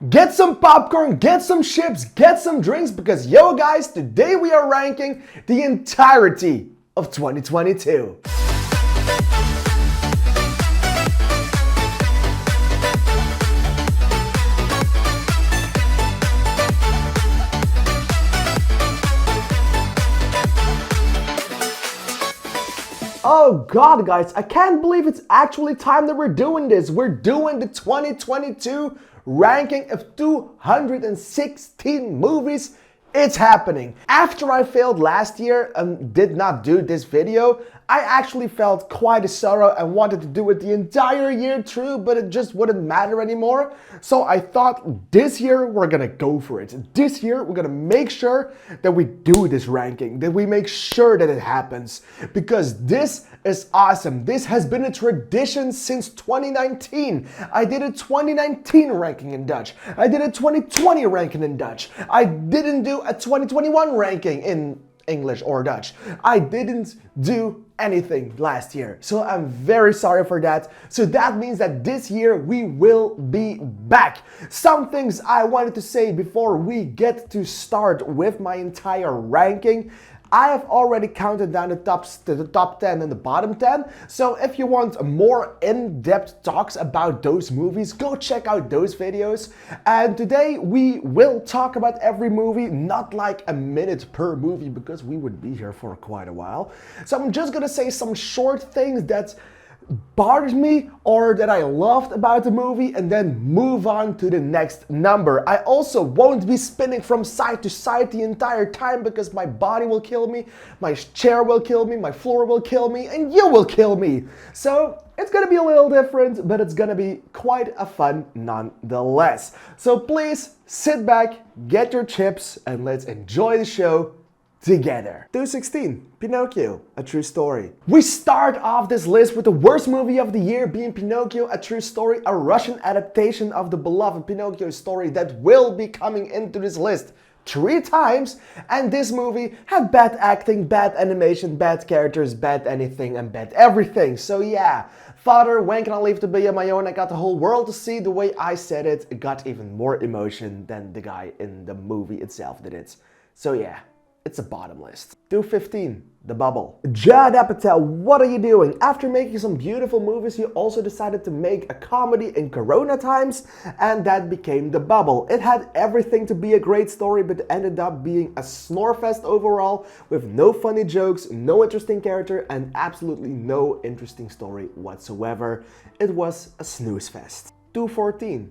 Get some popcorn, get some chips, get some drinks, because yo guys, today we are ranking the entirety of 2022. Oh god guys, I can't believe it's actually time that we're doing this. We're doing the 2022 ranking of 216 movies. It's happening. After I failed last year and did not do this video, I actually felt quite a sorrow and wanted to do it the entire year through, but it just wouldn't matter anymore. So I thought this year we're gonna go for it. This year we're gonna make sure that we do this ranking, that we make sure that it happens, because this is awesome. This has been a tradition since 2019. I did a 2019 ranking in Dutch. I did a 2020 ranking in Dutch. I didn't do a 2021 ranking in English or Dutch. I didn't do anything last year, so I'm very sorry for that. So that means that this year we will be back. Some things I wanted to say before we get to start with my entire ranking. I have already counted down the top 10 and the bottom 10, so if you want more in-depth talks about those movies, go check out those videos. And today we will talk about every movie, not like a minute per movie, because we would be here for quite a while. So I'm just gonna say some short things that bothered me or that I loved about the movie, and then move on to the next number. I also won't be spinning from side to side the entire time, because my body will kill me, my chair will kill me, my floor will kill me, and you will kill me. So it's gonna be a little different, but it's gonna be quite a fun nonetheless. So please sit back, get your chips, and let's enjoy the show together. 216, Pinocchio, A True Story. We start off this list with the worst movie of the year being Pinocchio, A True Story, a Russian adaptation of the beloved Pinocchio story that will be coming into this list 3 times, and this movie had bad acting, bad animation, bad characters, bad anything, and bad everything. So yeah, Father, when can I leave to be on my own? I got the whole world to see. The way I said it, it got even more emotion than the guy in the movie itself did it. So yeah, it's a bottom list. 215, The Bubble. Judd Apatow, what are you doing? After making some beautiful movies, you also decided to make a comedy in Corona times, and that became The Bubble. It had everything to be a great story, but ended up being a snorefest overall, with no funny jokes, no interesting character, and absolutely no interesting story whatsoever. It was a snooze fest. 214.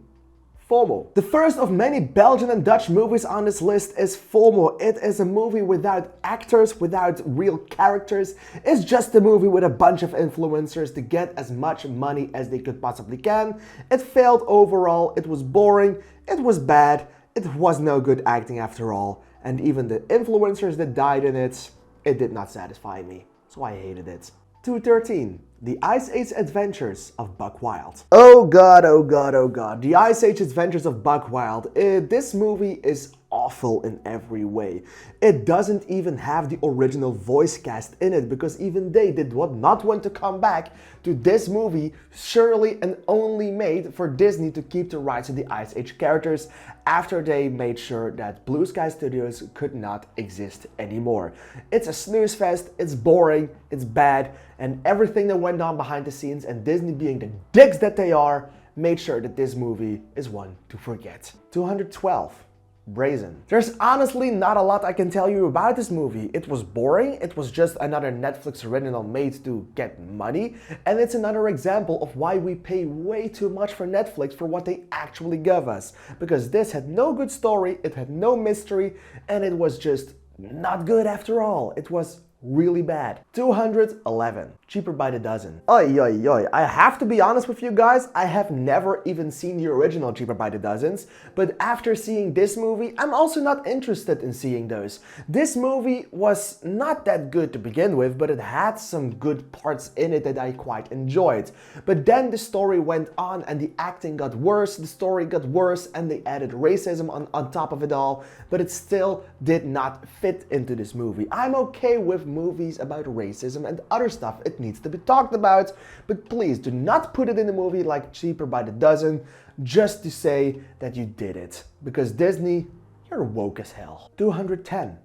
FOMO. The first of many Belgian and Dutch movies on this list is FOMO. It is a movie without actors, without real characters. It's just a movie with a bunch of influencers to get as much money as they could possibly can. It failed overall, it was boring, it was bad, it was no good acting after all, and even the influencers that died in it, it did not satisfy me, so I hated it. 213. The Ice Age Adventures of Buck Wild. Oh god, oh god, oh god. The Ice Age Adventures of Buck Wild. This movie is awful in every way. It doesn't even have the original voice cast in it, because even they did not want to come back to this movie, surely and only made for Disney to keep the rights to the Ice Age characters after they made sure that Blue Sky Studios could not exist anymore. It's a snooze fest, it's boring, it's bad, and everything that went on behind the scenes, and Disney, being the dicks that they are, made sure that this movie is one to forget. 212. Brazen. There's honestly not a lot I can tell you about this movie. It was boring, it was just another Netflix original made to get money, and it's another example of why we pay way too much for Netflix for what they actually give us. Because this had no good story, it had no mystery, and it was just not good after all. It was really bad. 211. Cheaper by the Dozen. Oi, oi, oi. I have to be honest with you guys, I have never even seen the original Cheaper by the Dozens, but after seeing this movie, I'm also not interested in seeing those. This movie was not that good to begin with, but it had some good parts in it that I quite enjoyed. But then the story went on and the acting got worse, the story got worse, and they added racism on top of it all, but it still did not fit into this movie. I'm okay with movies about racism and other stuff. It needs to be talked about, but please do not put it in the movie like Cheaper by the Dozen just to say that you did it. Because Disney, you're woke as hell. 210.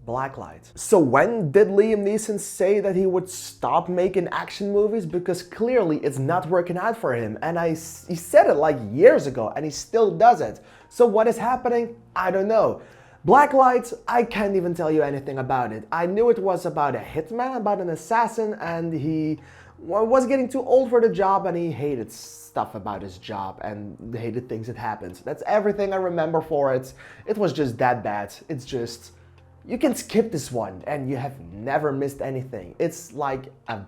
Blacklight. So when did Liam Neeson say that he would stop making action movies? Because clearly it's not working out for him, and he said it like years ago and he still does it. So what is happening? I don't know. Blacklight, I can't even tell you anything about it. I knew it was about a hitman, about an assassin, and he was getting too old for the job and he hated stuff about his job and hated things that happened. That's everything I remember for it. It was just that bad. It's just... You can skip this one and you have never missed anything. It's like a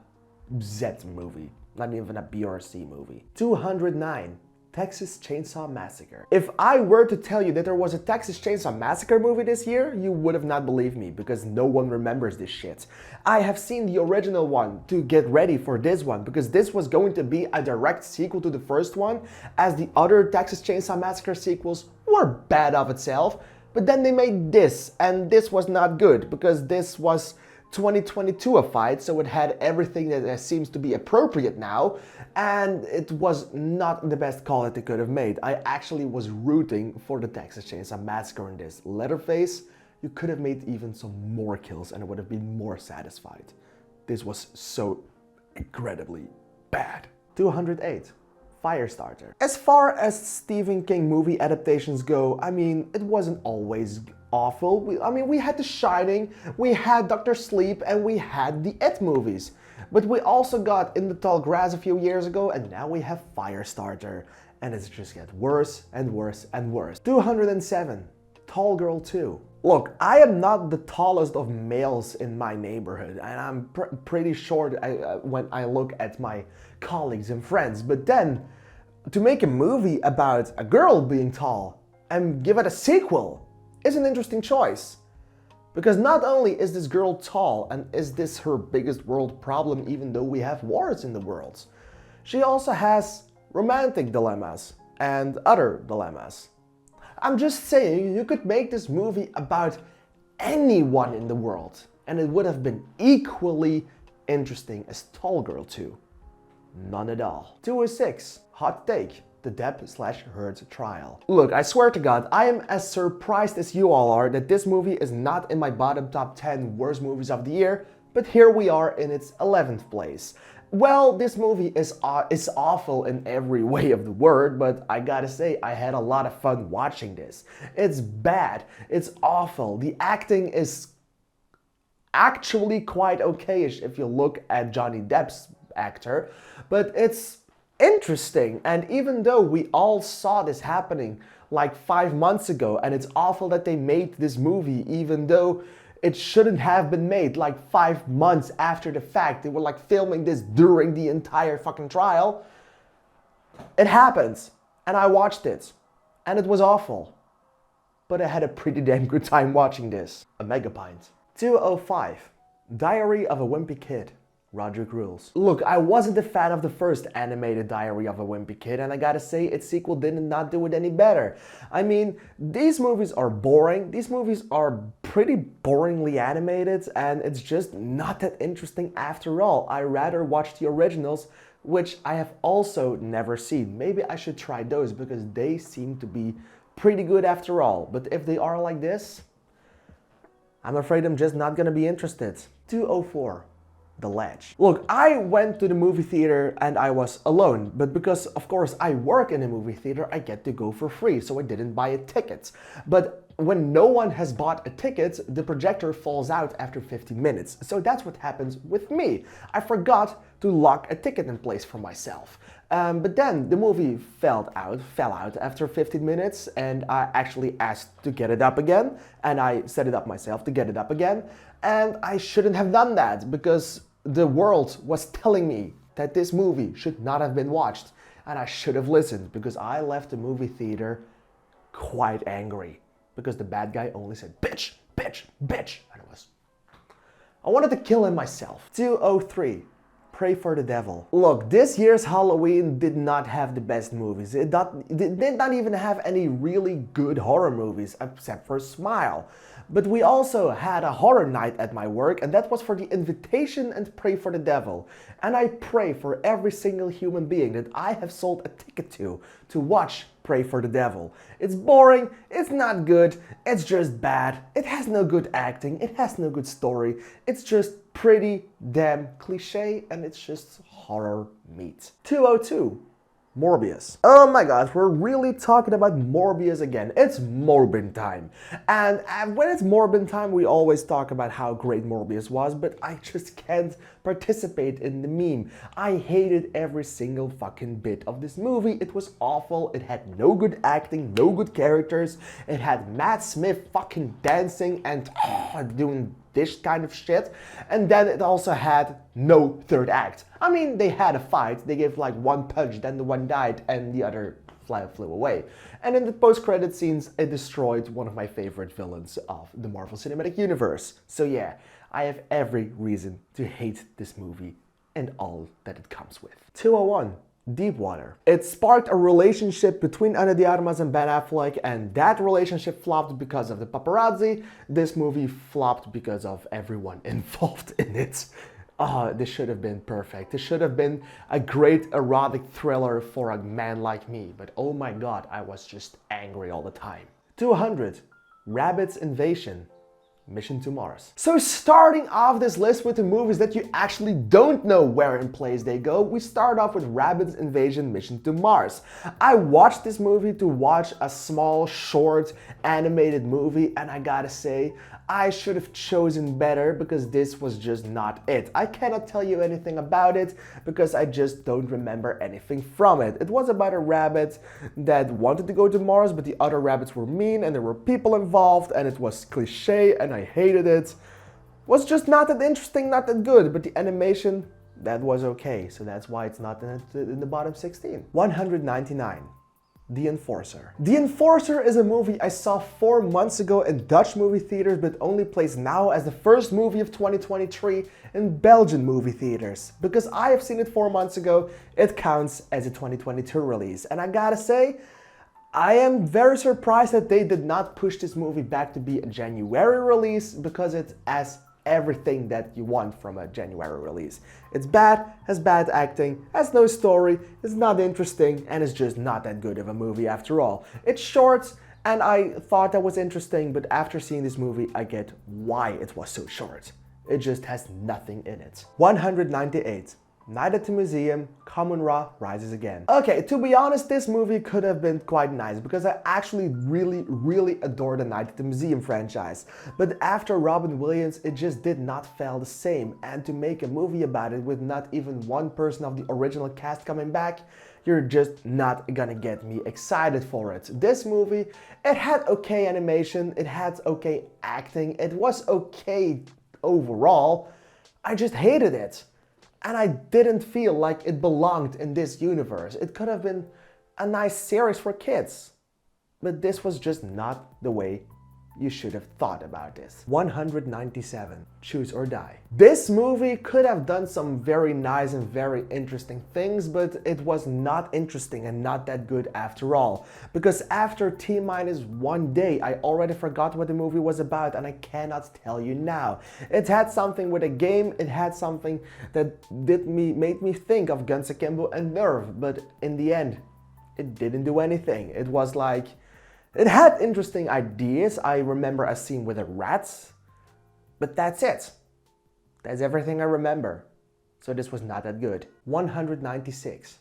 Z movie, not even a B or a C movie. 209. Texas Chainsaw Massacre. If I were to tell you that there was a Texas Chainsaw Massacre movie this year, you would have not believed me because no one remembers this shit. I have seen the original one to get ready for this one because this was going to be a direct sequel to the first one, as the other Texas Chainsaw Massacre sequels were bad of itself. But then they made this, and this was not good because this was 2022ified, so it had everything that seems to be appropriate now, and it was not the best call that they could have made. I actually was rooting for the Texas Chainsaw Massacre in this. Leatherface, you could have made even some more kills and I would have been more satisfied. This was so incredibly bad. 208. Firestarter. As far as Stephen King movie adaptations go, I mean, it wasn't always awful. We had The Shining, we had Dr. Sleep, and we had the It movies. But we also got In the Tall Grass a few years ago, and now we have Firestarter. And it's just get worse and worse and worse. 207. Tall Girl 2. Look, I am not the tallest of males in my neighborhood, and I'm pretty short when I look at my colleagues and friends, but then to make a movie about a girl being tall and give it a sequel is an interesting choice. Because not only is this girl tall and is this her biggest world problem even though we have wars in the world, she also has romantic dilemmas and other dilemmas. I'm just saying, you could make this movie about anyone in the world and it would have been equally interesting as Tall Girl 2. None at all. 206. Hot take. The Depp/Heard trial. Look, I swear to God, I am as surprised as you all are that this movie is not in my bottom top 10 worst movies of the year, but here we are in its 11th place. Well, this movie is awful in every way of the word, but I gotta say, I had a lot of fun watching this. It's bad, it's awful, the acting is actually quite okayish if you look at Johnny Depp's actor, but it's interesting. And even though we all saw this happening like 5 months ago, and it's awful that they made this movie even though it shouldn't have been made like 5 months after the fact. They were like filming this during the entire fucking trial. It happens, and I watched it, and it was awful. But I had a pretty damn good time watching this. A megapint. 205. Diary of a Wimpy Kid. Roderick Rules. Look, I wasn't a fan of the first animated Diary of a Wimpy Kid, and I gotta say, its sequel did not do it any better. I mean, these movies are boring, these movies are pretty boringly animated, and it's just not that interesting after all. I rather watch the originals, which I have also never seen. Maybe I should try those, because they seem to be pretty good after all. But if they are like this, I'm afraid I'm just not gonna be interested. 204. The Ledge. Look, I went to the movie theater and I was alone, but because of course I work in a movie theater, I get to go for free, so I didn't buy a ticket. But when no one has bought a ticket, the projector falls out after 15 minutes. So that's what happens with me. I forgot to lock a ticket in place for myself. But then the movie fell out after 15 minutes, and I actually asked to get it up again, and I set it up myself to get it up again, and I shouldn't have done that because the world was telling me that this movie should not have been watched, and I should have listened, because I left the movie theater quite angry because the bad guy only said bitch, bitch, bitch, and I wanted to kill him myself. 203. Pray for the Devil. Look, this year's Halloween did not have the best movies. It did not even have any really good horror movies, except for Smile. But we also had a horror night at my work, and that was for The Invitation and Pray for the Devil. And I pray for every single human being that I have sold a ticket to watch Pray for the Devil. It's boring, it's not good, it's just bad, it has no good acting, it has no good story, it's just pretty damn cliche, and it's just horror meat. 202. Morbius. Oh my god, we're really talking about Morbius again. It's Morbin time. And when it's Morbin time, we always talk about how great Morbius was, but I just can't participate in the meme. I hated every single fucking bit of this movie. It was awful. It had no good acting, no good characters. It had Matt Smith fucking dancing and doing this kind of shit, and then it also had no third act. I mean, they had a fight, they gave like one punch, then the one died and the other flew away. And in the post-credit scenes, it destroyed one of my favorite villains of the Marvel Cinematic Universe. So yeah, I have every reason to hate this movie and all that it comes with. 201. Deep Water. It sparked a relationship between Ana de Armas and Ben Affleck, and that relationship flopped because of the paparazzi. This movie flopped because of everyone involved in it. This should have been perfect. This should have been a great erotic thriller for a man like me, but oh my god, I was just angry all the time. 200. Rabbids Invasion. Mission to Mars. So starting off this list with the movies that you actually don't know where in place they go, we start off with Rabbids Invasion Mission to Mars. I watched this movie to watch a small, short, animated movie, and I gotta say, I should have chosen better because this was just not it. I cannot tell you anything about it because I just don't remember anything from it. It was about a rabbit that wanted to go to Mars, but the other rabbits were mean and there were people involved, and it was cliche and I hated it. It was just not that interesting, not that good, but the animation, that was okay. So that's why it's not in the bottom 16. 199. The Enforcer. The Enforcer is a movie I saw 4 months ago in Dutch movie theaters, but only plays now as the first movie of 2023 in Belgian movie theaters. Because I have seen it 4 months ago, it counts as a 2022 release. And I gotta say, I am very surprised that they did not push this movie back to be a January release, because it has everything that you want from a January release. It's bad, has bad acting, has no story, it's not interesting, and it's just not that good of a movie after all. It's short, and I thought that was interesting, but after seeing this movie, I get why it was so short. It just has nothing in it. 198. Night at the Museum, Kamun-Ra rises again. Okay, to be honest, this movie could have been quite nice because I actually really adore the Night at the Museum franchise. But after Robin Williams, it just did not feel the same. And to make a movie about it with not even one person of the original cast coming back, you're just not gonna get me excited for it. This movie, it had okay animation, it had okay acting, it was okay overall. I just hated it. And I didn't feel like it belonged in this universe. It could have been a nice series for kids. But this was just not the way you should have thought about this. 197. Choose or Die. This movie could have done some very nice and very interesting things, but it was not interesting and not that good after all. Because after T-1 day, I already forgot what the movie was about, and I cannot tell you now. It had something with a game, it had something that made me think of Guns Akimbo and Nerve, but in the end, it didn't do anything. It was like, it had interesting ideas. I remember a scene with the rats, but that's it. That's everything I remember. So this was not that good. 196.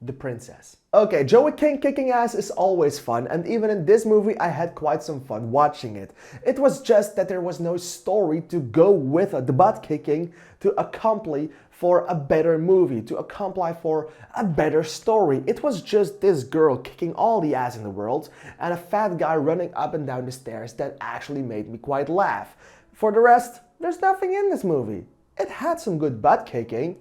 The Princess. Okay, Joey King kicking ass is always fun, and even in this movie I had quite some fun watching it. It was just that there was no story to go with the butt kicking to accomplish for a better movie, to accomplish for a better story. It was just this girl kicking all the ass in the world and a fat guy running up and down the stairs that actually made me quite laugh. For the rest, there's nothing in this movie. It had some good butt kicking,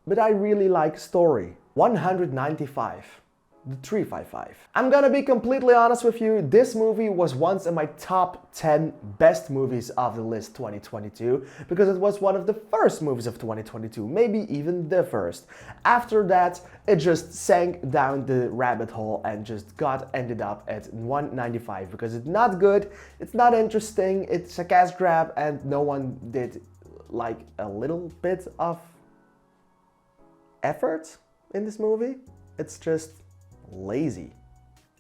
but I really like story. 195. the 355. I'm gonna be completely honest with you, this movie was once in my top 10 best movies of the list 2022 because it was one of the first movies of 2022, maybe even the first. After that, it just sank down the rabbit hole and just ended up at 195 because it's not good, it's not interesting, it's a cash grab, and no one did like a little bit of effort in this movie. It's just lazy.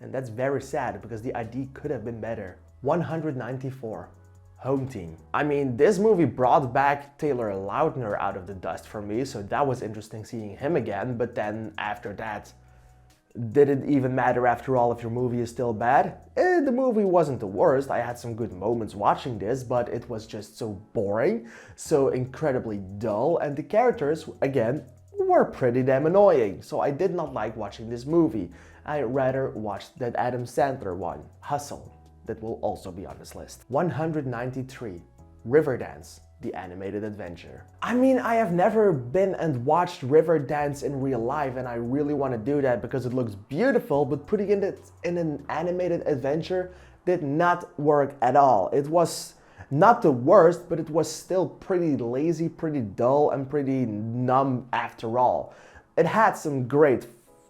And that's very sad because the idea could have been better. 194. Home Team. I mean, this movie brought back Taylor Lautner out of the dust for me, so that was interesting seeing him again, but then after that, did it even matter after all if your movie is still bad? The movie wasn't the worst, I had some good moments watching this, but it was just so boring, so incredibly dull, and the characters, again, were pretty damn annoying, so I did not like watching this movie. I rather watched that Adam Sandler one, Hustle, that will also be on this list. 193. Riverdance, the animated adventure. I mean, I have never been and watched Riverdance in real life, and I really want to do that because it looks beautiful, but putting it in an animated adventure did not work at all. It was not the worst, but it was still pretty lazy, pretty dull, and pretty numb after all. It had some great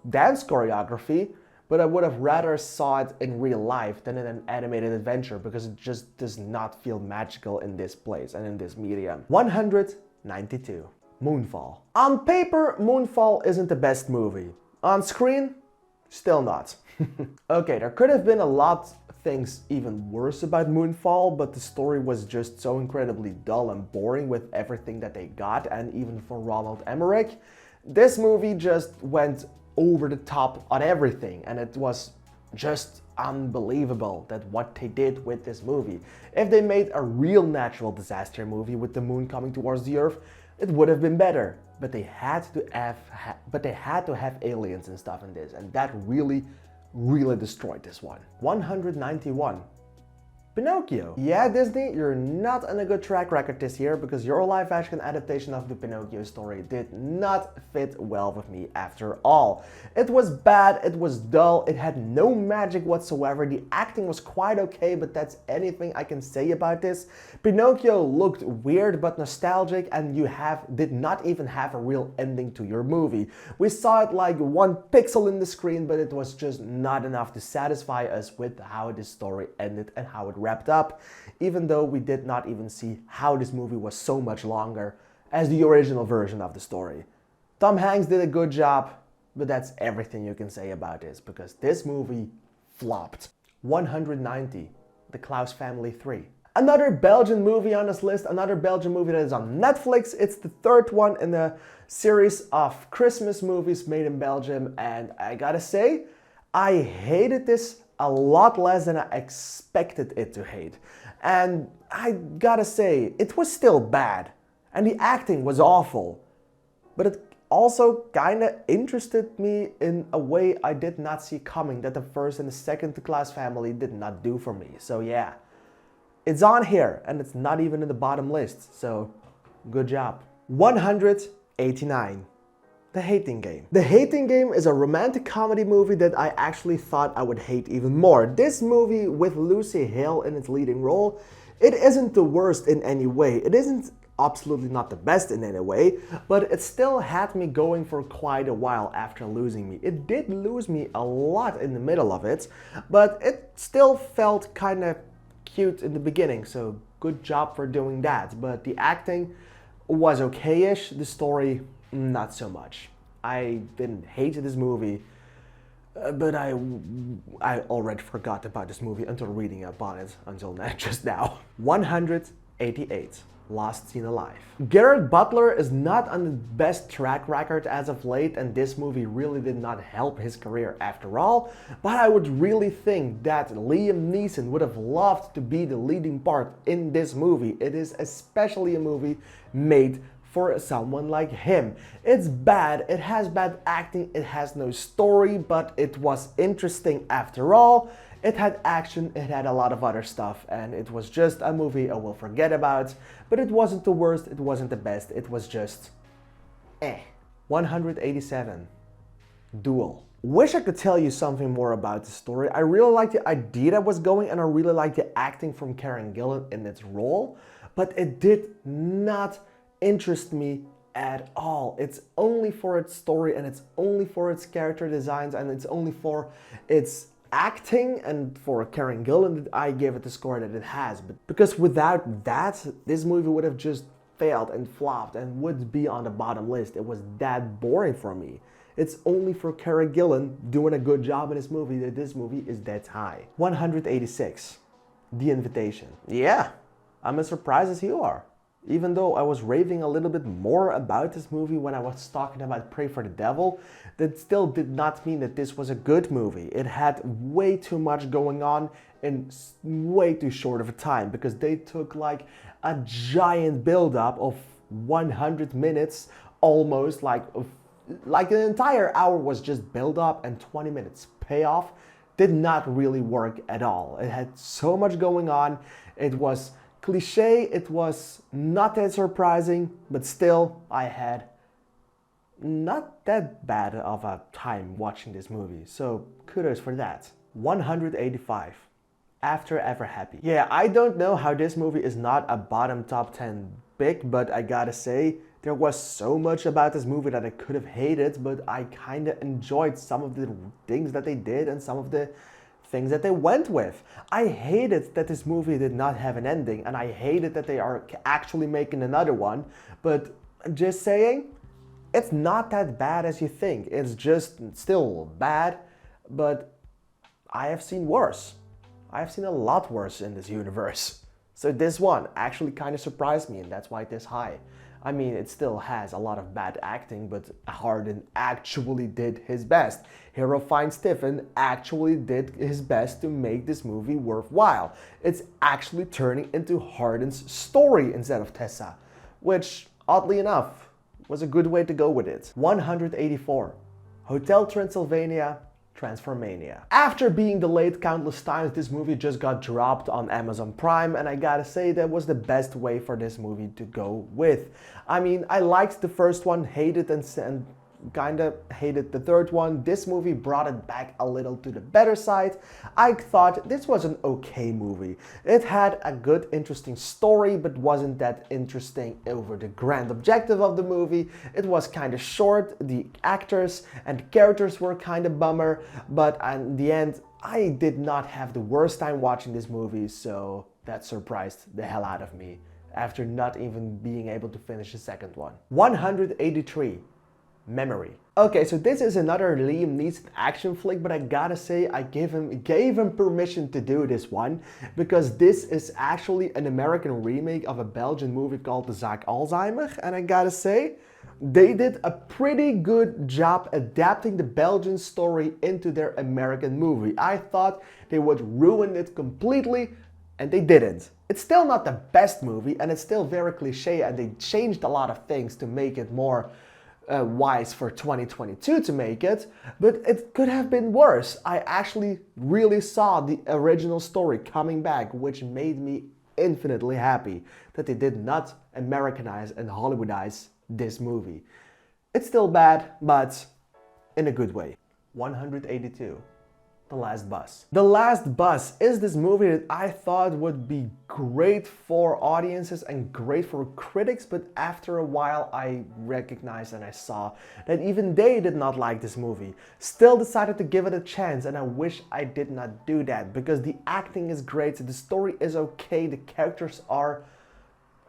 dance choreography, but I would have rather saw it in real life than in an animated adventure because it just does not feel magical in this place and in this medium. 192. Moonfall. On paper, Moonfall isn't the best movie. On screen, still not. Okay, there could have been a lot things even worse about Moonfall, but the story was just so incredibly dull and boring with everything that they got, and even for Ronald Emmerich, this movie just went over the top on everything, and it was just unbelievable that what they did with this movie. If they made a real natural disaster movie with the moon coming towards the earth, it would have been better, but they had to have aliens and stuff in this, and that really destroyed this one. 191. Pinocchio. Yeah, Disney, you're not on a good track record this year because your live-action adaptation of the Pinocchio story did not fit well with me after all. It was bad, it was dull, it had no magic whatsoever, the acting was quite okay, but that's anything I can say about this. Pinocchio looked weird but nostalgic, and you did not even have a real ending to your movie. We saw it like one pixel in the screen, but it was just not enough to satisfy us with how this story ended and how it wrapped up, even though we did not even see how this movie was so much longer as the original version of the story. Tom Hanks did a good job, but that's everything you can say about this because this movie flopped. 190. The Klaus Family 3. Another Belgian movie on this list, another Belgian movie that is on Netflix. It's the third one in a series of Christmas movies made in Belgium, and I gotta say, I hated this a lot less than I expected it to hate. And I gotta say, it was still bad. And the acting was awful. But it also kinda interested me in a way I did not see coming that the first and the second Klaus Family did not do for me. So yeah, it's on here and it's not even in the bottom list. So good job. 189. The Hating Game. The Hating Game is a romantic comedy movie that I actually thought I would hate even more. This movie with Lucy Hale in its leading role, it isn't the worst in any way. It isn't absolutely not the best in any way, but it still had me going for quite a while after losing me. It did lose me a lot in the middle of it, but it still felt kind of cute in the beginning, so good job for doing that. But the acting was okay-ish, the story not so much. I didn't hate this movie, but I already forgot about this movie until reading up on it, until just now. 188. Last Seen Alive. Gerard Butler is not on the best track record as of late, and this movie really did not help his career after all, but I would really think that Liam Neeson would have loved to be the leading part in this movie. It is especially a movie made for someone like him. It's bad, it has bad acting, it has no story, but it was interesting after all. It had action, it had a lot of other stuff, and it was just a movie I will forget about, but it wasn't the worst, it wasn't the best, it was just 187. Duel. Wish I could tell you something more about the story. I really like the idea that was going, and I really like the acting from Karen Gillan in its role, but it did not interest me at all. It's only for its story, and it's only for its character designs, and it's only for its acting and for Karen Gillan that I gave it the score that it has. But because without that, this movie would have just failed and flopped and would be on the bottom list. It was that boring for me. It's only for Karen Gillan doing a good job in this movie that this movie is that high. 186. The Invitation. Yeah, I'm as surprised as you are. Even though I was raving a little bit more about this movie when I was talking about Pray for the Devil, that still did not mean that this was a good movie. It had way too much going on in way too short of a time, because they took like a giant build-up of 100 minutes, almost like an entire hour was just build up, and 20 minutes payoff did not really work at all. It had so much going on. It was cliche, it was not that surprising, but still I had not that bad of a time watching this movie, so kudos for that. 185. After Ever Happy. Yeah, I don't know how this movie is not a bottom top 10 pick, but I gotta say, there was so much about this movie that I could have hated, but I kinda enjoyed some of the things that they did and some of the things that they went with. I hated that this movie did not have an ending, and I hated that they are actually making another one, but just saying, it's not that bad as you think. It's just still bad, but I have seen worse. I have seen a lot worse in this universe. So this one actually kind of surprised me, and that's why it's high. I mean, it still has a lot of bad acting, but Harden actually did his best. Hero Fiennes Tiffin actually did his best to make this movie worthwhile. It's actually turning into Harden's story instead of Tessa, which, oddly enough, was a good way to go with it. 184. Hotel Transylvania, Transformania. After being delayed countless times, this movie just got dropped on Amazon Prime, and I gotta say that was the best way for this movie to go with. I mean, I liked the first one, hated and kinda hated the third one. This movie brought it back a little to the better side. I thought this was an okay movie. It had a good, interesting story, but wasn't that interesting over the grand objective of the movie. It was kind of short, the actors and characters were kind of bummer, but in the end, I did not have the worst time watching this movie, so that surprised the hell out of me after not even being able to finish the second one. 183. Memory. Okay, so this is another Liam Neeson action flick, but I gotta say I gave him permission to do this one, because this is actually an American remake of a Belgian movie called The Zaak Alzheimer, and I gotta say they did a pretty good job adapting the Belgian story into their American movie. I thought they would ruin it completely, and they didn't. It's still not the best movie, and it's still very cliche, and they changed a lot of things to make it more wise for 2022 to make it, but it could have been worse. I actually really saw the original story coming back, which made me infinitely happy that they did not Americanize and Hollywoodize this movie. It's still bad, but in a good way. 182. The Last Bus. The Last Bus is this movie that I thought would be great for audiences and great for critics, but after a while I recognized and I saw that even they did not like this movie. Still decided to give it a chance, and I wish I did not do that, because the acting is great, the story is okay, the characters are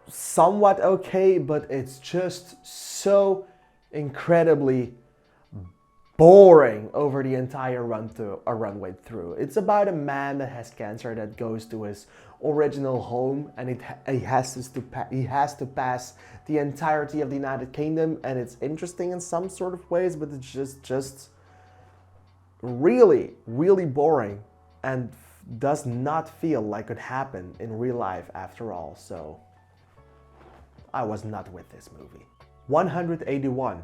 somewhat okay, but it's just so incredibly boring over the entire runway through. It's about a man that has cancer that goes to his original home, and he has to pass the entirety of the United Kingdom, and it's interesting in some sort of ways, but it's just really, really boring and does not feel like it happened in real life after all, so I was not with this movie. 181.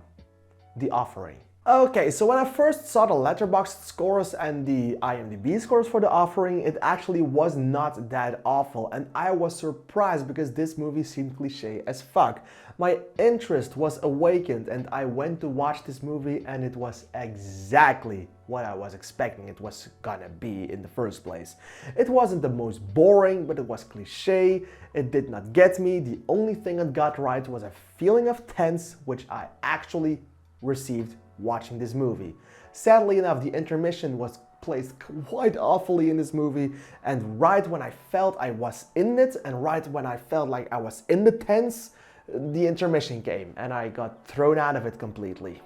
The Offering. Okay, so when I first saw the Letterboxd scores and the IMDb scores for The Offering, it actually was not that awful, and I was surprised because this movie seemed cliche as fuck. My interest was awakened and I went to watch this movie and it was exactly what I was expecting it was gonna be in the first place. It wasn't the most boring, but it was cliche, it did not get me. The only thing it got right was a feeling of tense, which I actually received watching this movie. Sadly enough, the intermission was placed quite awfully in this movie, and right when I felt I was in it and right when I felt like I was in the tense, the intermission came and I got thrown out of it completely.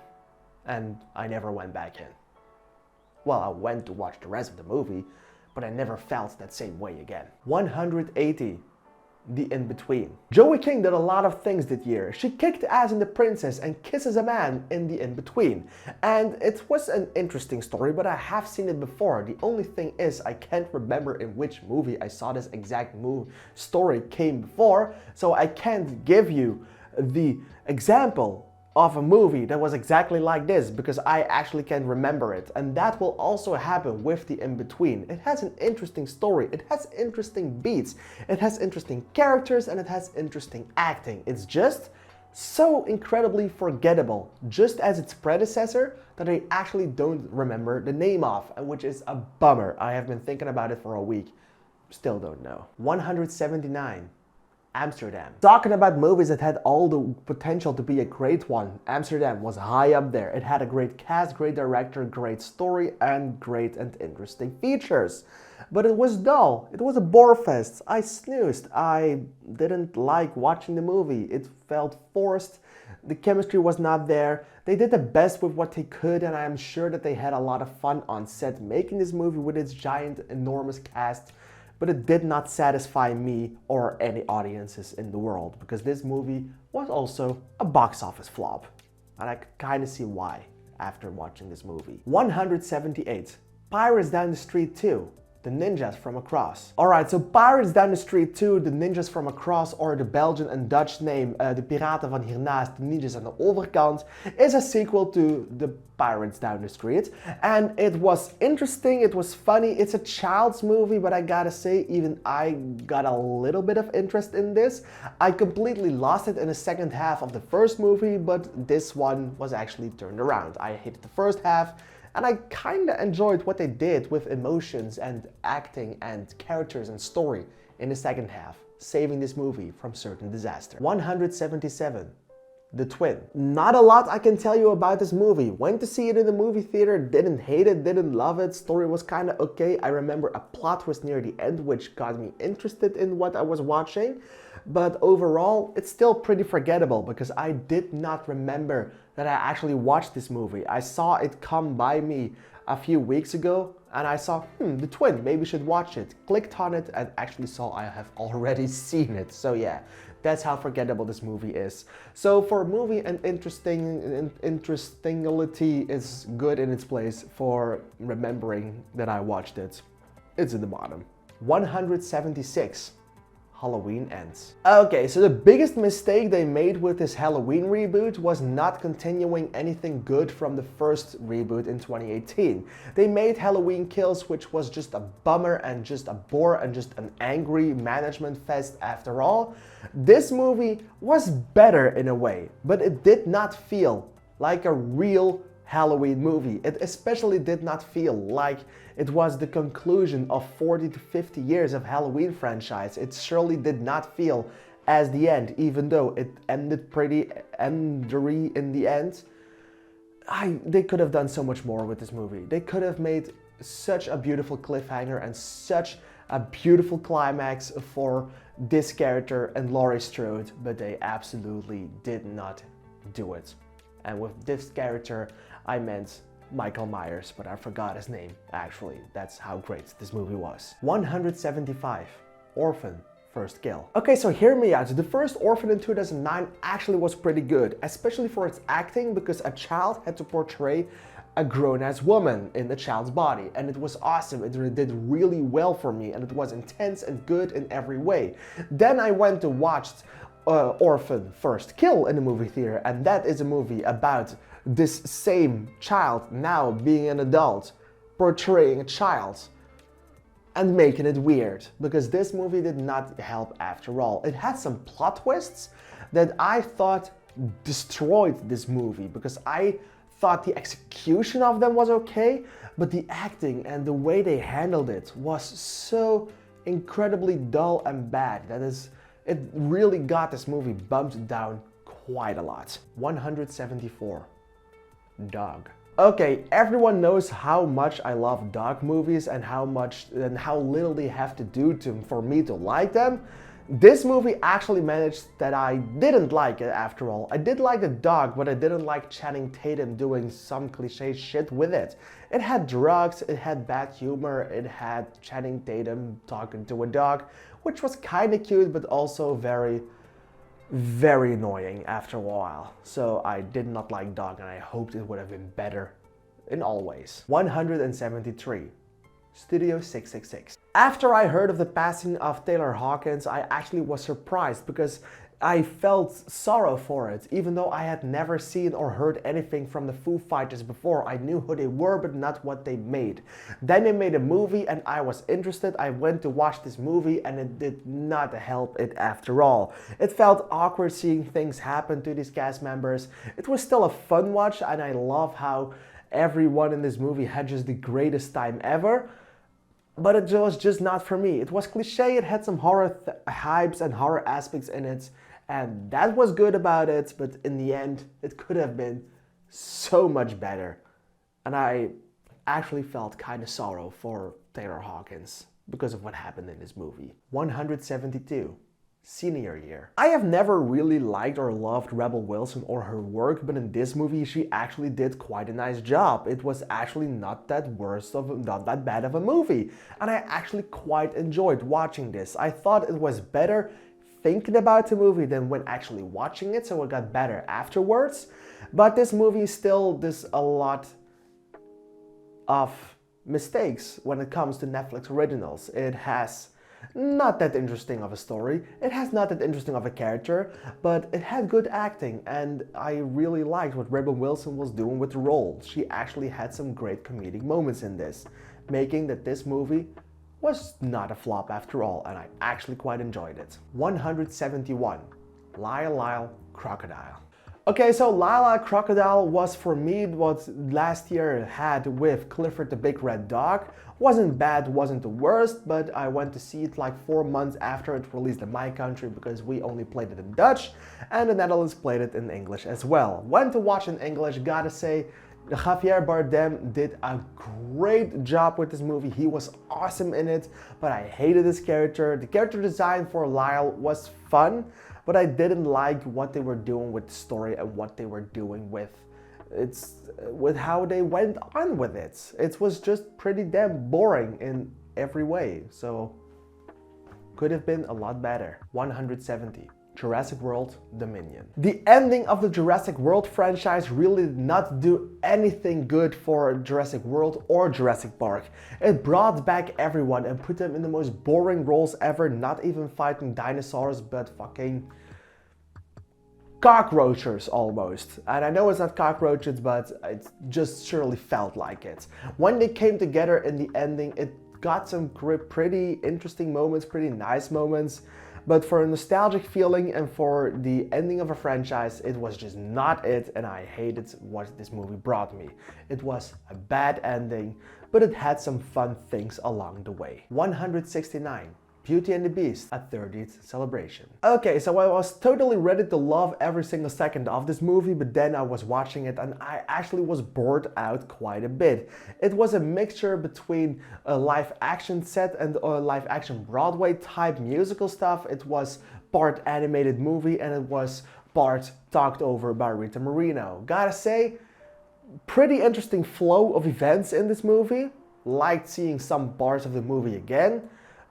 And I never went back in. Well, I went to watch the rest of the movie, but I never felt that same way again. 180. The In-Between. Joey King did a lot of things that year. She kicked ass in The Princess and kisses a man in The In-Between. And it was an interesting story, but I have seen it before. The only thing is I can't remember in which movie I saw this exact story came before, so I can't give you the example of a movie that was exactly like this because I actually can remember it. And that will also happen with The In-Between. It has an interesting story, it has interesting beats, it has interesting characters, and it has interesting acting. It's just so incredibly forgettable, just as its predecessor, that I actually don't remember the name of, which is a bummer. I have been thinking about it for a week, still don't know. 179. Amsterdam. Talking about movies that had all the potential to be a great one, Amsterdam was high up there. It had a great cast, great director, great story, and great and interesting features. But it was dull. It was a bore fest. I snoozed. I didn't like watching the movie. It felt forced. The chemistry was not there. They did the best with what they could, and I am sure that they had a lot of fun on set making this movie with its giant, enormous cast. But it did not satisfy me or any audiences in the world because this movie was also a box office flop. And I could kind of see why after watching this movie. 178. Pirates Down the Street 2. The Ninjas from Across. Alright, so Pirates Down the Street 2, The Ninjas from Across, or the Belgian and Dutch name, De Piraten van Hiernaast, De Ninjas aan de Overkant, is a sequel to The Pirates Down the Street. And it was interesting, it was funny, it's a child's movie, but I gotta say, even I got a little bit of interest in this. I completely lost it in the second half of the first movie, but this one was actually turned around. I hated the first half, and I kinda enjoyed what they did with emotions and acting and characters and story in the second half, saving this movie from certain disaster. 177. The Twin. Not a lot I can tell you about this movie. Went to see it in the movie theater, didn't hate it, didn't love it, story was kinda okay. I remember a plot twist near the end which got me interested in what I was watching, but overall it's still pretty forgettable because I did not remember that I actually watched this movie. I saw it come by me a few weeks ago and I saw, The Twin, maybe you should watch it. Clicked on it and actually saw I have already seen it. So yeah, that's how forgettable this movie is. So for a movie, and interestingity is good in its place for remembering that I watched it. It's in the bottom. 176. Halloween Ends. Okay, so the biggest mistake they made with this Halloween reboot was not continuing anything good from the first reboot in 2018. They made Halloween Kills, which was just a bummer and just a bore and just an angry management fest after all. This movie was better in a way, but it did not feel like a real Halloween movie. It especially did not feel like it was the conclusion of 40 to 50 years of Halloween franchise. It surely did not feel as the end, even though it ended pretty endery in the end. They could have done so much more with this movie. They could have made such a beautiful cliffhanger and such a beautiful climax for this character and Laurie Strode, but they absolutely did not do it. And with this character, I meant Michael Myers, but I forgot his name, actually. That's how great this movie was. 175. Orphan. First Kill. Okay, so hear me out. The first Orphan in 2009 actually was pretty good, especially for its acting, because a child had to portray a grown-ass woman in the child's body, and it was awesome. It did really well for me, and it was intense and good in every way. Then I went to watch Orphan First Kill in the movie theater, and that is a movie about this same child now being an adult, portraying a child, and making it weird, because this movie did not help after all. It had some plot twists that I thought destroyed this movie, because I thought the execution of them was okay, but the acting and the way they handled it was so incredibly dull and bad that it really got this movie bumped down quite a lot. 174. Dog. Okay, everyone knows how much I love dog movies and how little they have to do for me to like them. This movie actually managed that I didn't like it after all. I did like the dog, but I didn't like Channing Tatum doing some cliche shit with it. It had drugs, it had bad humor, it had Channing Tatum talking to a dog, which was kinda cute, but also very, very annoying after a while. So I did not like Dog, and I hoped it would have been better in all ways. 173. Studio 666. After I heard of the passing of Taylor Hawkins, I actually was surprised, because I felt sorrow for it. Even though I had never seen or heard anything from the Foo Fighters before, I knew who they were but not what they made. Then they made a movie and I was interested. I went to watch this movie and it did not help it after all. It felt awkward seeing things happen to these cast members. It was still a fun watch, and I love how everyone in this movie had just the greatest time ever. But it was just not for me. It was cliche, it had some horror hypes and horror aspects in it, and that was good about it, but in the end, it could have been so much better. And I actually felt kind of sorrow for Taylor Hawkins because of what happened in this movie. 172. Senior year. I have never really liked or loved Rebel Wilson or her work, but in this movie she actually did quite a nice job. It was actually not that bad of a movie, and I actually quite enjoyed watching this. I thought it was better thinking about the movie than when actually watching it, so it got better afterwards. But this movie still does a lot of mistakes when it comes to Netflix originals. It has not that interesting of a story, it has not that interesting of a character, but it had good acting, and I really liked what Rebel Wilson was doing with the role. She actually had some great comedic moments in this, making that this movie was not a flop after all, and I actually quite enjoyed it. 171. Lyle Lyle Crocodile. Okay, so Lyle Crocodile was for me what last year had with Clifford the Big Red Dog. Wasn't bad, wasn't the worst, but I went to see it like 4 months after it released in my country, because we only played it in Dutch and the Netherlands played it in English as well. Went to watch in English, gotta say, Javier Bardem did a great job with this movie. He was awesome in it, but I hated his character. The character design for Lyle was fun, but I didn't like what they were doing with the story and what they were doing with how they went on with it. It was just pretty damn boring in every way, so could have been a lot better. 170. Jurassic World Dominion. The ending of the Jurassic World franchise really did not do anything good for Jurassic World or Jurassic Park. It brought back everyone and put them in the most boring roles ever, not even fighting dinosaurs, but fucking cockroaches almost. And I know it's not cockroaches, but it just surely felt like it. When they came together in the ending, it got some pretty interesting moments, pretty nice moments. But for a nostalgic feeling and for the ending of a franchise, it was just not it, and I hated what this movie brought me. It was a bad ending, but it had some fun things along the way. 169. Beauty and the Beast, a 30th celebration. Okay, so I was totally ready to love every single second of this movie, but then I was watching it and I actually was bored out quite a bit. It was a mixture between a live action set and a live action Broadway type musical stuff. It was part animated movie and it was part talked over by Rita Moreno. Gotta say, pretty interesting flow of events in this movie. Liked seeing some parts of the movie again,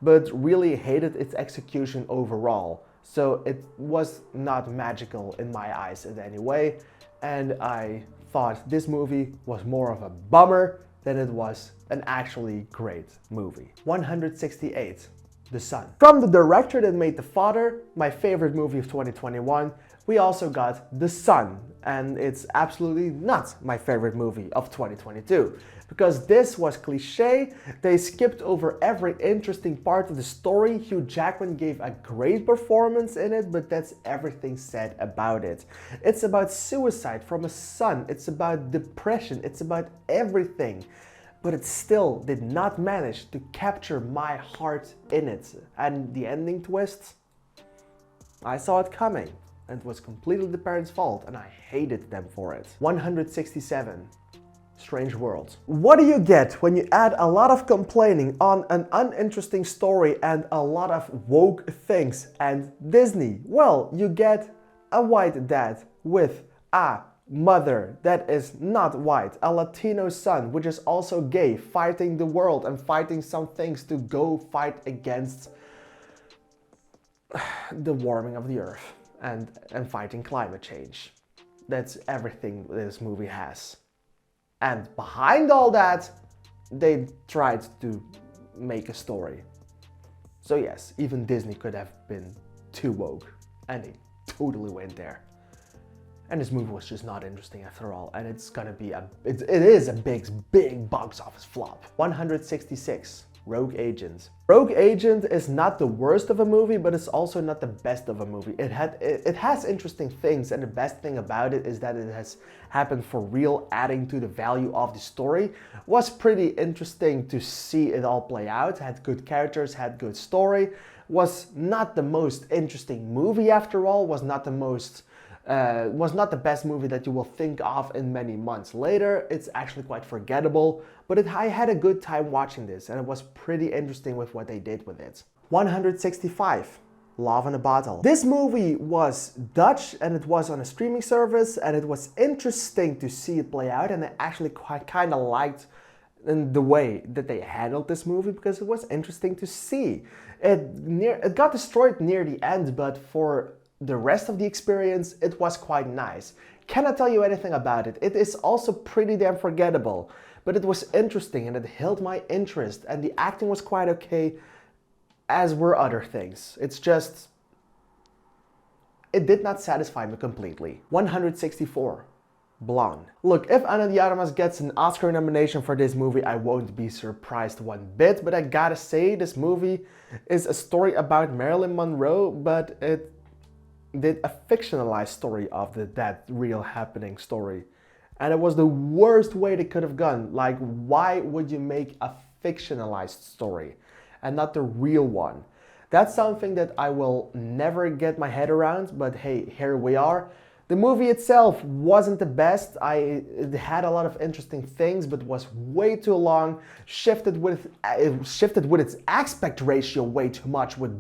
but really hated its execution overall. So it was not magical in my eyes in any way, and I thought this movie was more of a bummer than it was an actually great movie. 168. The Son. From the director that made The Father, my favorite movie of 2021, we also got The Son, and it's absolutely not my favorite movie of 2022. Because this was cliche, they skipped over every interesting part of the story. Hugh Jackman gave a great performance in it, but that's everything said about it. It's about suicide from a son, it's about depression, it's about everything. But it still did not manage to capture my heart in it. And the ending twist, I saw it coming. And it was completely the parents' fault, and I hated them for it. 167. Strange World. What do you get when you add a lot of complaining on an uninteresting story and a lot of woke things and Disney? Well, you get a white dad with a mother that is not white, a Latino son which is also gay, fighting the world and fighting some things to go fight against the warming of the earth and fighting climate change. That's everything this movie has. And behind all that, they tried to make a story. So yes, even Disney could have been too woke, and they totally went there. And this movie was just not interesting after all, and it's gonna be it is a big box office flop. 166. Rogue Agent. Rogue Agent is not the worst of a movie, but it's also not the best of a movie. It has interesting things, and the best thing about it is that it has happened for real, adding to the value of the story. Was pretty interesting to see it all play out. Had good characters, had good story. Was not the most interesting movie after all. Was not the best movie that you will think of in many months later. It's actually quite forgettable, but I had a good time watching this, and it was pretty interesting with what they did with it. 165. Love in a Bottle. This movie was Dutch, and it was on a streaming service, and it was interesting to see it play out, and I actually kind of liked the way that they handled this movie, because it was interesting to see. It got destroyed near the end, but for the rest of the experience, it was quite nice. Cannot tell you anything about it. It is also pretty damn forgettable, but it was interesting and it held my interest, and the acting was quite okay, as were other things. It's just, it did not satisfy me completely. 164. Blonde. Look, if Ana de Armas gets an Oscar nomination for this movie, I won't be surprised one bit, but I gotta say, this movie is a story about Marilyn Monroe, but it did a fictionalized story of that real happening story. And it was the worst way they could have gone. Like, why would you make a fictionalized story and not the real one? That's something that I will never get my head around, but hey, here we are. The movie itself wasn't the best. It had a lot of interesting things, but was way too long, shifted with its aspect ratio way too much, which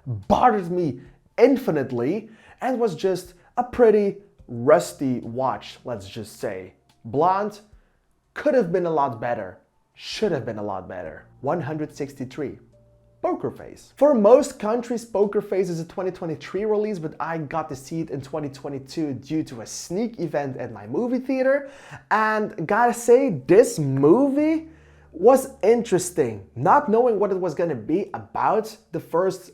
bothered me infinitely, and was just a pretty rusty watch, let's just say. Blonde could have been a lot better, should have been a lot better. 163. Poker Face. For most countries, Poker Face is a 2023 release, but I got to see it in 2022 due to a sneak event at my movie theater, and gotta say, this movie was interesting. Not knowing what it was gonna be about, the first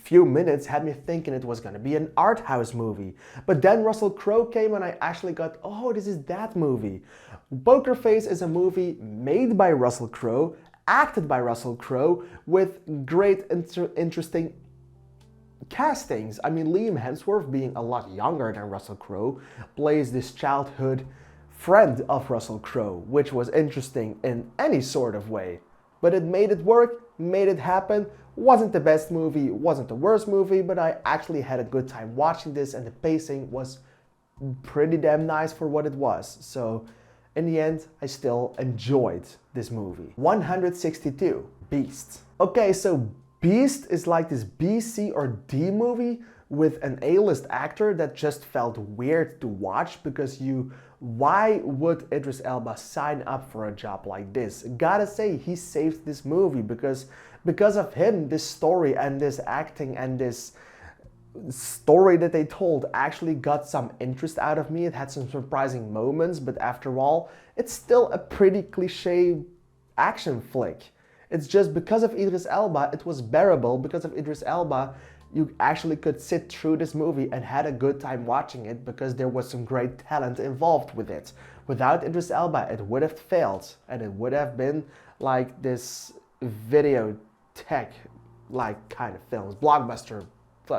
few minutes had me thinking it was gonna be an art house movie. But then Russell Crowe came and I actually got, oh, this is that movie. Poker Face is a movie made by Russell Crowe, acted by Russell Crowe, with great interesting castings. I mean, Liam Hemsworth, being a lot younger than Russell Crowe, plays this childhood friend of Russell Crowe, which was interesting in any sort of way. But it made it work, made it happen. Wasn't the best movie, wasn't the worst movie, but I actually had a good time watching this, and the pacing was pretty damn nice for what it was. So in the end, I still enjoyed this movie. 162. Beast. Okay, so Beast is like this B, C, or D movie with an A-list actor that just felt weird to watch, because why would Idris Elba sign up for a job like this? Gotta say, he saved this movie, because of him, this story and this acting and this story that they told actually got some interest out of me. It had some surprising moments, but after all, it's still a pretty cliche action flick. It's just because of Idris Elba, it was bearable. Because of Idris Elba, you actually could sit through this movie and had a good time watching it because there was some great talent involved with it. Without Idris Elba, it would have failed, and it would have been like this video tech like kind of films, blockbuster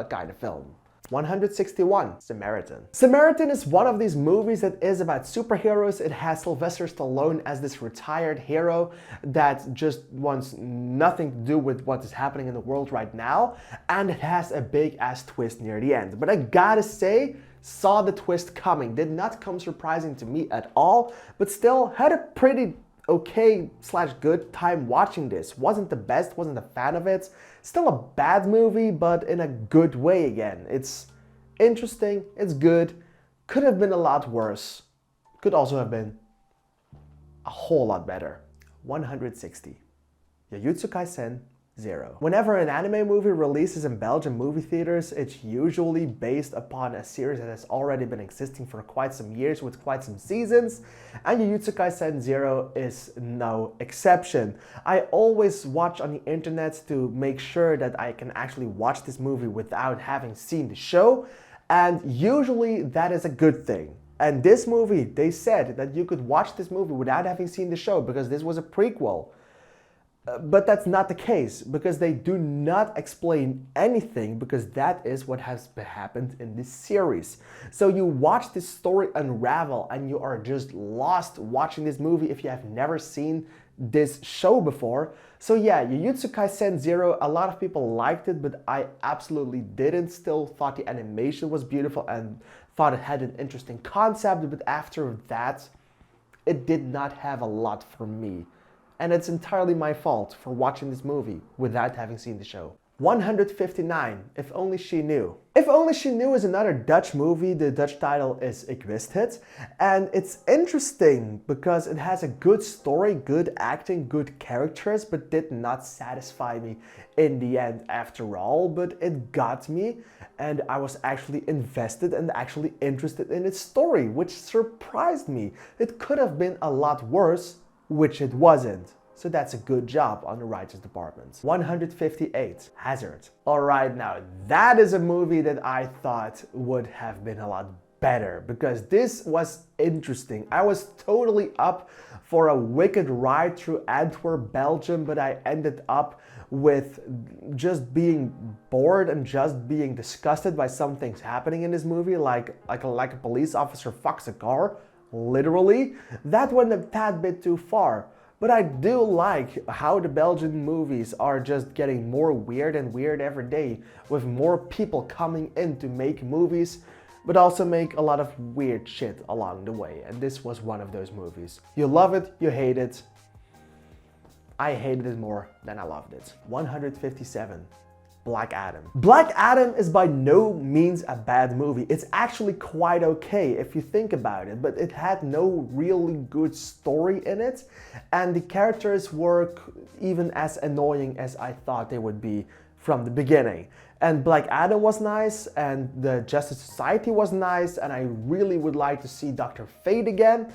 kind of film. 161, Samaritan. Samaritan is one of these movies that is about superheroes. It has Sylvester Stallone as this retired hero that just wants nothing to do with what is happening in the world right now, and it has a big ass twist near the end. But I gotta say, saw the twist coming. Did not come surprising to me at all, but still had a pretty okay / good time watching this. Wasn't the best, wasn't a fan of it. Still a bad movie, but in a good way again. It's interesting, it's good. Could have been a lot worse. Could also have been a whole lot better. 160. Jujutsu Kaisen 0. Whenever an anime movie releases in Belgian movie theaters, it's usually based upon a series that has already been existing for quite some years with quite some seasons, and Jujutsu Kaisen 0 is no exception. I always watch on the internet to make sure that I can actually watch this movie without having seen the show, and usually that is a good thing. And this movie, they said that you could watch this movie without having seen the show because this was a prequel. But that's not the case, because they do not explain anything, because that is what has happened in this series. So you watch this story unravel and you are just lost watching this movie if you have never seen this show before. So yeah, Jujutsu Kaisen 0, a lot of people liked it, but I absolutely didn't. Still thought the animation was beautiful and thought it had an interesting concept, but after that, it did not have a lot for me. And it's entirely my fault for watching this movie without having seen the show. 159, If Only She Knew. If Only She Knew is another Dutch movie. The Dutch title is Ik Wist Het. And it's interesting because it has a good story, good acting, good characters, but did not satisfy me in the end after all. But it got me, and I was actually invested and actually interested in its story, which surprised me. It could have been a lot worse, which it wasn't. So that's a good job on the writers department. 158, Hazard. Alright, now that is a movie that I thought would have been a lot better, because this was interesting. I was totally up for a wicked ride through Antwerp, Belgium, but I ended up with just being bored and just being disgusted by some things happening in this movie, like a police officer fucks a car. Literally, that went a tad bit too far. But I do like how the Belgian movies are just getting more weird and weird every day, with more people coming in to make movies, but also make a lot of weird shit along the way. And this was one of those movies. You love it, you hate it. I hated it more than I loved it. 157. Black Adam. Black Adam is by no means a bad movie. It's actually quite okay if you think about it, but it had no really good story in it, and the characters were even as annoying as I thought they would be from the beginning. And Black Adam was nice, and the Justice Society was nice, and I really would like to see Dr. Fate again,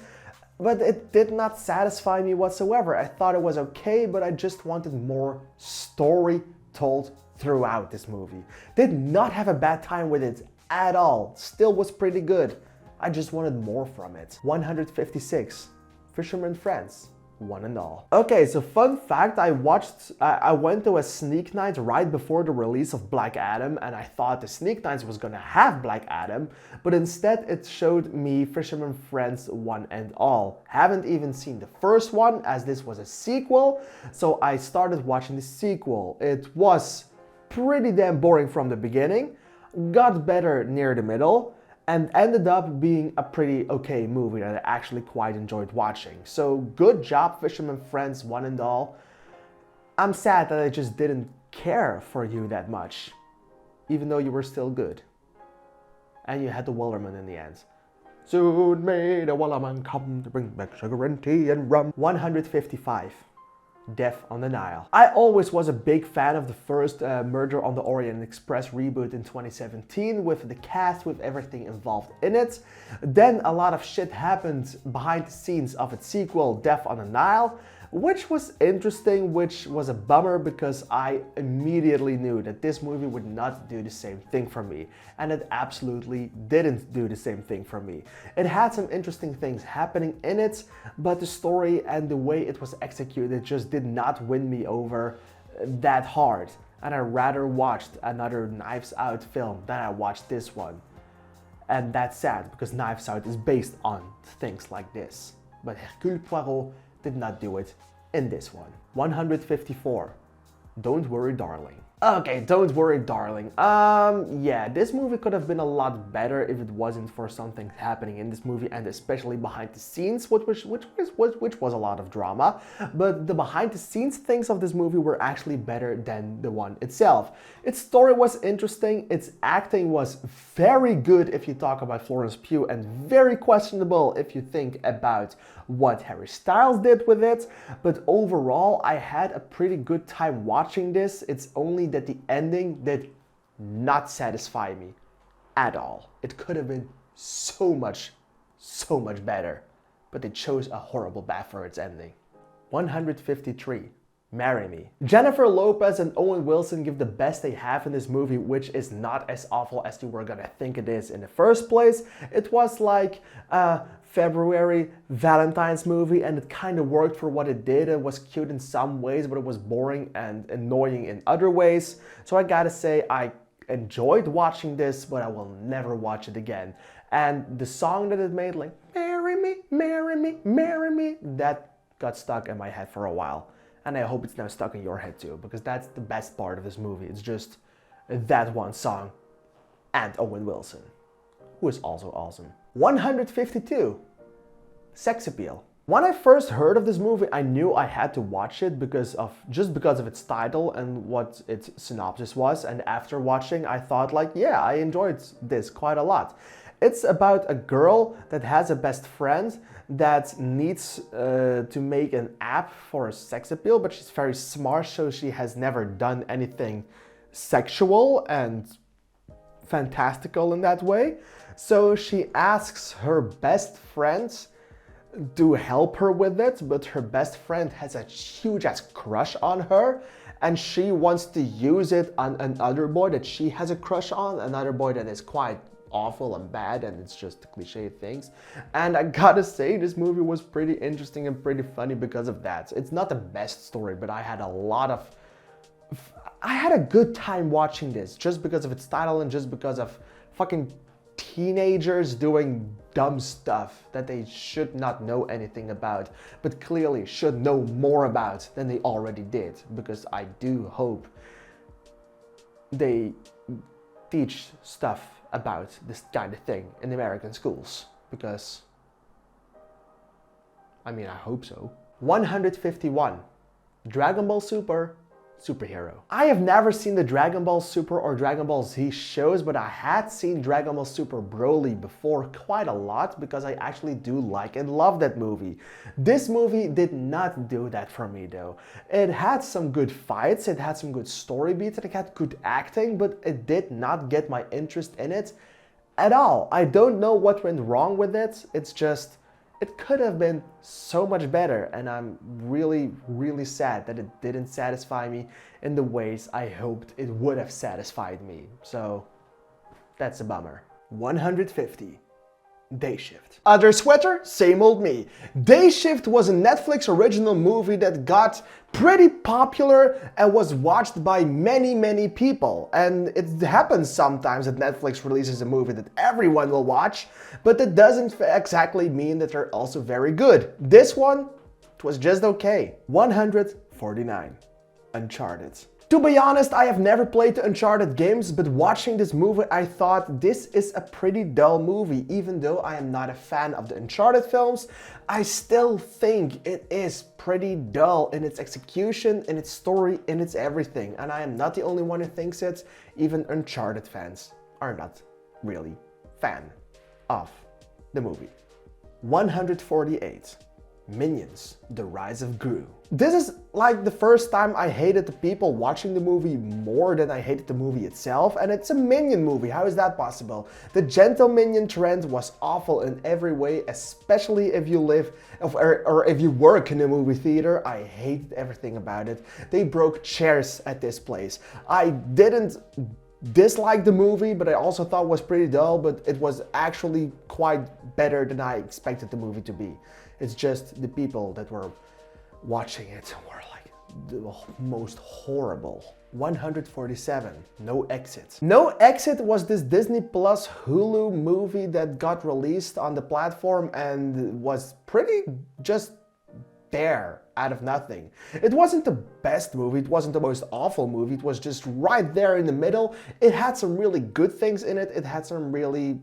but it did not satisfy me whatsoever. I thought it was okay, but I just wanted more story told throughout this movie. Did not have a bad time with it at all. Still was pretty good. I just wanted more from it. 156, Fisherman Friends, one and all. Okay, so fun fact, I went to a sneak night right before the release of Black Adam, and I thought the sneak night was gonna have Black Adam, but instead it showed me Fisherman Friends one and all. Haven't even seen the first one, as this was a sequel, so I started watching the sequel. It was pretty damn boring from the beginning, got better near the middle, and ended up being a pretty okay movie that I actually quite enjoyed watching. So good job, Fisherman Friends one and all. I'm sad that I just didn't care for you that much, even though you were still good. And you had the Wellerman in the end. Soon may the Wellerman come to bring back sugar and tea and rum. 155. Death on the Nile. I always was a big fan of the first Murder on the Orient Express reboot in 2017, with the cast, with everything involved in it. Then a lot of shit happened behind the scenes of its sequel, Death on the Nile, which was interesting, which was a bummer because I immediately knew that this movie would not do the same thing for me, and it absolutely didn't do the same thing for me. It had some interesting things happening in it, but the story and the way it was executed just did not win me over that hard, and I rather watched another Knives Out film than I watched this one. And that's sad, because Knives Out is based on things like this. But Hercule Poirot did not do it in this one. 154. Don't Worry Darling. Okay, Don't Worry Darling. Yeah, this movie could have been a lot better if it wasn't for something happening in this movie, and especially behind the scenes, which was a lot of drama. But the behind the scenes things of this movie were actually better than the one itself. Its story was interesting, its acting was very good if you talk about Florence Pugh, and very questionable if you think about what Harry Styles did with it. But overall, I had a pretty good time watching this. It's only that the ending did not satisfy me at all. It could have been so much better, but they chose a horrible path for its ending. 153. Marry Me. Jennifer Lopez and Owen Wilson give the best they have in this movie, which is not as awful as you were gonna think it is in the first place. It was like a February Valentine's movie, and it kind of worked for what it did. It was cute in some ways, but it was boring and annoying in other ways. So I gotta say, I enjoyed watching this, but I will never watch it again. And the song that it made, like, marry me, marry me, marry me, that got stuck in my head for a while. And I hope it's now stuck in your head too, because that's the best part of this movie. It's just that one song and Owen Wilson, who is also awesome. 152. Sex Appeal. When I first heard of this movie, I knew I had to watch it because of its title and what its synopsis was. And after watching, I thought like, yeah, I enjoyed this quite a lot. It's about a girl that has a best friend that needs to make an app for a sex appeal, but she's very smart, so she has never done anything sexual and fantastical in that way. So she asks her best friend to help her with it, but her best friend has a huge ass crush on her, and she wants to use it on another boy that she has a crush on, another boy that is quite awful and bad, and it's just cliche things. And I gotta say, this movie was pretty interesting and pretty funny because of that. It's not the best story, but I had a good time watching this just because of its title and just because of fucking teenagers doing dumb stuff that they should not know anything about, but clearly should know more about than they already did, because I do hope they teach stuff about this kind of thing in American schools, because I mean, I hope so. 151. Dragon Ball Super Superhero. I have never seen the Dragon Ball Super or Dragon Ball Z shows, but I had seen Dragon Ball Super Broly before quite a lot because I actually do like and love that movie. This movie did not do that for me though. It had some good fights, it had some good story beats, it had good acting, but it did not get my interest in it at all. I don't know what went wrong with it. It's just, it could have been so much better, and I'm really, really sad that it didn't satisfy me in the ways I hoped it would have satisfied me. So that's a bummer. 150. Day Shift. Other sweater, same old me. Day Shift was a Netflix original movie that got pretty popular and was watched by many people. And it happens sometimes that Netflix releases a movie that everyone will watch, but that doesn't exactly mean that they're also very good. This one, it was just okay. 149. Uncharted. To be honest, I have never played the Uncharted games, but watching this movie I thought this is a pretty dull movie. Even though I am not a fan of the Uncharted films, I still think it is pretty dull in its execution, in its story, in its everything. And I am not the only one who thinks it. Even Uncharted fans are not really fan of the movie. 148. Minions: The Rise of Gru. This is like the first time I hated the people watching the movie more than I hated the movie itself, and it's a Minion movie. How is that possible? The gentle Minion trend was awful in every way, especially if you live or if you work in a movie theater. I hated everything about it. They broke chairs at this place. I didn't dislike the movie, but I also thought it was pretty dull, but it was actually quite better than I expected the movie to be. It's just the people that were watching it were like the most horrible. 147, No Exit. No Exit was this Disney Plus Hulu movie that got released on the platform and was pretty just there out of nothing. It wasn't the best movie, it wasn't the most awful movie, it was just right there in the middle. It had some really good things in it, it had some really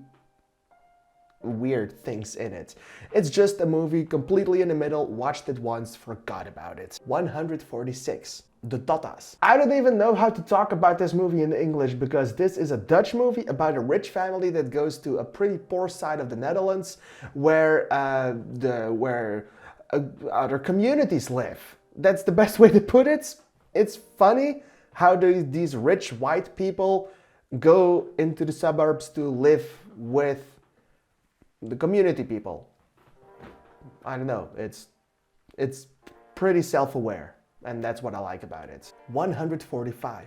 weird things in it. It's just a movie completely in the middle, watched it once, forgot about it. 146, The Totas. I don't even know how to talk about this movie in English because this is a Dutch movie about a rich family that goes to a pretty poor side of the Netherlands where other communities live. That's the best way to put it. It's funny how these rich white people go into the suburbs to live with the community people. I don't know, it's pretty self-aware, and that's what I like about it. 145.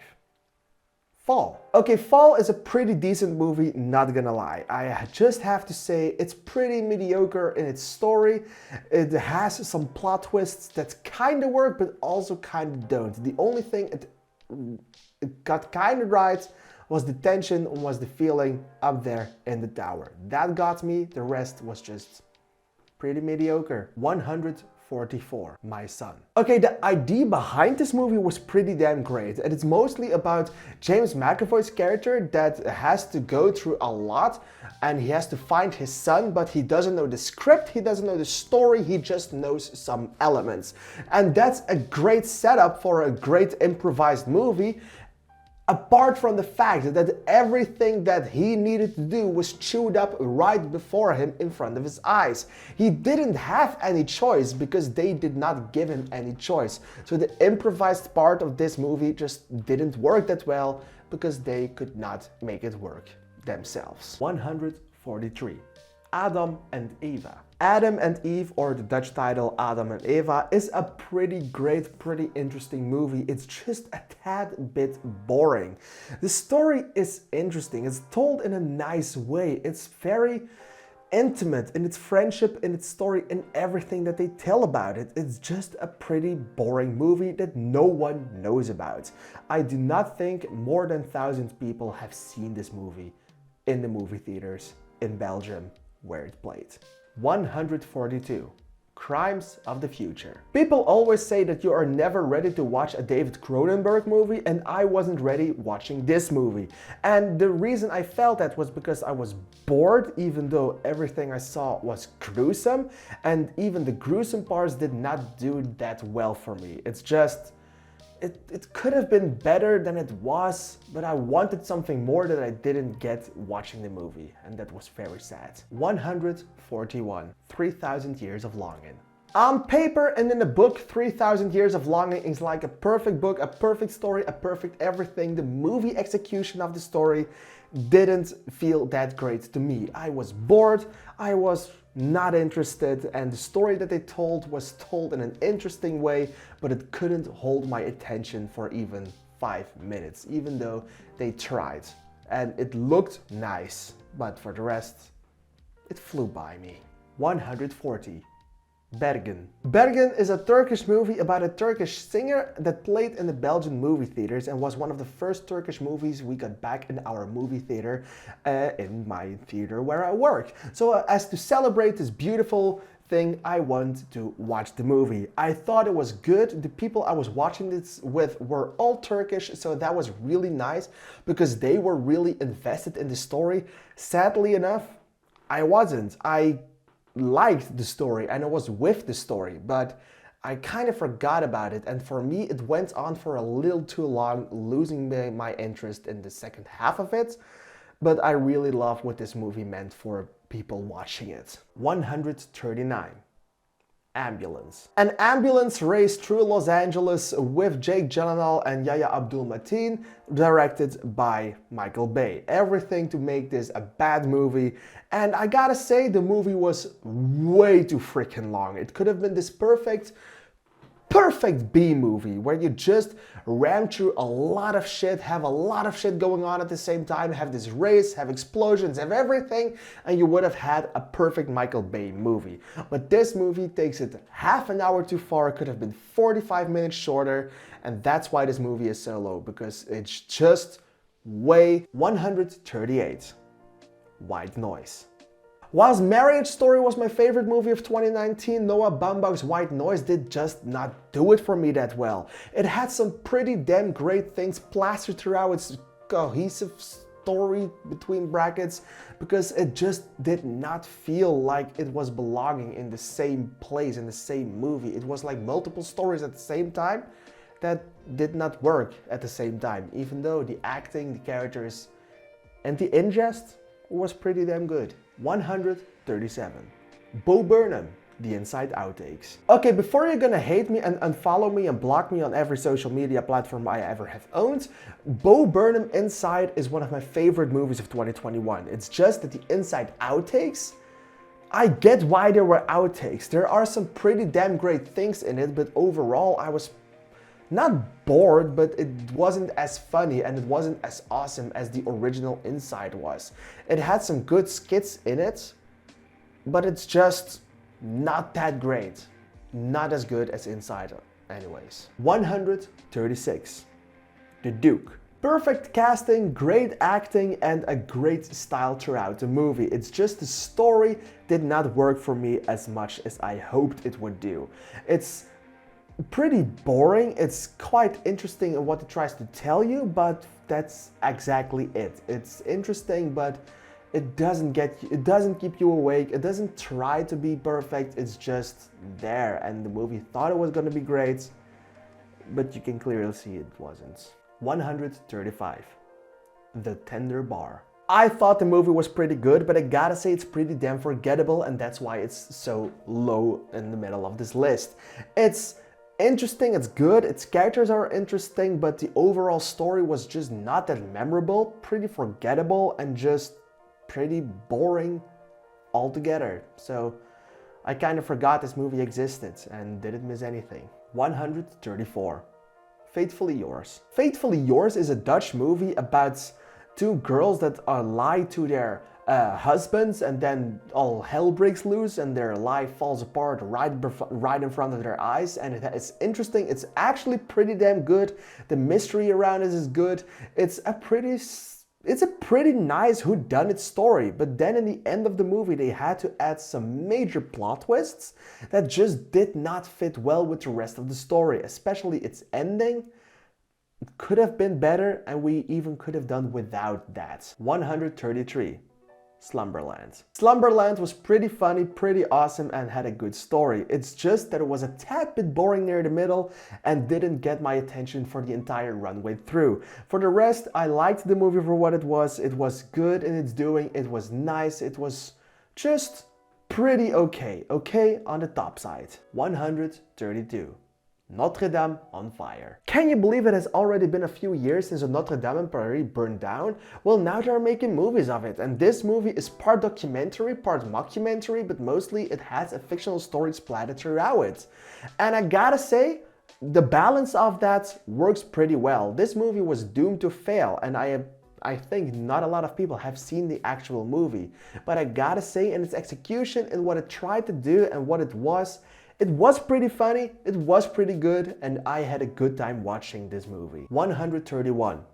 Fall. Okay, Fall is a pretty decent movie, not gonna lie. I just have to say it's pretty mediocre in its story. It has some plot twists that kinda work, but also kinda don't. The only thing it got kinda right was the tension, was the feeling up there in the tower. That got me, the rest was just pretty mediocre. 144, My Son. Okay, the idea behind this movie was pretty damn great, and it's mostly about James McAvoy's character that has to go through a lot and he has to find his son, but he doesn't know the script, he doesn't know the story, he just knows some elements. And that's a great setup for a great improvised movie. Apart from the fact that everything that he needed to do was chewed up right before him in front of his eyes. He didn't have any choice because they did not give him any choice. So the improvised part of this movie just didn't work that well because they could not make it work themselves. 143. Adam and Eva. Adam and Eve, or the Dutch title Adam and Eva, is a pretty great, pretty interesting movie. It's just a tad bit boring. The story is interesting. It's told in a nice way. It's very intimate in its friendship, in its story, in everything that they tell about it. It's just a pretty boring movie that no one knows about. I do not think more than 1,000 people have seen this movie in the movie theaters in Belgium where it played. 142. Crimes of the Future. People always say that you are never ready to watch a David Cronenberg movie, and I wasn't ready watching this movie. And the reason I felt that was because I was bored, even though everything I saw was gruesome, and even the gruesome parts did not do that well for me. It's just, it could have been better than it was, but I wanted something more that I didn't get watching the movie, and that was very sad. 141. 3,000 Years of Longing. On paper and in the book, 3,000 Years of Longing is like a perfect book, a perfect story, a perfect everything. The movie execution of the story didn't feel that great to me. I was bored, I was not interested, and the story that they told was told in an interesting way, but it couldn't hold my attention for even 5 minutes, even though they tried. And it looked nice, but for the rest, it flew by me. 140. Bergen. Bergen is a Turkish movie about a Turkish singer that played in the Belgian movie theaters and was one of the first Turkish movies we got back in our movie theater, in my theater where I work. So as to celebrate this beautiful thing, I went to watch the movie. I thought it was good. The people I was watching this with were all Turkish, so that was really nice because they were really invested in the story. Sadly enough, I wasn't. I liked the story and I was with the story, but I kind of forgot about it, and for me it went on for a little too long, losing my interest in the second half of it. But I really love what this movie meant for people watching it. 139. Ambulance. An ambulance raced through Los Angeles with Jake Gyllenhaal and Yahya Abdul-Mateen, directed by Michael Bay. Everything to make this a bad movie, and I gotta say the movie was way too freaking long. It could have been this perfect B movie where you just ram through a lot of shit, have a lot of shit going on at the same time, have this race, have explosions, have everything, and you would have had a perfect Michael Bay movie. But this movie takes it half an hour too far. It could have been 45 minutes shorter, and that's why this movie is so low, because it's just way 138. White Noise. Whilst Marriage Story was my favorite movie of 2019, Noah Baumbach's White Noise did just not do it for me that well. It had some pretty damn great things plastered throughout its cohesive story between brackets, because it just did not feel like it was belonging in the same place, in the same movie. It was like multiple stories at the same time that did not work at the same time, even though the acting, the characters, and the ingest was pretty damn good. 137. Bo Burnham, The Inside Outtakes. Okay, before you're gonna hate me and unfollow me and block me on every social media platform I ever have owned, Bo Burnham Inside is one of my favorite movies of 2021. It's just that the Inside Outtakes, I get why there were outtakes. There are some pretty damn great things in it, but overall I was not bored, but it wasn't as funny and it wasn't as awesome as the original Inside was. It had some good skits in it, but it's just not that great. Not as good as Inside anyways. 136. The Duke. Perfect casting, great acting, and a great style throughout the movie. It's just the story did not work for me as much as I hoped it would do. It's pretty boring. It's quite interesting in what it tries to tell you, but that's exactly it. It's interesting, but it doesn't keep you awake. It doesn't try to be perfect. It's just there, and the movie thought it was going to be great, but you can clearly see it wasn't. 135. The Tender Bar. I thought the movie was pretty good, but I gotta say it's pretty damn forgettable, and that's why it's so low in the middle of this list. It's interesting, it's good, its characters are interesting, but the overall story was just not that memorable, pretty forgettable, and just pretty boring altogether. So I kind of forgot this movie existed and didn't miss anything. 134. Faithfully Yours. Faithfully Yours is a Dutch movie about two girls that lie to their husbands, and then all hell breaks loose and their life falls apart right in front of their eyes. And it's interesting. It's actually pretty damn good. The mystery around it is good. It's a pretty nice whodunit story. But then in the end of the movie, they had to add some major plot twists that just did not fit well with the rest of the story, especially its ending. It could have been better, and we even could have done without that. 133. Slumberland. Slumberland was pretty funny, pretty awesome, and had a good story. It's just that it was a tad bit boring near the middle and didn't get my attention for the entire runway through. For the rest, I liked the movie for what it was. It was good in its doing, it was nice, it was just pretty okay. Okay on the top side. 132. Notre Dame on Fire. Can you believe it has already been a few years since Notre Dame in Paris burned down? Well, now they're making movies of it, and this movie is part documentary, part mockumentary, but mostly it has a fictional story splattered throughout it. And I gotta say, the balance of that works pretty well. This movie was doomed to fail, and I think not a lot of people have seen the actual movie. But I gotta say, in its execution and what it tried to do and what it was pretty funny, it was pretty good, and I had a good time watching this movie. 131.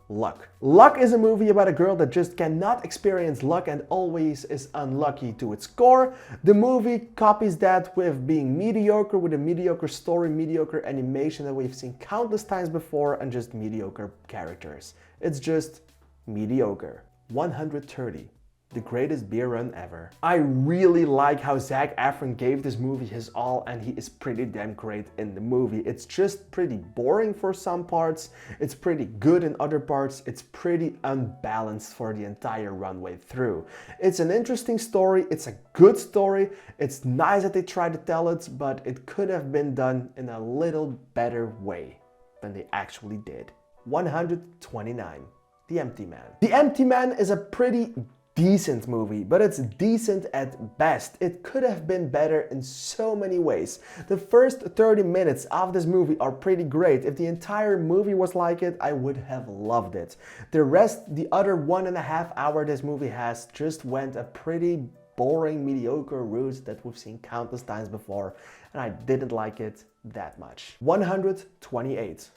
Luck. Luck is a movie about a girl that just cannot experience luck and always is unlucky to its core. The movie copies that with being mediocre, with a mediocre story, mediocre animation that we've seen countless times before, and just mediocre characters. It's just mediocre. 130. the greatest beer run ever. I really like how Zac Efron gave this movie his all, and he is pretty damn great in the movie. It's just pretty boring for some parts, it's pretty good in other parts, it's pretty unbalanced for the entire runway through. It's an interesting story, it's a good story, it's nice that they tried to tell it, but it could have been done in a little better way than they actually did. 129. The Empty Man. The Empty Man is a pretty decent movie, but it's decent at best. It could have been better in so many ways. The first 30 minutes of this movie are pretty great. If the entire movie was like it, I would have loved it. The rest, the other 1.5 hours this movie has, just went a pretty boring, mediocre route that we've seen countless times before, and I didn't like it that much. 128.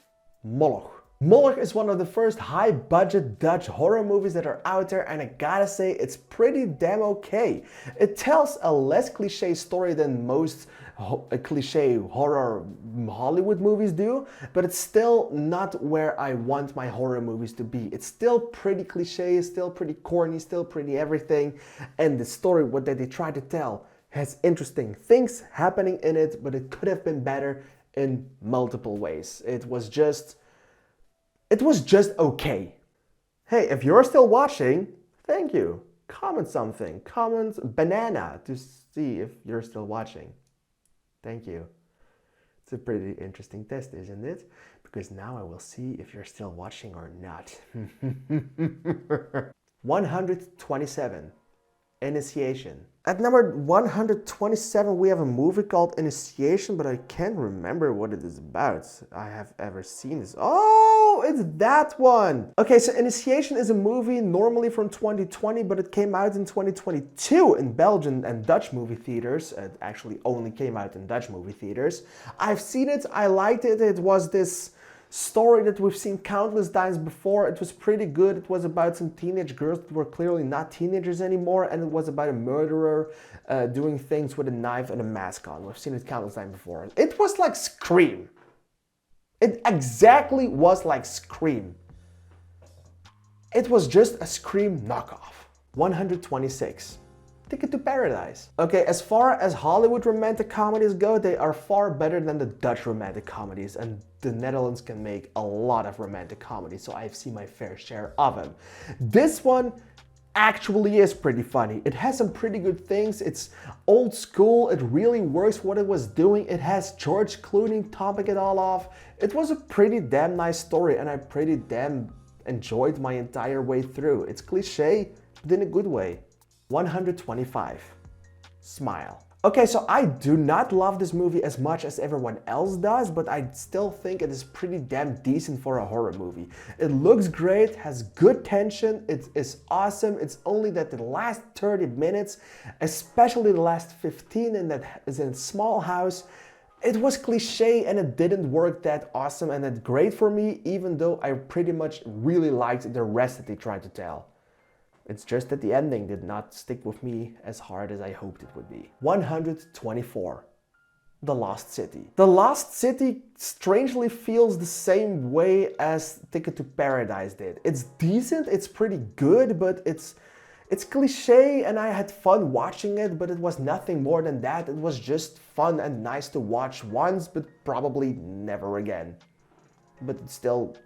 Moloch. Moloch is one of the first high-budget Dutch horror movies that are out there, and I gotta say it's pretty damn okay. It tells a less cliche story than most cliche horror Hollywood movies do, but it's still not where I want my horror movies to be. It's still pretty cliche, still pretty corny, still pretty everything, and the story what they try to tell has interesting things happening in it, but it could have been better in multiple ways. It was just okay. Hey, if you're still watching, thank you. Comment something. Comment banana to see if you're still watching. Thank you. It's a pretty interesting test, isn't it? Because now I will see if you're still watching or not. 127. Initiation. At number 127 we have a movie called Initiation, but I can't remember what it is about. I have ever seen this. Oh, it's that one! Okay, so Initiation is a movie normally from 2020, but it came out in 2022 in Belgian and Dutch movie theaters. It actually only came out in Dutch movie theaters. I've seen it, I liked it. It was this story that we've seen countless times before. It was pretty good. It was about some teenage girls that were clearly not teenagers anymore, and it was about a murderer doing things with a knife and a mask on. We've seen it countless times before. It was like Scream. It exactly was like Scream. It was just a Scream knockoff. 126. Ticket to Paradise. Okay, as far as Hollywood romantic comedies go, they are far better than the Dutch romantic comedies, and the Netherlands can make a lot of romantic comedies, so I've seen my fair share of them. This one actually is pretty funny. It has some pretty good things. It's old school. It really works what it was doing. It has George Clooney topping it all off. It was a pretty damn nice story, and I pretty damn enjoyed my entire way through. It's cliche, but in a good way. 125. Smile. Okay, so I do not love this movie as much as everyone else does, but I still think it is pretty damn decent for a horror movie. It looks great, has good tension, it is awesome. It's only that the last 30 minutes, especially the last 15, and that is in a small house, it was cliche and it didn't work that awesome and that great for me, even though I pretty much really liked the rest that they tried to tell. It's just that the ending did not stick with me as hard as I hoped it would be. 124. The Lost City. The Lost City strangely feels the same way as Ticket to Paradise did. It's decent, it's pretty good, but it's cliche, and I had fun watching it, but it was nothing more than that. It was just fun and nice to watch once, but probably never again. But it still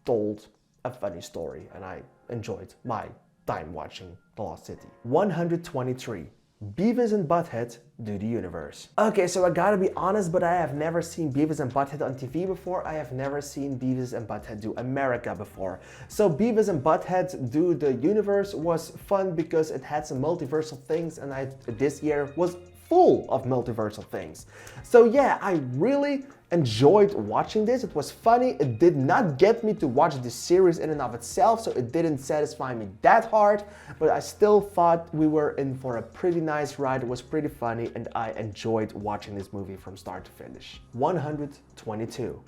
told a funny story, and I enjoyed my time watching The Lost City. 123. Beavis and Butthead Do the Universe. Okay, so I gotta be honest, but I have never seen Beavis and Butthead on TV before. I have never seen Beavis and Butthead Do America before. So Beavis and Butthead Do the Universe was fun because it had some multiversal things, and this year was full of multiversal things. So yeah, I really enjoyed watching this. It was funny. It did not get me to watch this series in and of itself, so it didn't satisfy me that hard, but I still thought we were in for a pretty nice ride. It was pretty funny, and I enjoyed watching this movie from start to finish. 122.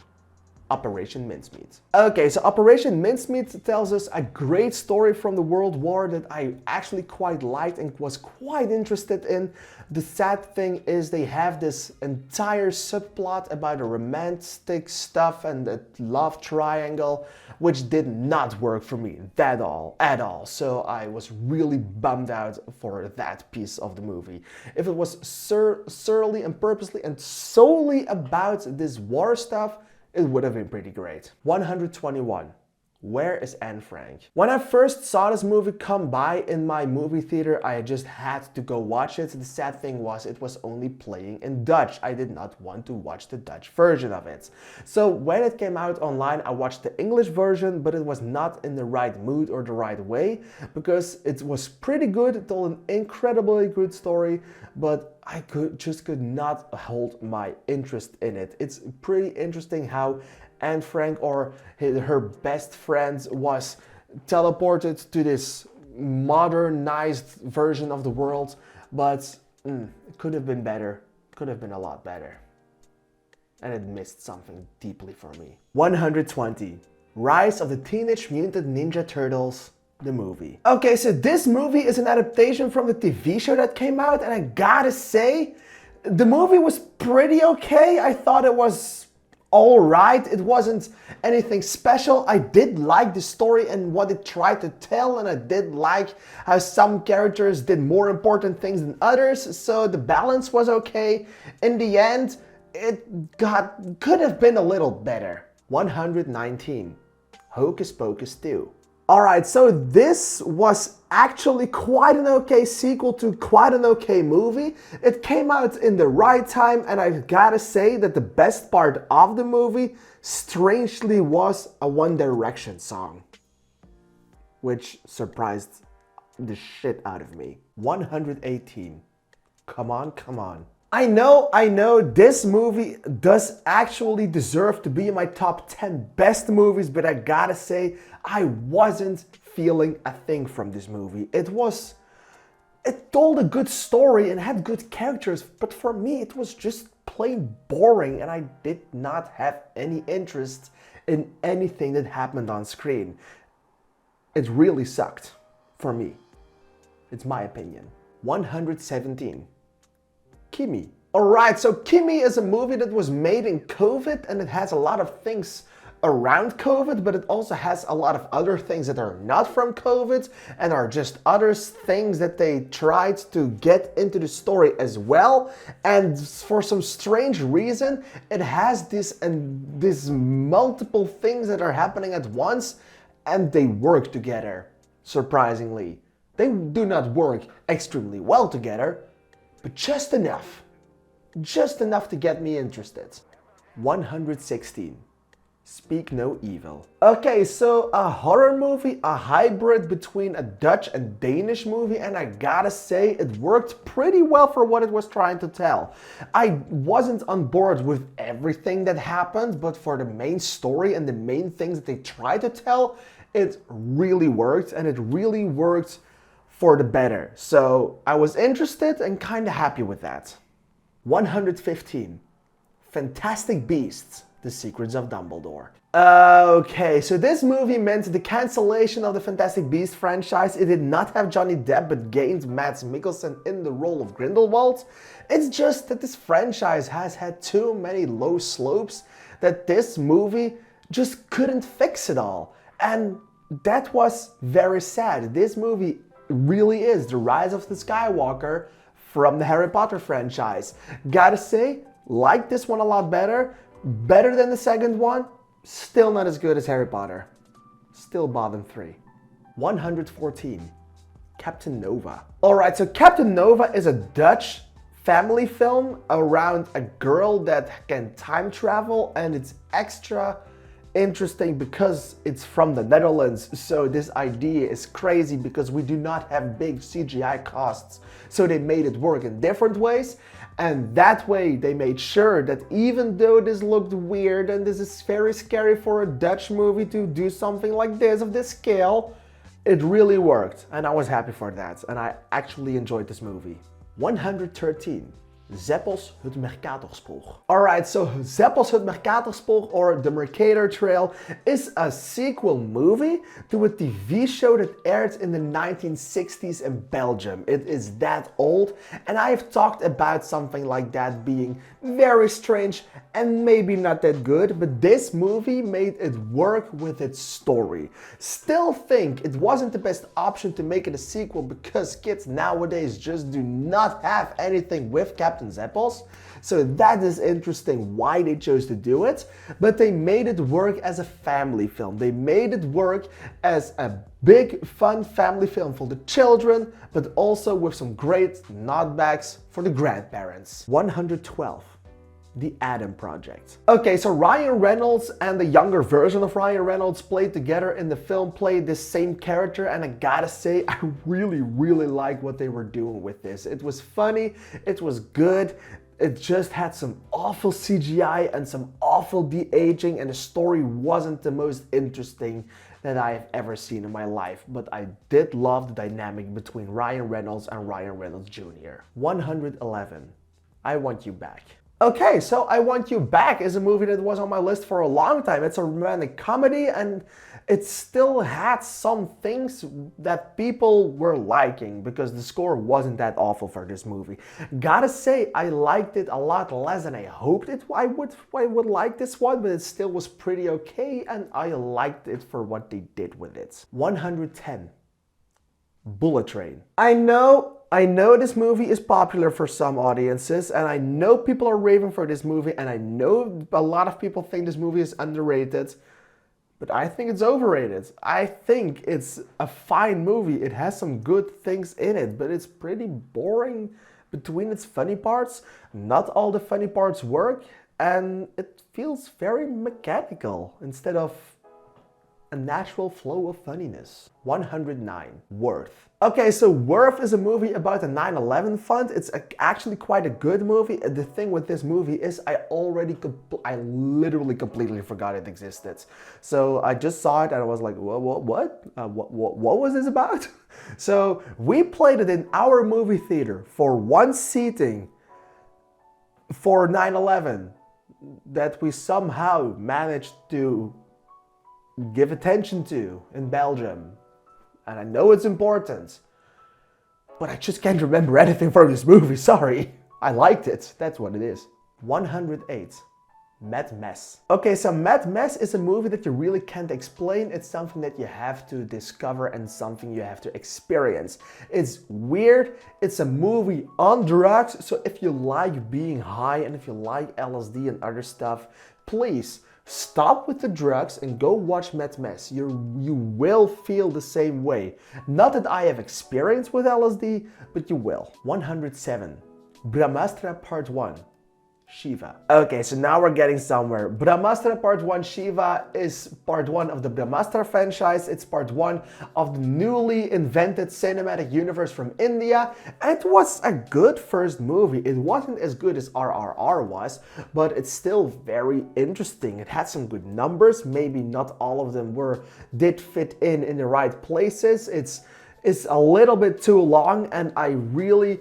Operation Mincemeat. Okay, so Operation Mincemeat tells us a great story from the World War that I actually quite liked and was quite interested in. The sad thing is they have this entire subplot about a romantic stuff and a love triangle, which did not work for me at all. So I was really bummed out for that piece of the movie. If it was surly and purposely and solely about this war stuff, it would have been pretty great. 121. Where is Anne Frank? When I first saw this movie come by in my movie theater, I just had to go watch it. The sad thing was it was only playing in Dutch. I did not want to watch the Dutch version of it. So when it came out online, I watched the English version, but it was not in the right mood or the right way because it was pretty good. It told an incredibly good story, but I could not hold my interest in it. It's pretty interesting how Anne Frank or her best friend was teleported to this modernized version of the world, but it could have been better. Could have been a lot better. And it missed something deeply for me. 120. Rise of the Teenage Mutant Ninja Turtles, the movie. Okay, so this movie is an adaptation from the TV show that came out, and I gotta say, the movie was pretty okay. I thought it was all right. It wasn't anything special. I did like the story and what it tried to tell, and I did like how some characters did more important things than others, so the balance was okay. In the end, it could have been a little better. 119. Hocus Pocus 2. Alright, so this was actually quite an okay sequel to quite an okay movie. It came out in the right time, and I've gotta say that the best part of the movie strangely was a One Direction song, which surprised the shit out of me. 118. Come on, come on. I know, this movie does actually deserve to be in my top 10 best movies, but I gotta say, I wasn't feeling a thing from this movie. It told a good story and had good characters, but for me it was just plain boring, and I did not have any interest in anything that happened on screen. It really sucked for me. It's my opinion. 117. Kimi. Alright, so Kimi is a movie that was made in COVID, and it has a lot of things around COVID, but it also has a lot of other things that are not from COVID and are just other things that they tried to get into the story as well. And for some strange reason, it has these multiple things that are happening at once, and they work together, surprisingly. They do not work extremely well together, but just enough to get me interested. 116. Speak No Evil. Okay, so a horror movie, a hybrid between a Dutch and Danish movie, and I gotta say it worked pretty well for what it was trying to tell. I wasn't on board with everything that happened, but for the main story and the main things that they tried to tell, it really worked, and it really worked for the better. So I was interested and kind of happy with that. 115. Fantastic Beasts: The Secrets of Dumbledore. Okay, so this movie meant the cancellation of the Fantastic Beasts franchise. It did not have Johnny Depp, but gained Mads Mikkelsen in the role of Grindelwald. It's just that this franchise has had too many low slopes that this movie just couldn't fix it all. And that was very sad. This movie really is the rise of the Skywalker from the Harry Potter franchise. Gotta say, like this one a lot better than the second one, still not as good as Harry Potter. Still bottom 3. 114. Captain Nova. Alright, so Captain Nova is a Dutch family film around a girl that can time travel, and it's extra interesting because it's from the Netherlands. So this idea is crazy because we do not have big CGI costs, so they made it work in different ways, and that way they made sure that even though this looked weird and this is very scary for a Dutch movie to do something like this of this scale, it really worked, and I was happy for that, and I actually enjoyed this movie. 113. Zeppels het Mercatorspoor. Alright, so Zeppels het Mercatorspoor, or The Mercator Trail, is a sequel movie to a TV show that aired in the 1960s in Belgium. It is that old, and I have talked about something like that being very strange and maybe not that good, but this movie made it work with its story. Still think it wasn't the best option to make it a sequel because kids nowadays just do not have anything with Captain Zeppels. So that is interesting why they chose to do it, but they made it work as a family film. They made it work as a big fun family film for the children, but also with some great nodbacks for the grandparents. 112. The Adam Project. Okay, so Ryan Reynolds and the younger version of Ryan Reynolds played together in the film, played the same character, and I gotta say, I really like what they were doing with this. It was funny, it was good, it just had some awful CGI and some awful de-aging, and the story wasn't the most interesting that I have ever seen in my life, but I did love the dynamic between Ryan Reynolds and Ryan Reynolds Jr. 111. I Want You Back. Okay, so I Want You Back is a movie that was on my list for a long time. It's a romantic comedy and it still had some things that people were liking because the score wasn't that awful for this movie. Gotta say, I liked it a lot less than I hoped I would like this one, but it still was pretty okay and I liked it for what they did with it. 110. Bullet Train. I know this movie is popular for some audiences, and I know people are raving for this movie, and I know a lot of people think this movie is underrated, but I think it's overrated. I think it's a fine movie. It has some good things in it, but it's pretty boring between its funny parts. Not all the funny parts work, and it feels very mechanical instead of a natural flow of funniness. 109. Worth. Okay, so Worth is a movie about the 9/11 fund. It's actually quite a good movie. The thing with this movie is I literally completely forgot it existed. So I just saw it and I was like, what was this about? So we played it in our movie theater for one seating for 9/11 that we somehow managed to give attention to in Belgium. And I know it's important, but I just can't remember anything from this movie, sorry. I liked it, that's what it is. 108. Mad Mess. Okay, so Mad Mess is a movie that you really can't explain. It's something that you have to discover and something you have to experience. It's weird, it's a movie on drugs, so if you like being high and if you like LSD and other stuff, please stop with the drugs and go watch Mad Mess. You will feel the same way. Not that I have experience with LSD, but you will. 107. Brahmastra Part 1. Shiva. Okay, so now we're getting somewhere. Brahmastra Part 1 Shiva is part 1 of the Brahmastra franchise. It's part 1 of the newly invented cinematic universe from India. And it was a good first movie. It wasn't as good as RRR was, but it's still very interesting. It had some good numbers. Maybe not all of them did fit in the right places. It's a little bit too long, and I really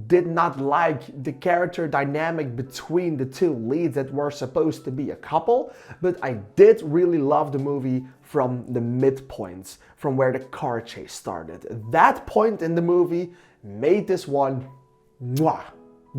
did not like the character dynamic between the two leads that were supposed to be a couple, but I did really love the movie from the midpoints, from where the car chase started. That point in the movie made this one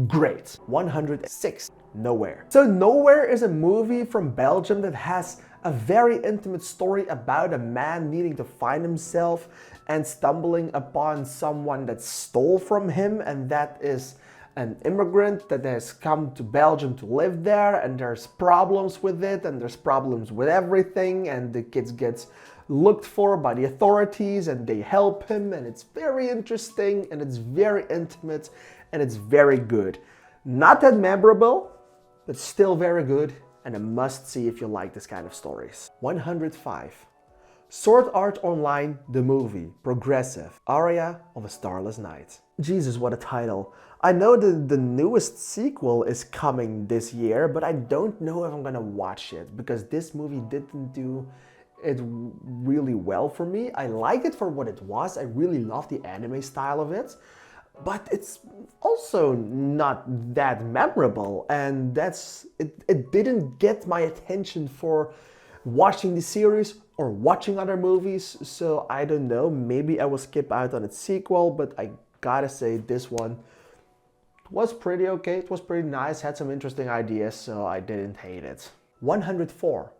great. 106. Nowhere. So Nowhere is a movie from Belgium that has a very intimate story about a man needing to find himself and stumbling upon someone that stole from him, and that is an immigrant that has come to Belgium to live there, and there's problems with it, and there's problems with everything, and the kid gets looked for by the authorities and they help him, and it's very interesting and it's very intimate and it's very good. Not that memorable, but still very good and a must-see if you like this kind of stories. 105. Sword Art Online, the movie, progressive, aria of a starless night. Jesus, what a title. I know the newest sequel is coming this year, but I don't know if I'm gonna watch it because this movie didn't do it really well for me. I liked it for what it was. I really loved the anime style of it. but it's also not that memorable, and it didn't get my attention for watching the series or watching other movies. So I don't know, maybe I will skip out on its sequel, but I gotta say this one was pretty okay. It was pretty nice, had some interesting ideas, so I didn't hate it. 104.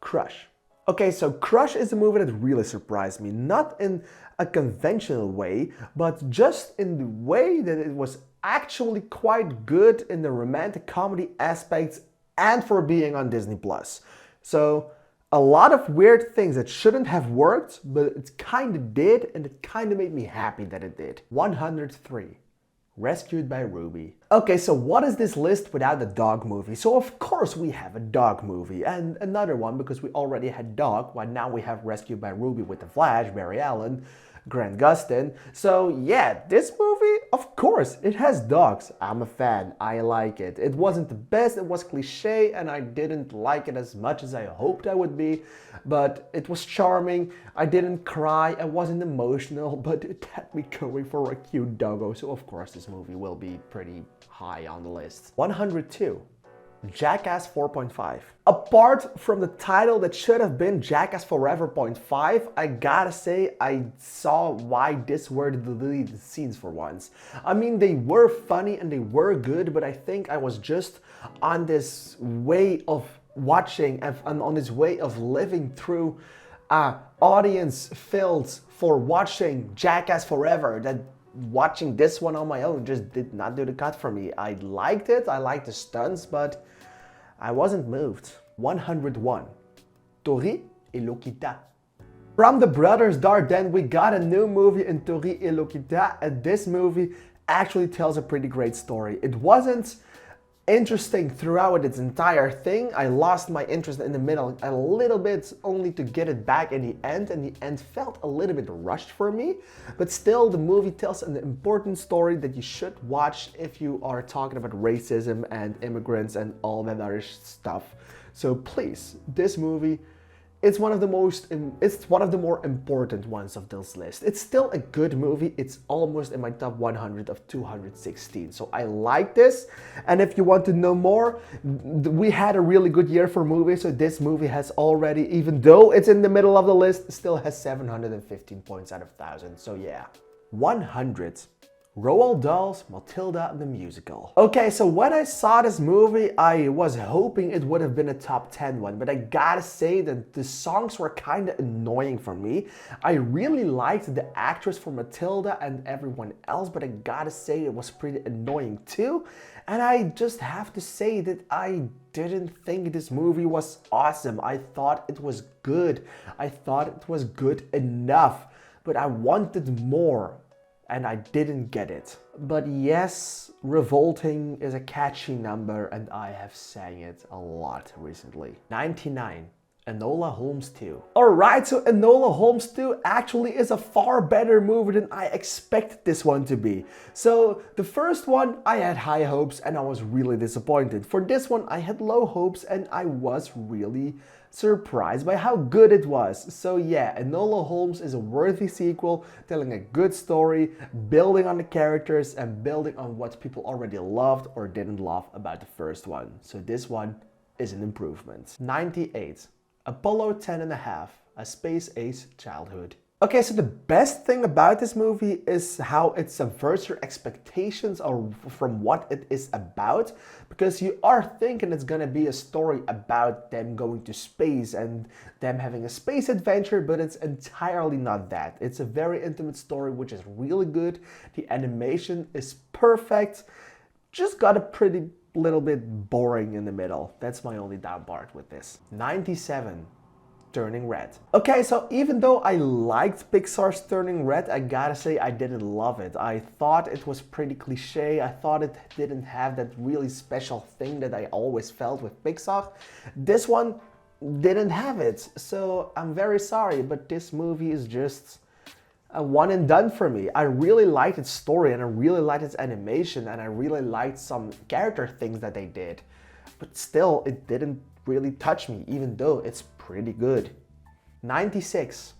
Crush. Okay, so Crush is a movie that really surprised me. Not in a conventional way, but just in the way that it was actually quite good in the romantic comedy aspects and for being on Disney+. So a lot of weird things that shouldn't have worked, but it kind of did, and it kind of made me happy that it did. 103. Rescued by Ruby. Okay, so what is this list without the dog movie? So of course we have a dog movie, and another one because we already had Dog, while now we have Rescued by Ruby with The Flash, Barry Allen, Grant Gustin. So yeah, this movie, of course, it has dogs. I'm a fan, I like it. It wasn't the best, it was cliche, and I didn't like it as much as I hoped I would be, but it was charming. I didn't cry, I wasn't emotional, but it had me going for a cute doggo, so of course this movie will be pretty high on the list. 102. Jackass 4.5. Apart from the title that should have been Jackass Forever .5, I gotta say I saw why this were the deleted scenes for once. I mean, they were funny and they were good, but I think I was just on this way of watching and on this way of living through audience filled for watching Jackass Forever, that watching this one on my own just did not do the cut for me. I liked it, I liked the stunts, but I wasn't moved. 101. Tori et Lokita. From the brothers Dardenne, we got a new movie in Tori et Lokita, and this movie actually tells a pretty great story. It wasn't interesting throughout its entire thing. I lost my interest in the middle a little bit, only to get it back in the end, and the end felt a little bit rushed for me. But still, the movie tells an important story that you should watch if you are talking about racism and immigrants and all that other stuff. So please, this movie, it's one of the more important ones of this list. It's still a good movie. It's almost in my top 100 of 216. So I like this. And if you want to know more, we had a really good year for movies. So this movie has already, even though it's in the middle of the list, still has 715 points out of 1,000. So yeah. 100. Roald Dahl's Matilda the Musical. Okay, so when I saw this movie, I was hoping it would have been a top 10 one, but I gotta say that the songs were kind of annoying for me. I really liked the actress for Matilda and everyone else, but I gotta say it was pretty annoying too. And I just have to say that I didn't think this movie was awesome. I thought it was good. I thought it was good enough, but I wanted more. And I didn't get it. But yes, Revolting is a catchy number and I have sang it a lot recently. 99. Enola Holmes 2. Alright, so Enola Holmes 2 actually is a far better movie than I expected this one to be. So the first one I had high hopes and I was really disappointed. For this one I had low hopes and I was really surprised by how good it was. So yeah, Enola Holmes is a worthy sequel, telling a good story, building on the characters and building on what people already loved or didn't love about the first one. So this one is an improvement. 98. Apollo 10.5, A Space Age Childhood. Okay, so the best thing about this movie is how it subverts your expectations from what it is about, because you are thinking it's gonna be a story about them going to space and them having a space adventure, but it's entirely not that. It's a very intimate story, which is really good. The animation is perfect. Just got a pretty little bit boring in the middle. That's my only down part with this. 97. Turning Red. Okay, so even though I liked Pixar's Turning Red, I gotta say I didn't love it. I thought it was pretty cliche. I thought it didn't have that really special thing that I always felt with Pixar. This one didn't have it, so I'm very sorry, but this movie is just a one and done for me. I really liked its story and I really liked its animation and I really liked some character things that they did, but still it didn't really touch me, even though it's pretty good. 96.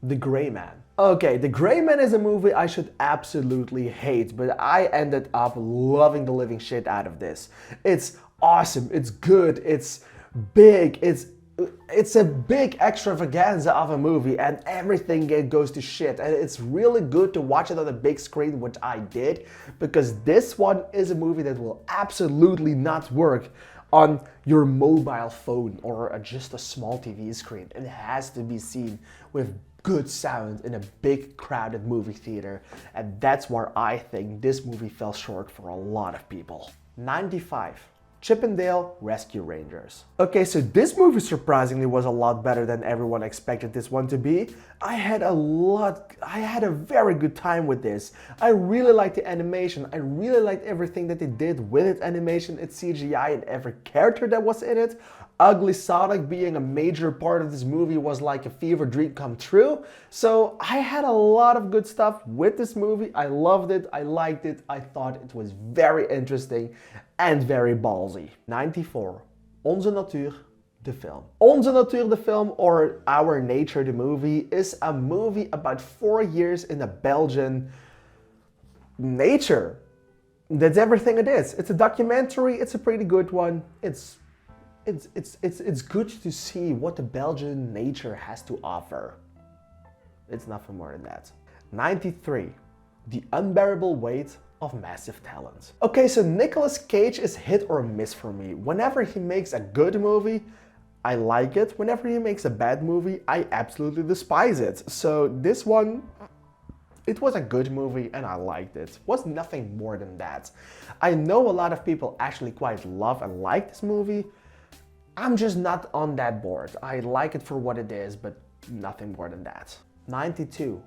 The Gray Man. Okay, The Gray Man is a movie I should absolutely hate, but I ended up loving the living shit out of this. It's awesome, it's good, it's big, it's a big extravaganza of a movie, and everything goes to shit. And it's really good to watch it on the big screen, which I did, because this one is a movie that will absolutely not work on your mobile phone or just a small TV screen. It has to be seen with good sound in a big crowded movie theater, and that's where I think this movie fell short for a lot of people. 95. Chippendale Rescue Rangers. Okay, so this movie surprisingly was a lot better than everyone expected this one to be. I had a very good time with this. I really liked the animation. I really liked everything that they did with it, animation, its CGI, and every character that was in it. Ugly Sonic being a major part of this movie was like a fever dream come true. So I had a lot of good stuff with this movie. I loved it, I liked it, I thought it was very interesting and very ballsy. 94. Onze Natuur, the film. Onze Natuur, the film, or Our Nature, the movie, is a movie about 4 years in a Belgian nature. That's everything it is. It's a documentary, it's a pretty good one. It's good to see what the Belgian nature has to offer. It's nothing more than that. 93. The Unbearable Weight of Massive Talent. Okay, so Nicolas Cage is hit or miss for me. Whenever he makes a good movie, I like it. Whenever he makes a bad movie, I absolutely despise it. So this one, it was a good movie and I liked it. It was nothing more than that. I know a lot of people actually quite love and like this movie. I'm just not on that board. I like it for what it is, but nothing more than that. 92.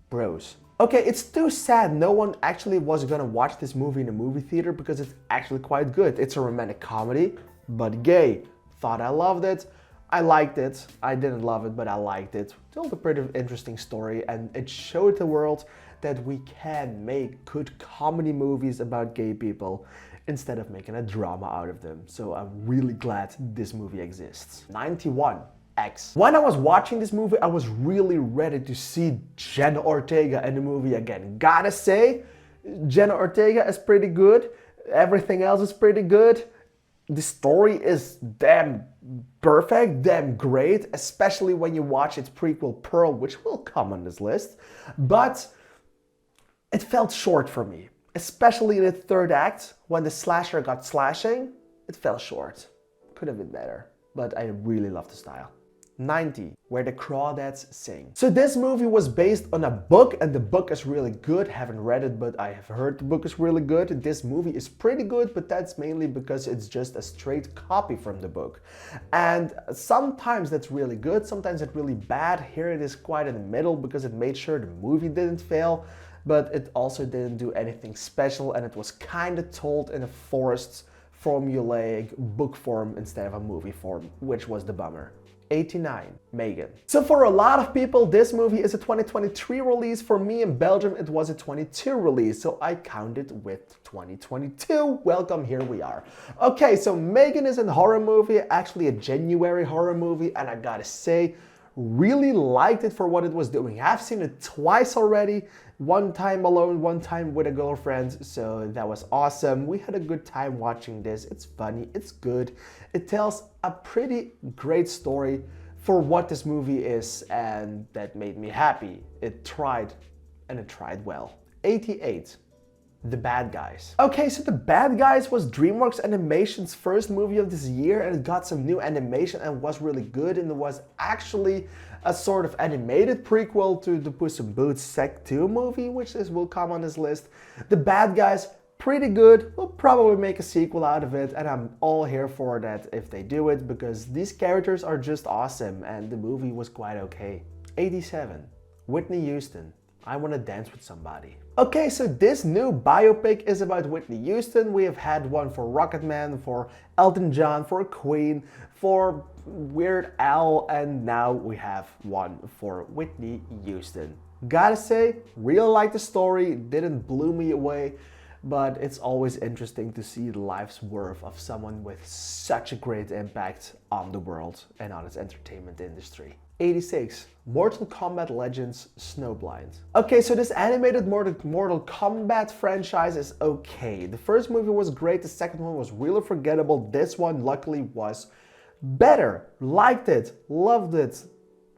Bros. Okay, it's too sad no one actually was gonna watch this movie in a movie theater because it's actually quite good. It's a romantic comedy, but gay. Thought I loved it. I liked it. I didn't love it, but I liked it. Told a pretty interesting story, and it showed the world that we can make good comedy movies about gay people instead of making a drama out of them. So I'm really glad this movie exists. 91. X. When I was watching this movie, I was really ready to see Jenna Ortega in the movie again. Gotta say, Jenna Ortega is pretty good. Everything else is pretty good. The story is damn perfect, damn great, especially when you watch its prequel Pearl, which will come on this list. But it felt short for me, especially in the third act when the slasher got slashing. It fell short. Could have been better, but I really love the style. 90. Where the Crawdads Sing. So this movie was based on a book, and the book is really good. Haven't read it, but I have heard the book is really good. This movie is pretty good, but that's mainly because it's just a straight copy from the book. And sometimes that's really good, sometimes it's really bad. Here it is quite in the middle because it made sure the movie didn't fail, but it also didn't do anything special, and it was kind of told in a forced formulaic book form instead of a movie form, which was the bummer. 89. Megan. So for a lot of people, this movie is a 2023 release. For me in Belgium, it was a 22 release, so I counted with 2022. Welcome, here we are. Okay, so Megan is a horror movie, actually a January horror movie, and I gotta say, really liked it for what it was doing. I've seen it twice already. One time alone, one time with a girlfriend, so that was awesome. We had a good time watching this. It's funny, it's good. It tells a pretty great story for what this movie is, and that made me happy. It tried, and it tried well. 88. The Bad Guys. Okay, so The Bad Guys was DreamWorks Animation's first movie of this year, and it got some new animation and was really good, and it was actually a sort of animated prequel to the Puss in Boots Sec 2 movie, which will come on this list. The Bad Guys, pretty good. We'll probably make a sequel out of it, and I'm all here for that if they do it, because these characters are just awesome, and the movie was quite okay. 87. Whitney Houston. I Wanna Dance with Somebody. Okay, so this new biopic is about Whitney Houston. We have had one for Rocketman, for Elton John, for Queen, for Weird Al, and now we have one for Whitney Houston. Gotta say, really like the story, didn't blow me away, but it's always interesting to see the life's worth of someone with such a great impact on the world and on its entertainment industry. 86. Mortal Kombat Legends Snowblind. Okay, so this animated Mortal Kombat franchise is okay. The first movie was great, the second one was really forgettable. This one, luckily, was better. Liked it, loved it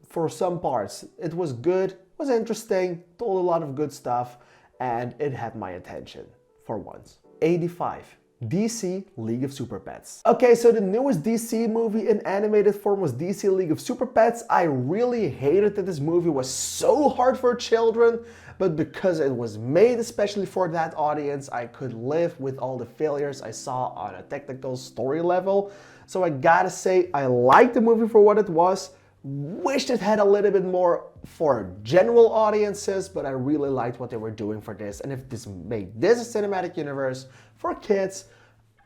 for some parts. It was good, was interesting, told a lot of good stuff, and it had my attention for once. 85. DC League of Super Pets. Okay, so the newest DC movie in animated form was DC League of Super Pets. I really hated that this movie was so hard for children, but because it was made especially for that audience, I could live with all the failures I saw on a technical story level. So I gotta say, I liked the movie for what it was. Wished it had a little bit more for general audiences, but I really liked what they were doing for this. And if this made this a cinematic universe for kids,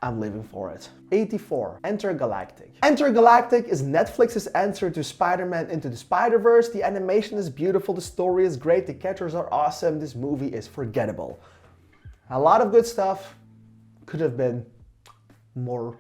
I'm living for it. 84. Intergalactic. Intergalactic is Netflix's answer to Spider-Man Into the Spider-Verse. The animation is beautiful, the story is great, the characters are awesome, this movie is forgettable. A lot of good stuff, could have been more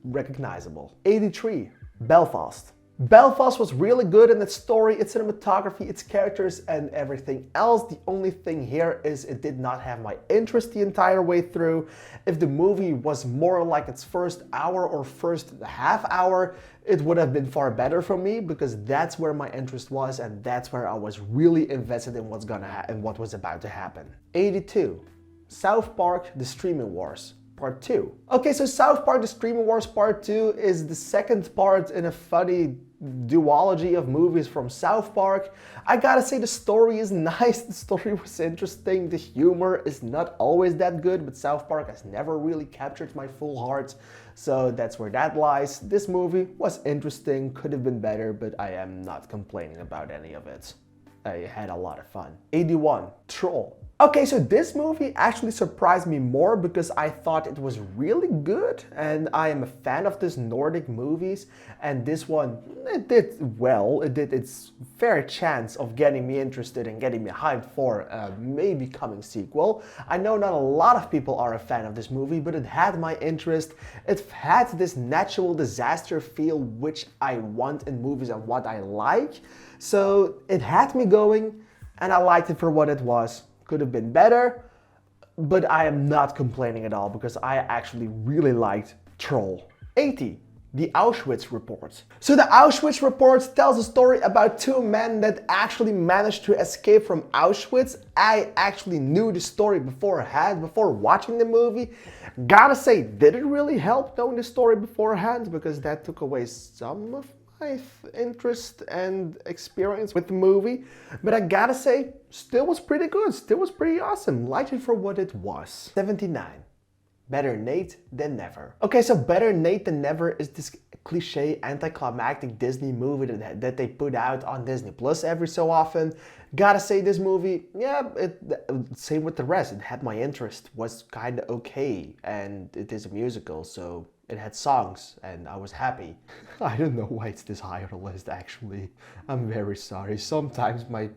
recognizable. 83. Belfast. Belfast was really good in its story, its cinematography, its characters, and everything else. The only thing here is it did not have my interest the entire way through. If the movie was more like its first hour or first half hour, it would have been far better for me, because that's where my interest was and that's where I was really invested in what's gonna happen, what was about to happen. 82. South Park: The Streaming Wars. Part 2. Okay, so South Park: The Streaming Wars Part 2 is the second part in a funny duology of movies from South Park. I gotta say, the story is nice, the story was interesting, the humor is not always that good, but South Park has never really captured my full heart, so that's where that lies. This movie was interesting, could have been better, but I am not complaining about any of it. I had a lot of fun. 81. Troll. Okay, so this movie actually surprised me more because I thought it was really good, and I am a fan of this Nordic movies, and this one, it did well. It did its fair chance of getting me interested and getting me hyped for a maybe coming sequel. I know not a lot of people are a fan of this movie, but it had my interest. It had this natural disaster feel which I want in movies and what I like. So it had me going, and I liked it for what it was. Could have been better, but I am not complaining at all because I actually really liked Troll. 80. The Auschwitz Report. So the Auschwitz Report tells a story about two men that actually managed to escape from Auschwitz. I actually knew the story beforehand, before watching the movie. Gotta say, did it really help knowing the story beforehand? Because that took away some of my interest and experience with the movie, but I gotta say, still was pretty good, still was pretty awesome, liked it for what it was. 79. Better Nate Than Never. Okay, so Better Nate Than Never is this cliche anticlimactic Disney movie that they put out on Disney Plus every so often. Gotta say, this movie, yeah, same with the rest, it had my interest, was kinda okay, and it is a musical, so it had songs, and I was happy. I don't know why it's this high on the list, actually. I'm very sorry. Sometimes my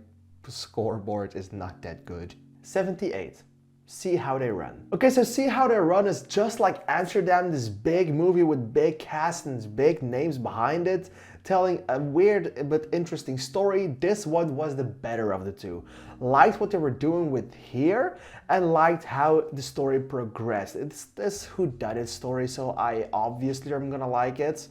scoreboard is not that good. 78. See How They Run. Okay, so See How They Run is just like Amsterdam, this big movie with big cast and big names behind it, telling a weird but interesting story. This one was the better of the two. Liked what they were doing with here, and liked how the story progressed. It's this whodunit story, so I obviously am gonna like it,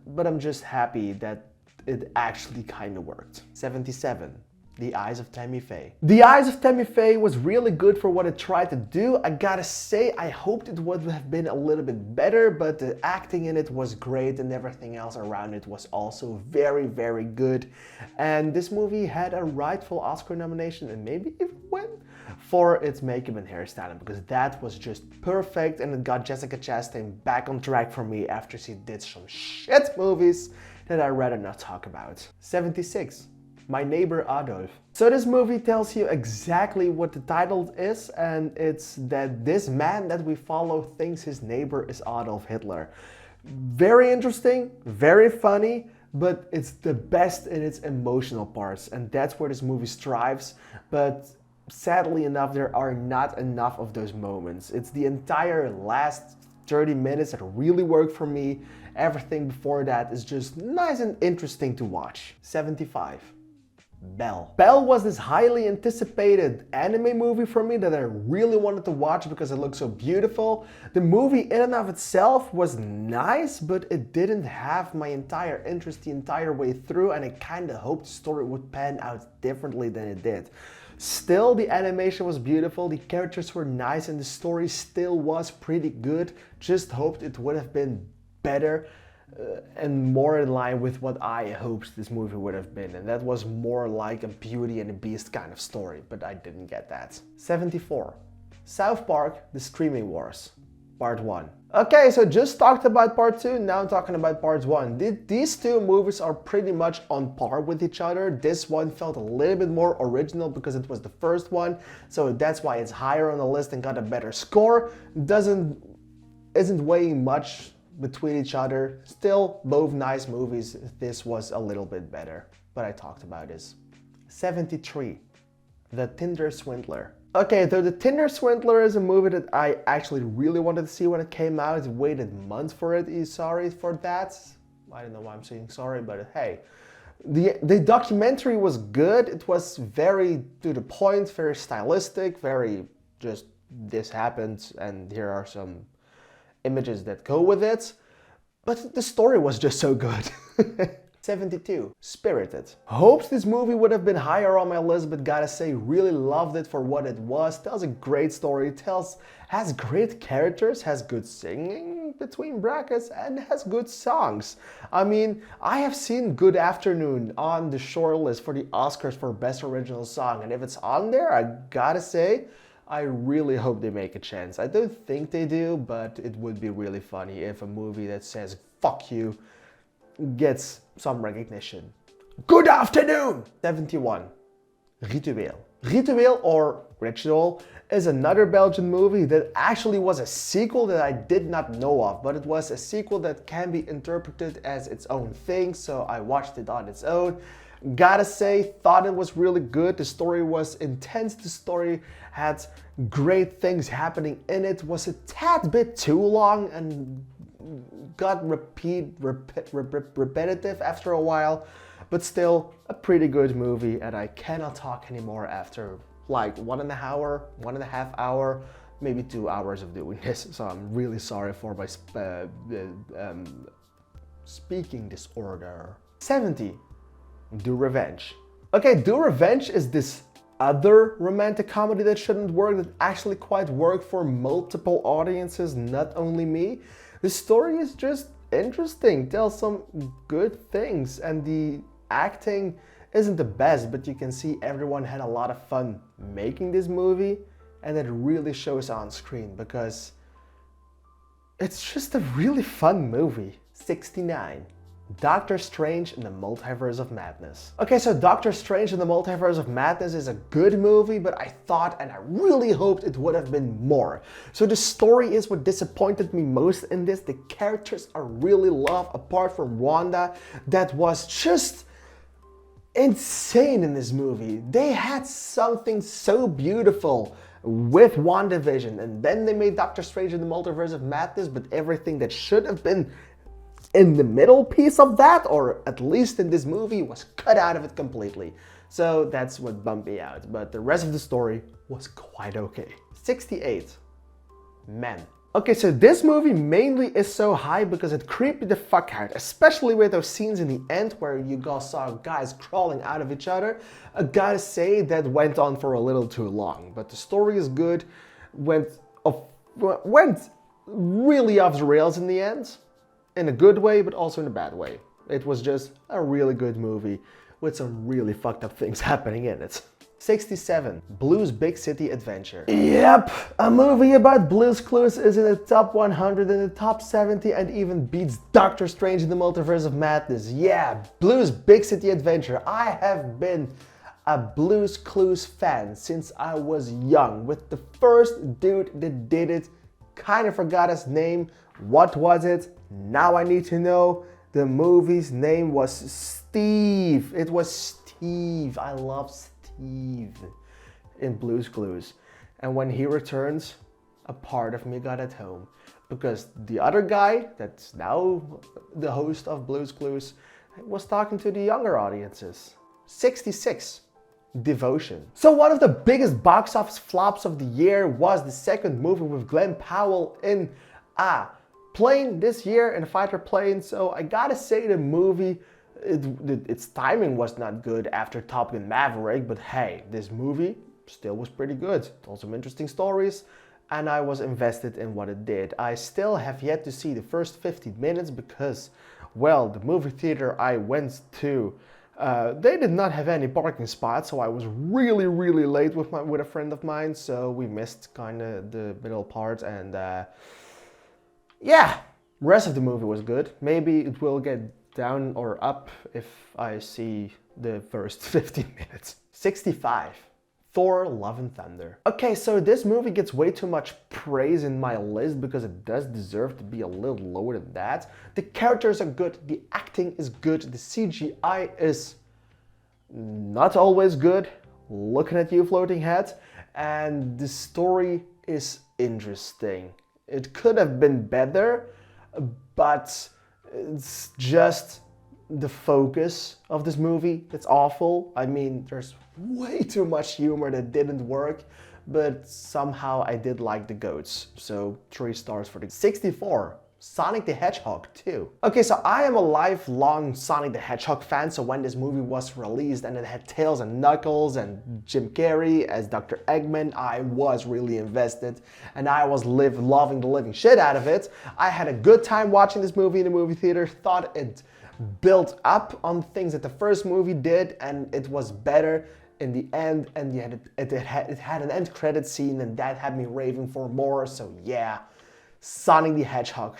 but I'm just happy that it actually kind of worked. 77. The Eyes of Tammy Faye. The Eyes of Tammy Faye was really good for what it tried to do. I gotta say, I hoped it would have been a little bit better, but the acting in it was great and everything else around it was also very, very good. And this movie had a rightful Oscar nomination and maybe even win for its makeup and hairstyling, because that was just perfect, and it got Jessica Chastain back on track for me after she did some shit movies that I'd rather not talk about. 76. My Neighbor Adolf. So this movie tells you exactly what the title is, and it's that this man that we follow thinks his neighbor is Adolf Hitler. Very interesting, very funny, but it's the best in its emotional parts, and that's where this movie strives. But sadly enough, there are not enough of those moments. It's the entire last 30 minutes that really work for me. Everything before that is just nice and interesting to watch. 75. Belle. Belle was this highly anticipated anime movie for me that I really wanted to watch because it looked so beautiful. The movie in and of itself was nice, but it didn't have my entire interest the entire way through, and I kind of hoped the story would pan out differently than it did. Still, the animation was beautiful, the characters were nice, and the story still was pretty good. Just hoped it would have been better. And more in line with what I hoped this movie would have been, and that was more like a Beauty and the Beast kind of story, but I didn't get that. 74. South Park: The Streaming Wars, Part 1. Okay, so just talked about Part 2, now I'm talking about Part 1. These two movies are pretty much on par with each other. This one felt a little bit more original because it was the first one, so that's why it's higher on the list and got a better score. Isn't weighing much between each other. Still, both nice movies. This was a little bit better, but I talked about this. 73. The Tinder Swindler. Okay, though The Tinder Swindler is a movie that I actually really wanted to see when it came out. I waited months for it. Sorry for that. I don't know why I'm saying sorry, but hey. The documentary was good. It was very to the point, very stylistic, very just this happened and here are some images that go with it, but the story was just so good. 72. Spirited. Hoped this movie would have been higher on my list, but gotta say, really loved it for what it was. Tells a great story, has great characters, has good singing between brackets, and has good songs. I mean, I have seen Good Afternoon on the shortlist for the Oscars for Best Original Song, and if it's on there, I gotta say, I really hope they make a chance. I don't think they do, but it would be really funny if a movie that says fuck you gets some recognition. Good Afternoon! 71. Ritueel. Ritueel, or Ritual, is another Belgian movie that actually was a sequel that I did not know of, but it was a sequel that can be interpreted as its own thing, so I watched it on its own. Gotta say, thought it was really good. The story was intense. The story had great things happening in it. Was a tad bit too long and got repetitive after a while, but still a pretty good movie, and I cannot talk anymore after like 1.5 hour, maybe 2 hours of doing this. So I'm really sorry for my speaking disorder. 70. Do Revenge. Okay, Do Revenge is this other romantic comedy that shouldn't work, that actually quite worked for multiple audiences, not only me. The story is just interesting, tells some good things, and the acting isn't the best, but you can see everyone had a lot of fun making this movie, and it really shows on screen because it's just a really fun movie. 69. Doctor Strange in the Multiverse of Madness. Okay, so Doctor Strange in the Multiverse of Madness is a good movie, but I thought and I really hoped it would have been more. So the story is what disappointed me most in this. The characters I really love, apart from Wanda, that was just insane in this movie. They had something so beautiful with WandaVision, and then they made Doctor Strange in the Multiverse of Madness, but everything that should have been in the middle piece of that, or at least in this movie, was cut out of it completely. So that's what bummed me out, but the rest of the story was quite okay. 68. Men. Okay, so this movie mainly is so high because it creeped me the fuck out, especially with those scenes in the end where you guys saw guys crawling out of each other. I gotta say that went on for a little too long, but the story is good, went really off the rails in the end. In a good way, but also in a bad way. It was just a really good movie with some really fucked up things happening in it. 67. Blues Big City Adventure. Yep, a movie about Blue's Clues is in the top 100 and the top 70 and even beats Doctor Strange in the Multiverse of Madness. Yeah, Blues Big City Adventure. I have been a Blues Clues fan since I was young, with the first dude that did it. Kind of forgot his name. What was it? Now I need to know. The movie's name was Steve. It was Steve. I love Steve in Blue's Clues. And when he returns, a part of me got at home. because the other guy, that's now the host of Blue's Clues, was talking to the younger audiences. 66. Devotion. So one of the biggest box office flops of the year was the second movie with Glenn Powell in a plane this year, in a fighter plane. So I gotta say the movie, its timing was not good after Top Gun Maverick, but hey, this movie still was pretty good. Told some interesting stories, and I was invested in what it did. I still have yet to see the first 15 minutes because, well, the movie theater I went to, they did not have any parking spots, so I was really late with a friend of mine, so we missed kind of the middle part, and yeah, rest of the movie was good. Maybe it will get down or up if I see the first 15 minutes. 65. Thor: Love and Thunder. Okay, so this movie gets way too much praise in my list because it does deserve to be a little lower than that. The characters are good, the acting is good, the CGI is not always good, looking at you, floating head, and the story is interesting. It could have been better, but it's just the focus of this movie that's awful. I mean, there's way too much humor that didn't work, but somehow I did like the goats. So 3 stars for the 64. Sonic the Hedgehog 2. Okay, so I am a lifelong Sonic the Hedgehog fan, so when this movie was released and it had Tails and Knuckles and Jim Carrey as Dr. Eggman, I was really invested and I was loving the living shit out of it. I had a good time watching this movie in the movie theater, thought it built up on things that the first movie did, and it was better in the end, and yet it had an end credit scene, and that had me raving for more. So yeah, Sonic the Hedgehog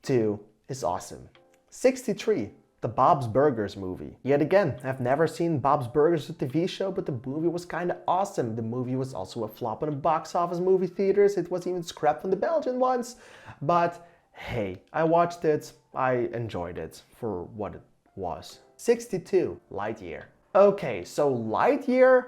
2 is awesome. 63. The Bob's Burgers movie. Yet again, I've never seen Bob's Burgers, the TV show, but the movie was kind of awesome. The movie was also a flop in the box office movie theaters. It was even scrapped from the Belgian ones, but hey, I watched it, I enjoyed it for what it was. 62. Lightyear. Okay, so Lightyear,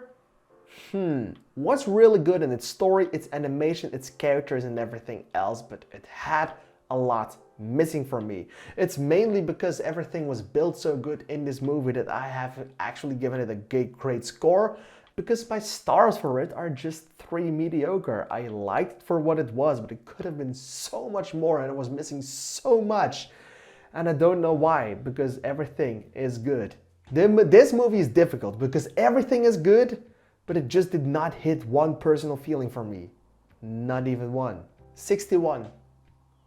was really good in its story, its animation, its characters and everything else, but it had a lot missing from me. It's mainly because everything was built so good in this movie that I have actually given it a great score, because my stars for it are just 3 mediocre. I liked it for what it was, but it could have been so much more and it was missing so much. And I don't know why, because everything is good. This movie is difficult because everything is good, but it just did not hit one personal feeling for me. Not even one. 61.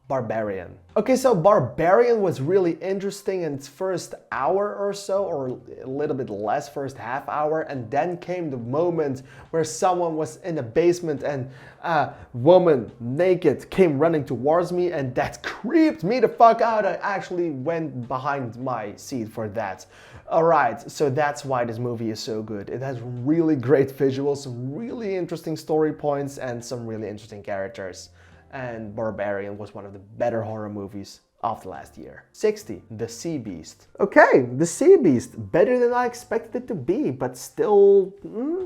Barbarian. Okay, so Barbarian was really interesting in its first hour or so, or a little bit less, first half hour, and then came the moment where someone was in a basement and a woman naked came running towards me, and that creeped me the fuck out. I actually went behind my seat for that. Alright, so that's why this movie is so good. It has really great visuals, some really interesting story points, and some really interesting characters. And Barbarian was one of the better horror movies of the last year. 60. The Sea Beast. Okay, The Sea Beast. Better than I expected it to be, but still,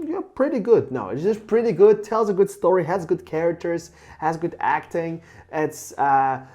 yeah, pretty good. No, it's just pretty good, tells a good story, has good characters, has good acting. It's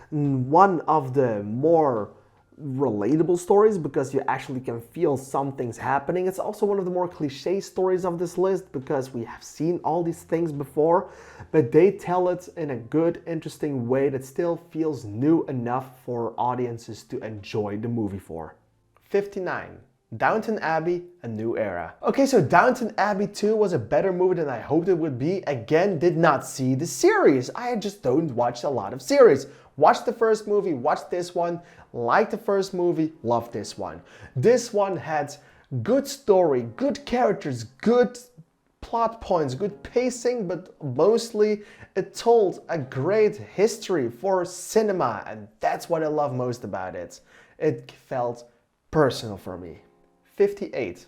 one of the more relatable stories because you actually can feel some things happening. It's also one of the more cliche stories of this list because we have seen all these things before, but they tell it in a good, interesting way that still feels new enough for audiences to enjoy the movie for. 59. Downton Abbey, A New Era. Okay, so Downton Abbey 2 was a better movie than I hoped it would be. Again, did not see the series. I just don't watch a lot of series. Watched the first movie, watched this one, liked the first movie, loved this one. This one had good story, good characters, good plot points, good pacing, but mostly it told a great history for cinema, and that's what I love most about it. It felt personal for me. 58.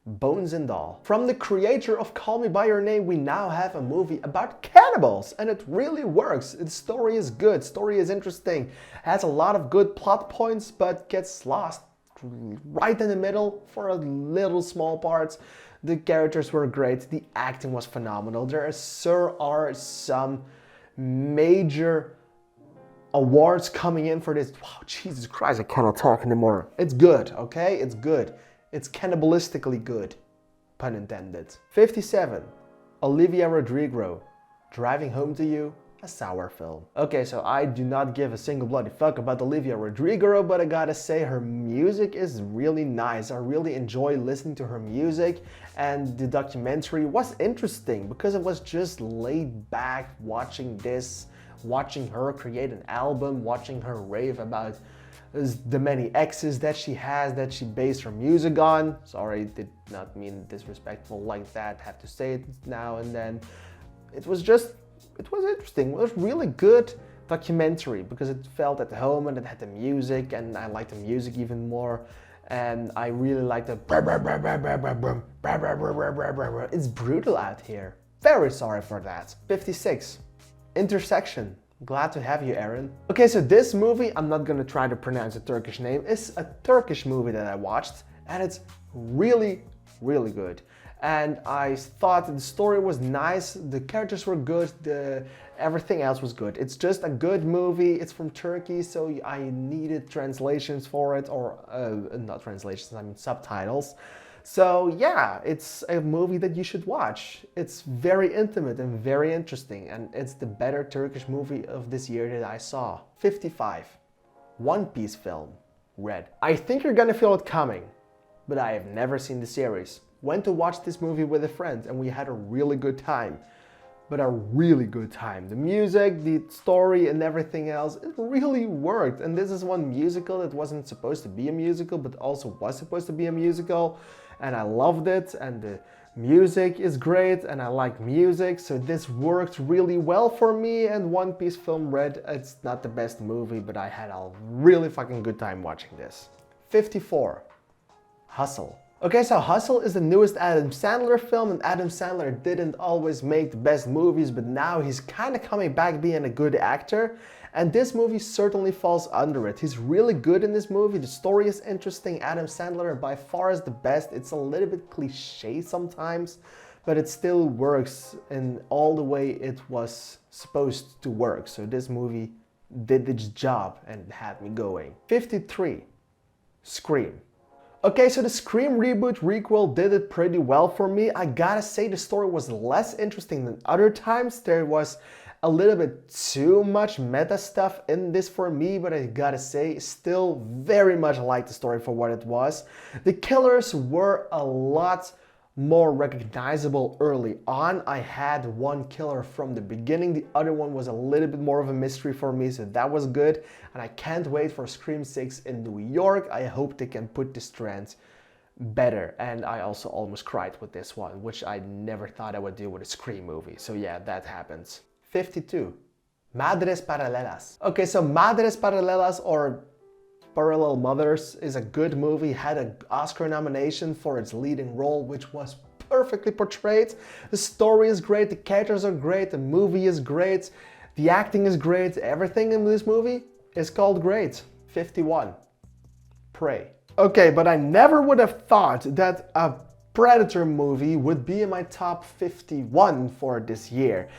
Bones and All. From the creator of Call Me By Your Name, we now have a movie about cannibals, and it really works. Its story is good, story is interesting, has a lot of good plot points, but gets lost right in the middle for a little small parts. The characters were great, the acting was phenomenal. There are some major awards coming in for this. Wow, Jesus Christ, I cannot talk anymore. It's good, okay? It's good. It's cannibalistically good. Pun intended. 57. Olivia Rodrigo, Driving Home to You, a sour film. Okay, so I do not give a single bloody fuck about Olivia Rodrigo, but I gotta say her music is really nice. I really enjoy listening to her music, and the documentary was interesting because it was just laid back watching this, watching her create an album, watching her rave about the many exes that she has, that she based her music on. Sorry, did not mean disrespectful like that, have to say it now and then. It was interesting. It was really good documentary because it felt at home and it had the music, and I liked the music even more. And I really liked the it's brutal out here. Very sorry for that. 56. Intersection. Glad to have you, Aaron. Okay, so this movie, I'm not gonna try to pronounce a Turkish name. It's a Turkish movie that I watched, and it's really, really good. And I thought the story was nice, the characters were good, everything else was good. It's just a good movie. It's from Turkey, so I needed translations for it, or not translations, I mean subtitles. So yeah, it's a movie that you should watch. It's very intimate and very interesting, and it's the better Turkish movie of this year that I saw. 55. One Piece film, Red. I think you're gonna feel it coming, but I have never seen the series. Went to watch this movie with a friend and we had a really good time. But a really good time. The music, the story and everything else, it really worked. And this is one musical that wasn't supposed to be a musical, but also was supposed to be a musical. And I loved it, and the music is great, and I like music, so this worked really well for me. And One Piece film Red, it's not the best movie, but I had a really fucking good time watching this. 54. Hustle. Okay, so Hustle is the newest Adam Sandler film, and Adam Sandler didn't always make the best movies, but now he's kind of coming back being a good actor, and this movie certainly falls under it. He's really good in this movie, the story is interesting, Adam Sandler by far is the best. It's a little bit cliche sometimes, but it still works in all the way it was supposed to work. So this movie did its job and had me going. 53. Scream. Okay, so the Scream reboot requel did it pretty well for me. I gotta say the story was less interesting than other times. There was a little bit too much meta stuff in this for me, but I gotta say, still very much like the story for what it was. The killers were a lot more recognizable early on. I had one killer from the beginning, the other one was a little bit more of a mystery for me, so that was good. And I can't wait for Scream 6 in New York. I hope they can put this trend better. And I also almost cried with this one, which I never thought I would do with a Scream movie. So yeah, that happens. 52. Madres Paralelas. Okay, so Madres Paralelas, or Parallel Mothers, is a good movie, had an Oscar nomination for its leading role, which was perfectly portrayed. The story is great, the characters are great, the movie is great, the acting is great, everything in this movie is called great. 51. Prey. Okay, but I never would have thought that a Predator movie would be in my top 51 for this year.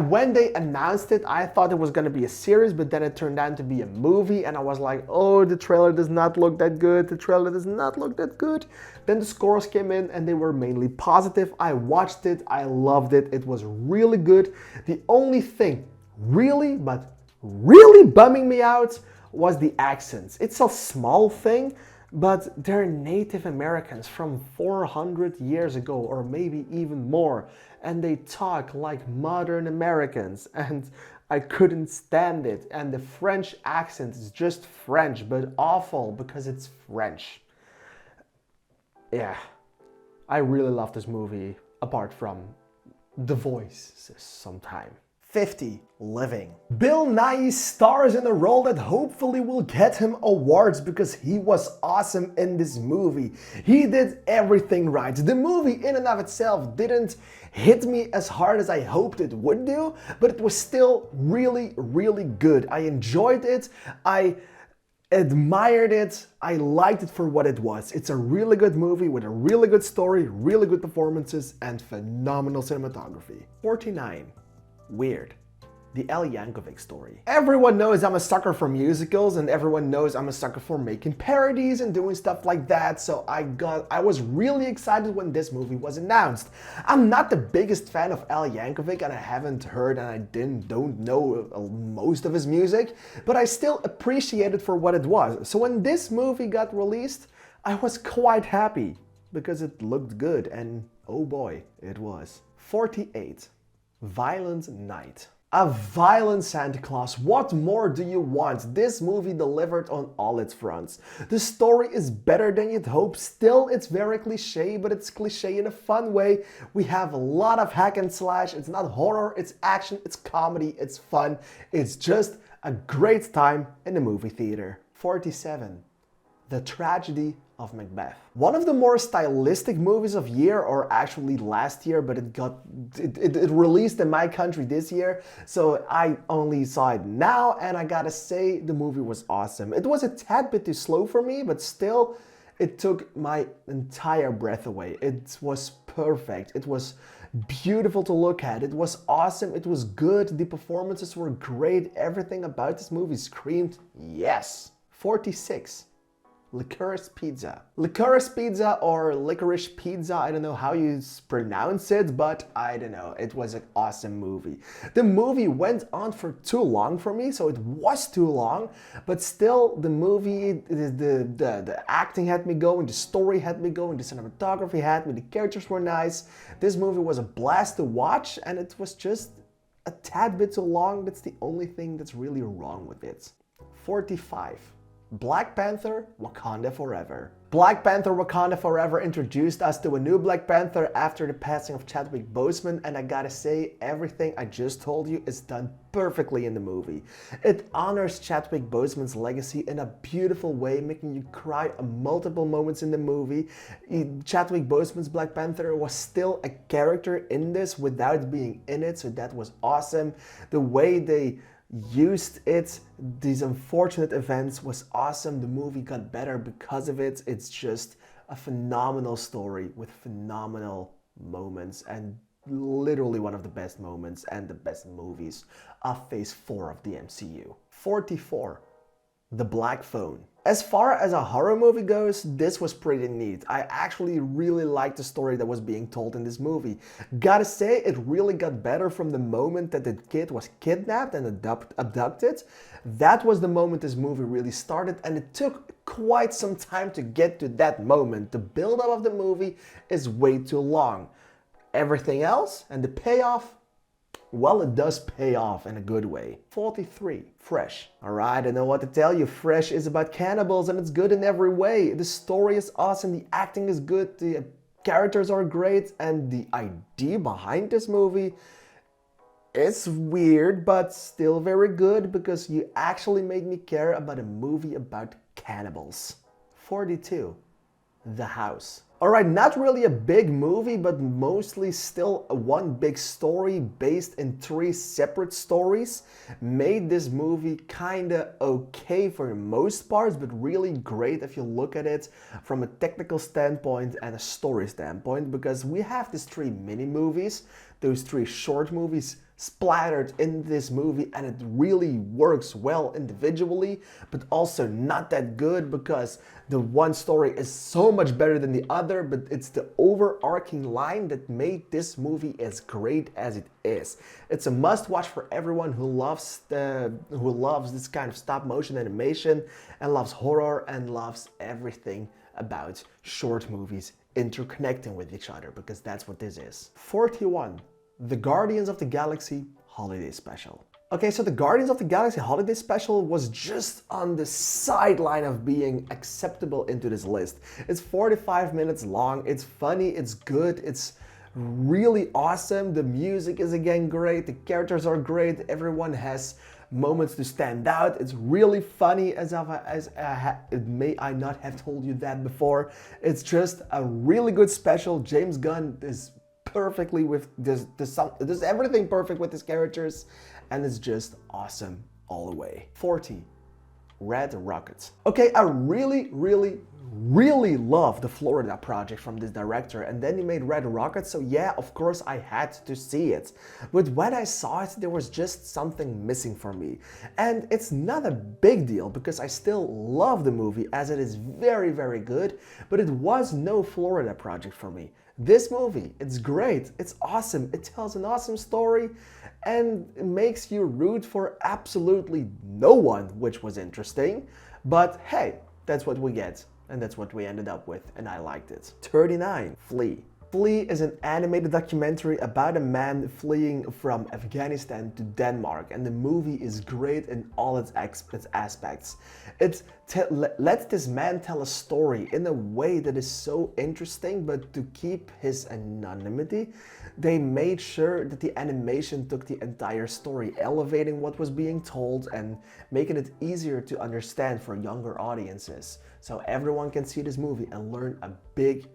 When they announced it, I thought it was gonna be a series, but then it turned out to be a movie, and I was like, oh, the trailer does not look that good, the trailer does not look that good. Then the scores came in and they were mainly positive. I watched it, I loved it, it was really good. The only thing really, but really bumming me out was the accents. It's a small thing, but they're Native Americans from 400 years ago, or maybe even more, and they talk like modern Americans, and I couldn't stand it. And the French accent is just French, but awful because it's French. Yeah, I really love this movie, apart from the voices sometimes. 50. Living. Bill Nighy stars in a role that hopefully will get him awards because he was awesome in this movie. He did everything right. The movie in and of itself didn't hit me as hard as I hoped it would do, but it was still really, really good. I enjoyed it. I admired it. I liked it for what it was. It's a really good movie with a really good story, really good performances, and phenomenal cinematography. 49. Weird. The Al Yankovic story. Everyone knows I'm a sucker for musicals, and everyone knows I'm a sucker for making parodies and doing stuff like that, so I was really excited when this movie was announced. I'm not the biggest fan of Al Yankovic, and I haven't heard and I don't know most of his music, but I still appreciate it for what it was. So when this movie got released, I was quite happy because it looked good, and oh boy, it was. 48. Violent Night. A violent Santa Claus. What more do you want? This movie delivered on all its fronts. The story is better than you'd hope. Still, it's very cliche, but it's cliche in a fun way. We have a lot of hack and slash. It's not horror, it's action, it's comedy, it's fun. It's just a great time in the movie theater. 47. The Tragedy of Macbeth. One of the more stylistic movies of year, or actually last year, but it released in my country this year, so I only saw it now, and I gotta say the movie was awesome. It was a tad bit too slow for me, but still it took my entire breath away. It was perfect. It was beautiful to look at. It was awesome. It was good. The performances were great. Everything about this movie screamed yes. 46. Licorice Pizza. Licorice Pizza or Licorice Pizza, I don't know how you pronounce it, but I don't know. It was an awesome movie. The movie went on for too long for me, so it was too long, but still the movie, the acting had me going, the story had me going, the cinematography had me, the characters were nice. This movie was a blast to watch, and it was just a tad bit too long. That's the only thing that's really wrong with it. 45. Black Panther, Wakanda Forever. Black Panther, Wakanda Forever introduced us to a new Black Panther after the passing of Chadwick Boseman, and I gotta say, everything I just told you is done perfectly in the movie. It honors Chadwick Boseman's legacy in a beautiful way, making you cry at multiple moments in the movie. Chadwick Boseman's Black Panther was still a character in this without being in it, so that was awesome. The way they used it, these unfortunate events, was awesome. The movie got better because of it. It's just a phenomenal story with phenomenal moments, and literally one of the best moments and the best movies of Phase 4 of the MCU. 44. The Black Phone. As far as a horror movie goes, this was pretty neat. I actually really liked the story that was being told in this movie. Gotta say, it really got better from the moment that the kid was kidnapped and abducted. That was the moment this movie really started, and it took quite some time to get to that moment. The build-up of the movie is way too long. Everything else and the payoff, well, it does pay off in a good way. 43. Fresh. Alright, I know what to tell you. Fresh is about cannibals, and it's good in every way. The story is awesome, the acting is good, the characters are great, and the idea behind this movie is weird, but still very good, because you actually made me care about a movie about cannibals. 42. The House. Alright, not really a big movie, but mostly still one big story based in 3 separate stories. Made this movie kinda okay for the most parts, but really great if you look at it from a technical standpoint and a story standpoint, because we have these 3 mini movies, those 3 short movies splattered in this movie, and it really works well individually, but also not that good because the one story is so much better than the other, but it's the overarching line that made this movie as great as it is. It's a must watch for everyone who loves this kind of stop motion animation and loves horror and loves everything about short movies interconnecting with each other, because that's what this is. 41. The Guardians of the Galaxy Holiday Special. Okay, so the Guardians of the Galaxy Holiday Special was just on the sideline of being acceptable into this list. It's 45 minutes long, it's funny, it's good, it's really awesome, the music is again great, the characters are great, everyone has moments to stand out. It's really funny, may I not have told you that before. It's just a really good special. James Gunn is perfectly with this does everything perfect with his characters, and it's just awesome all the way. 40. Red Rocket. Okay, I really love the Florida project from this director, and then he made Red Rocket, so yeah, of course I had to see it. But when I saw it, there was just something missing for me. And it's not a big deal because I still love the movie as it is very good, but it was no Florida project for me. This movie, it's great, it's awesome, it tells an awesome story, and it makes you root for absolutely no one, which was interesting. But hey, that's what we get, and that's what we ended up with, and I liked it. 39. Flee. Flee is an animated documentary about a man fleeing from Afghanistan to Denmark, and the movie is great in all its aspects. It lets this man tell a story in a way that is so interesting, but to keep his anonymity, they made sure that the animation took the entire story, elevating what was being told and making it easier to understand for younger audiences. So everyone can see this movie and learn a big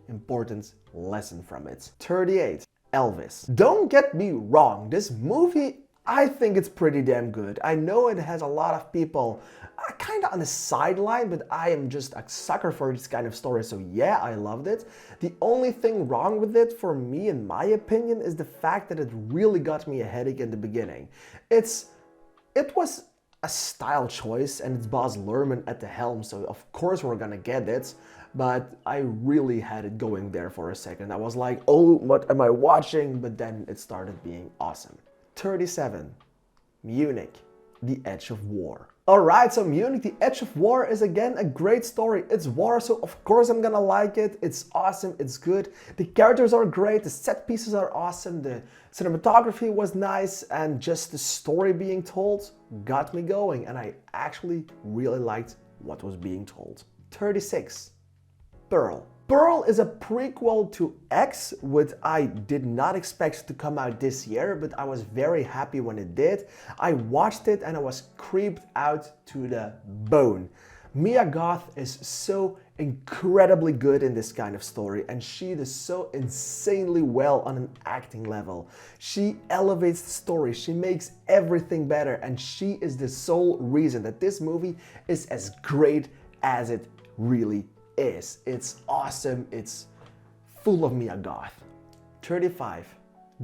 important lesson from it. 38. Elvis. Don't get me wrong, this movie, I think it's pretty damn good. I know it has a lot of people kind of on the sideline, but I am just a sucker for this kind of story, so yeah, I loved it. The only thing wrong with it, for me, in my opinion, is the fact that it really got me a headache in the beginning. It was a style choice, and it's Baz Luhrmann at the helm, so of course we're gonna get it. But I really had it going there for a second. I was like, oh, what am I watching? But then it started being awesome. 37. Munich, The Edge of War. Alright, so Munich, The Edge of War is again a great story. It's war, so of course I'm gonna like it. It's awesome, it's good. The characters are great, the set pieces are awesome, the cinematography was nice, and just the story being told got me going. And I actually really liked what was being told. 36. Pearl. Pearl is a prequel to X, which I did not expect to come out this year, but I was very happy when it did. I watched it and I was creeped out to the bone. Mia Goth is so incredibly good in this kind of story, and she does so insanely well on an acting level. She elevates the story, she makes everything better, and she is the sole reason that this movie is as great as it really is. It's awesome, it's full of Mia Goth. 35.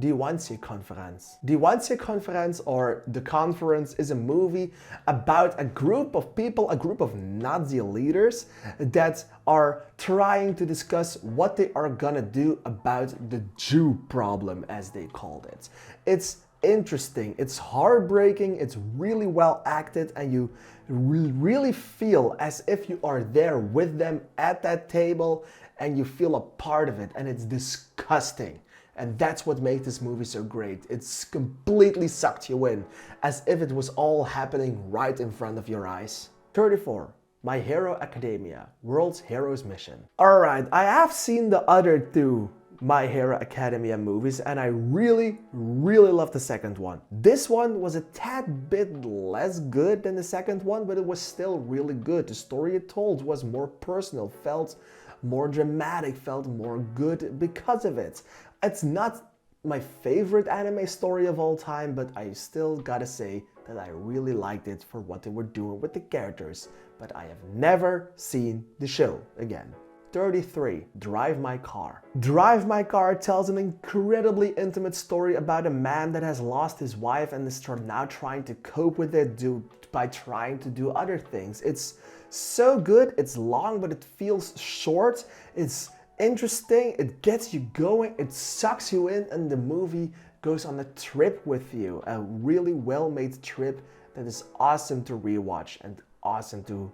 Die Wannsee-Konferenz. Die Wannsee-Konferenz, or The Conference, is a movie about a group of people, a group of Nazi leaders that are trying to discuss what they are gonna do about the Jew problem, as they called it. It's interesting, it's heartbreaking, it's really well acted, and you really feel as if you are there with them at that table and you feel a part of it, and it's disgusting. And that's what makes this movie so great. It's completely sucked you in, as if it was all happening right in front of your eyes. 34. My Hero Academia, World's Heroes Mission. Alright, I have seen the other two My Hero Academia movies, and I really love the second one. This one was a tad bit less good than the second one, but it was still really good. The story it told was more personal, felt more dramatic, felt more good because of it. It's not my favorite anime story of all time, but I still gotta say that I really liked it for what they were doing with the characters, but I have never seen the show again. 33. Drive My Car. Drive My Car tells an incredibly intimate story about a man that has lost his wife and is now trying to cope with it by trying to do other things. It's so good, it's long, but it feels short, it's interesting, it gets you going, it sucks you in, and the movie goes on a trip with you. A really well-made trip that is awesome to rewatch and awesome to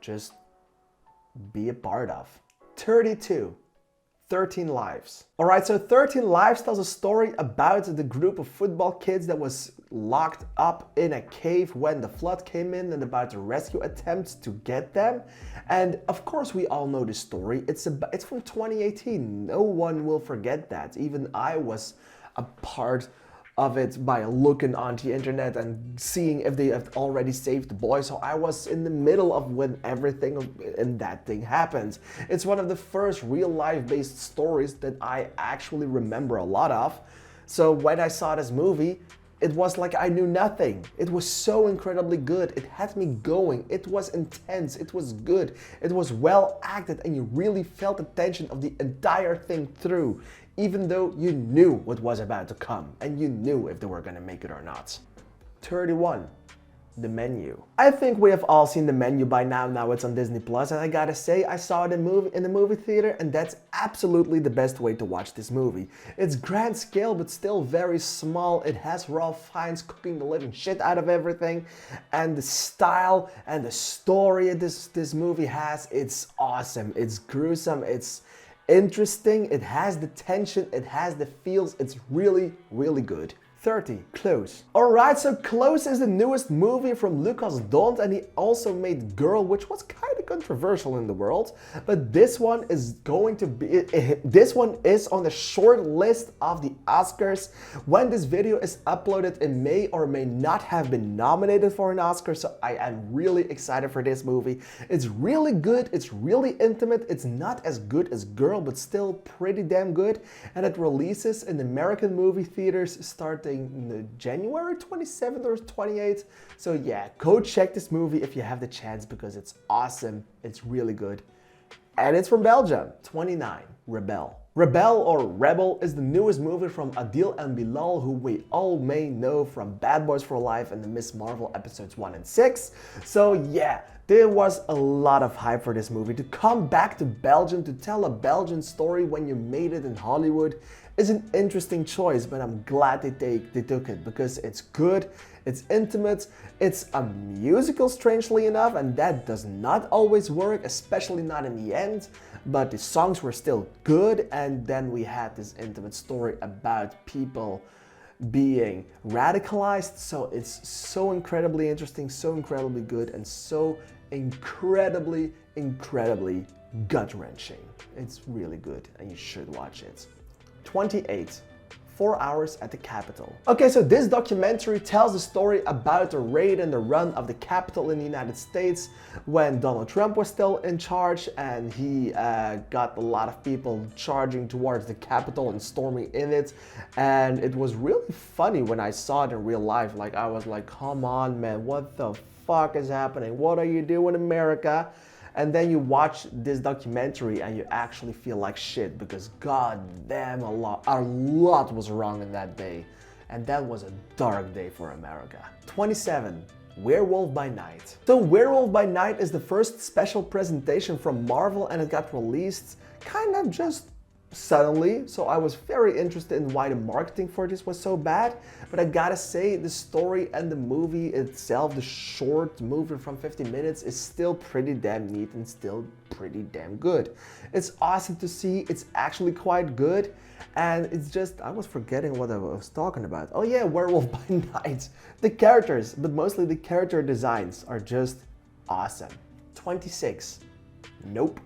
just be a part of. 32. 13 Lives. Alright, so 13 Lives tells a story about the group of football kids that was locked up in a cave when the flood came in, and about the rescue attempts to get them. And of course we all know the story. It's from 2018. No one will forget that. Even I was a part of it by looking on the internet and seeing if they have already saved the boy. So I was in the middle of when everything in that thing happened. It's one of the first real life based stories that I actually remember a lot of. So when I saw this movie, It was like I knew nothing. It was so incredibly good. It had me going. It was intense. It was good. It was well acted, and you really felt the tension of the entire thing through, even though you knew what was about to come and you knew if they were gonna make it or not. 31. The Menu. I think we have all seen The Menu by now. Now it's on Disney Plus, and I gotta say, I saw it in the movie theater, and that's absolutely the best way to watch this movie. It's grand scale, but still very small. It has Ralph Fiennes cooking the living shit out of everything, and the style and the story this movie has, it's awesome. It's gruesome. It's interesting. It has the tension. It has the feels. It's really, really good. 30. Close. Alright, so Close is the newest movie from Lucas Dont, and he also made Girl, which was kind of controversial in the world. But this one is going to be, this one is on the short list of the Oscars. When this video is uploaded, it may or may not have been nominated for an Oscar, so I am really excited for this movie. It's really good, it's really intimate, it's not as good as Girl, but still pretty damn good. And it releases in American movie theaters starting January 27th or 28th. So yeah, go check this movie if you have the chance, because it's awesome. It's really good. And it's from Belgium. 29. Rebel. Rebel or Rebel is the newest movie from Adil and Bilal, who we all may know from Bad Boys for Life and the Miss Marvel episodes 1 and 6. So yeah, there was a lot of hype for this movie. To come back to Belgium to tell a Belgian story when you made it in Hollywood is an interesting choice, but I'm glad they took it, because it's good, it's intimate, it's a musical strangely enough, and that does not always work, especially not in the end, but the songs were still good. And then we had this intimate story about people being radicalized, so it's so incredibly interesting, so incredibly good, and so incredibly gut-wrenching. It's really good and you should watch it. 28. 4 Hours at the Capitol. Okay, so this documentary tells the story about the raid and the run of the Capitol in the United States when Donald Trump was still in charge, and he got a lot of people charging towards the Capitol and storming in it. And it was really funny when I saw it in real life. Like, I was like, come on, man, what the fuck is happening? What are you doing, America? And then you watch this documentary and you actually feel like shit, because god damn, a lot was wrong in that day. And that was a dark day for America. 27. Werewolf by Night. So Werewolf by Night is the first special presentation from Marvel, and it got released kind of just suddenly, so I was very interested in why the marketing for this was so bad. But I gotta say, the story and the movie itself, the short movie from 50 minutes, is still pretty damn neat and still pretty damn good. It's awesome to see, it's actually quite good, and it's just, I was forgetting what I was talking about. Oh yeah, Werewolf by Night. The characters, but mostly the character designs, are just awesome. 26. Nope.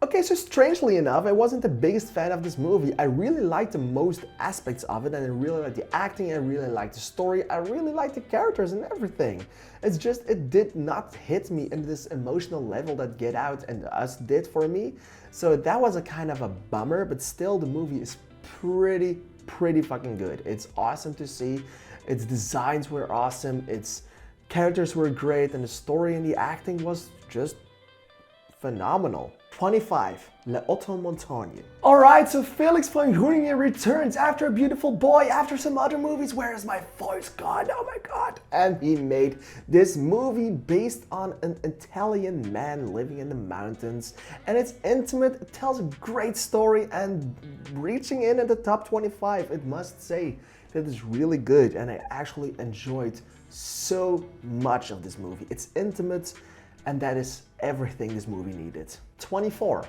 Okay, so strangely enough, I wasn't the biggest fan of this movie. I really liked the most aspects of it, and I really liked the acting, I really liked the story, I really liked the characters and everything. It's just, it did not hit me in this emotional level that Get Out and Us did for me. So that was a kind of a bummer, but still the movie is pretty fucking good. It's awesome to see, its designs were awesome, its characters were great, and the story and the acting was just phenomenal. 25. Le Auto Montagne. Alright, so Felix van Groeningen returns after A Beautiful Boy, after some other movies. Where is my voice gone? Oh my god. And he made this movie based on an Italian man living in the mountains. And it's intimate, it tells a great story, and reaching in at the top 25, it must say that it's really good. And I actually enjoyed so much of this movie. It's intimate, and that is everything this movie needed. 24.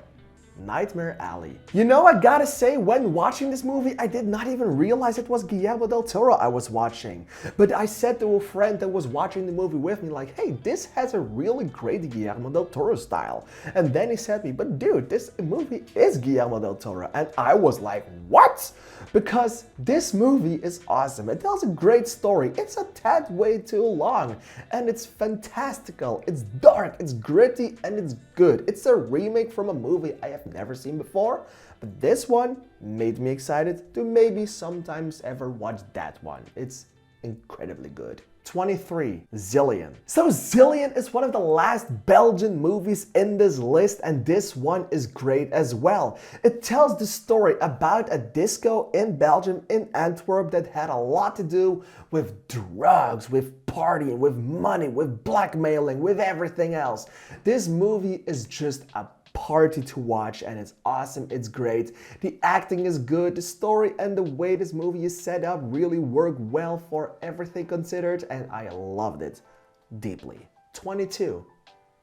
Nightmare Alley. You know, I gotta say, when watching this movie, I did not even realize it was Guillermo del Toro I was watching. But I said to a friend that was watching the movie with me, like, hey, this has a really great Guillermo del Toro style. And then he said to me, but dude, this movie is Guillermo del Toro. And I was like, what? Because this movie is awesome. It tells a great story. It's a tad way too long. And it's fantastical. It's dark, it's gritty, and it's good. It's a remake from a movie I have never seen before, but this one made me excited to maybe sometimes ever watch that one. It's incredibly good. 23. Zillion. So Zillion is one of the last Belgian movies in this list, and this one is great as well. It tells the story about a disco in Belgium, in Antwerp, that had a lot to do with drugs, with partying, with money, with blackmailing, with everything else. This movie is just a party to watch, and it's awesome, it's great. The acting is good, the story and the way this movie is set up really work well for everything considered, and I loved it deeply. 22.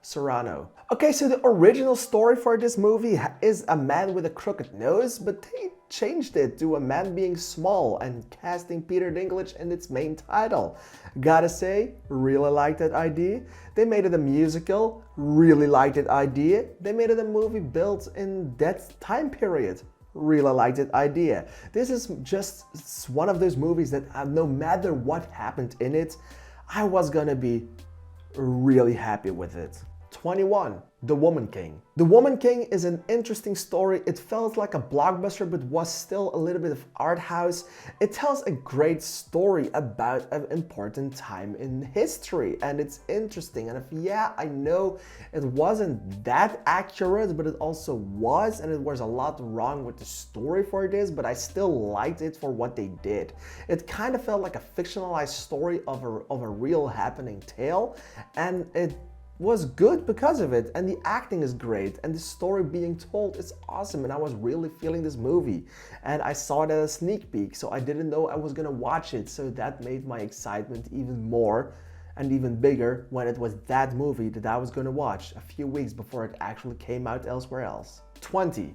Cyrano. Okay, so the original story for this movie is a man with a crooked nose, but they changed it to a man being small and casting Peter Dinklage in its main title. Gotta say, really liked that idea. They made it a musical, really liked that idea. They made it a movie built in that time period. Really liked that idea. This is just one of those movies that no matter what happened in it, I was gonna be really happy with it. 21. The Woman King. The Woman King is an interesting story. It felt like a blockbuster but was still a little bit of art house. It tells a great story about an important time in history, and it's interesting. And if, yeah, I know it wasn't that accurate, but it also was, and it was a lot wrong with the story for this, but I still liked it for what they did. It kind of felt like a fictionalized story of a real happening tale, and it was good because of it, and the acting is great, and the story being told is awesome, and I was really feeling this movie. And I saw it at a sneak peek, so I didn't know I was gonna watch it, so that made my excitement even more and even bigger when it was that movie that I was gonna watch a few weeks before it actually came out elsewhere else. 20.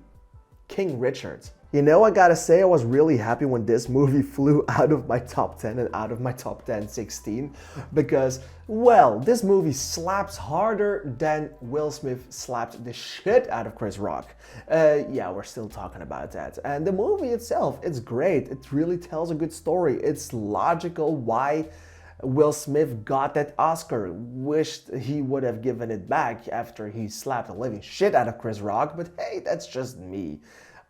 King Richard. You know, I gotta say, I was really happy when this movie flew out of my top 10 and out of my top 10 16, because, well, this movie slaps harder than Will Smith slapped the shit out of Chris Rock. Yeah, we're still talking about that. And the movie itself, it's great. It really tells a good story. It's logical why Will Smith got that Oscar. Wished he would have given it back after he slapped the living shit out of Chris Rock, but hey, that's just me.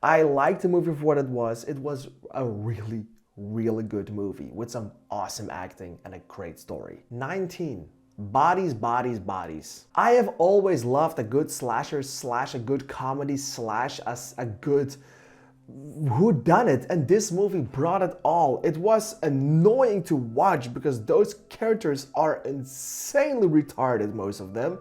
I liked the movie for what it was. It was a really, really good movie with some awesome acting and a great story. 19. Bodies, Bodies, Bodies. I have always loved a good slasher slash a good comedy slash a good whodunit, and this movie brought it all. It was annoying to watch because those characters are insanely retarded, most of them,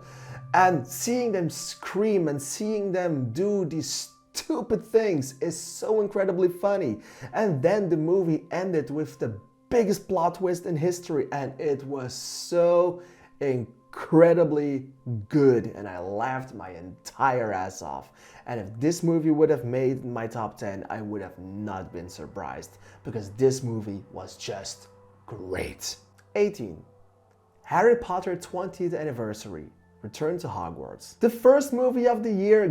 and seeing them scream and seeing them do these stupid things is so incredibly funny. And then the movie ended with the biggest plot twist in history, and it was so incredibly good, and I laughed my entire ass off. And if this movie would have made my top 10, I would have not been surprised, because this movie was just great. 18. Harry Potter 20th Anniversary, Return to Hogwarts. The first movie of the year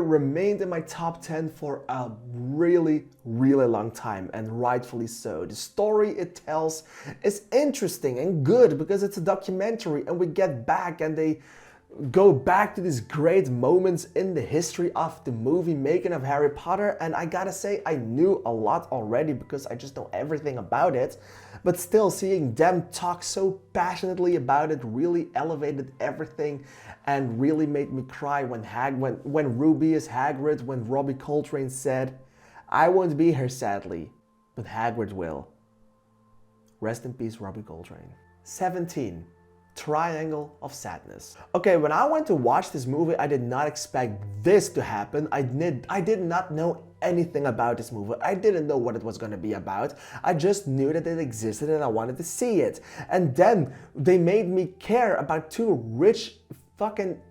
remained in my top 10 for a really, really long time, and rightfully so. The story it tells is interesting and good because it's a documentary, and we get back and they go back to these great moments in the history of the movie making of Harry Potter. And I gotta say, I knew a lot already because I just know everything about it, but still seeing them talk so passionately about it really elevated everything and really made me cry when Ruby is Hagrid, when Robbie Coltrane said, "I won't be here sadly, but Hagrid will." Rest in peace, Robbie Coltrane. 17. Triangle of Sadness. Okay, when I went to watch this movie, I did not expect this to happen. I did not know anything about this movie. I didn't know what it was going to be about. I just knew that it existed and I wanted to see it. And then they made me care about two rich fucking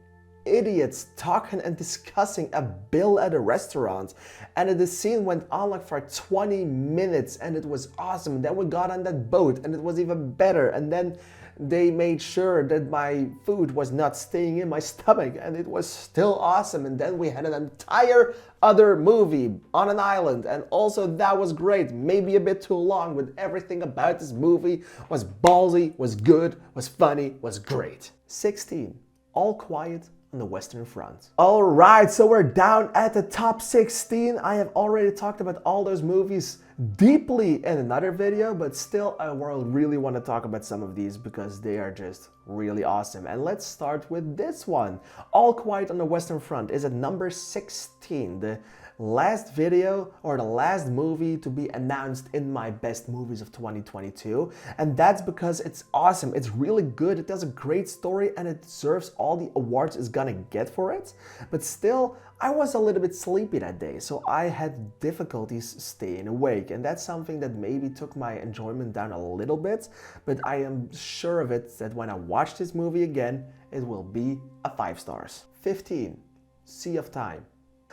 idiots talking and discussing a bill at a restaurant, and the scene went on like for 20 minutes, and it was awesome. Then we got on that boat and it was even better, and then they made sure that my food was not staying in my stomach, and it was still awesome. And then we had an entire other movie on an island, and also that was great. Maybe a bit too long, but everything about this movie was ballsy, was good, was funny, was great. 16. All Quiet on the Western Front. Alright, so we're down at the top 16. I have already talked about all those movies deeply in another video, but still I really want to talk about some of these because they are just really awesome. And let's start with this one. All Quiet on the Western Front is at number 16. The last video or the last movie to be announced in my best movies of 2022, and that's because it's awesome. It's really good. It tells a great story and it deserves all the awards it's gonna get for it. But still, I was a little bit sleepy that day, so I had difficulties staying awake, and that's something that maybe took my enjoyment down a little bit, but I am sure of it that when I watch this movie again, it will be a 5 stars. 15, Sea of Time.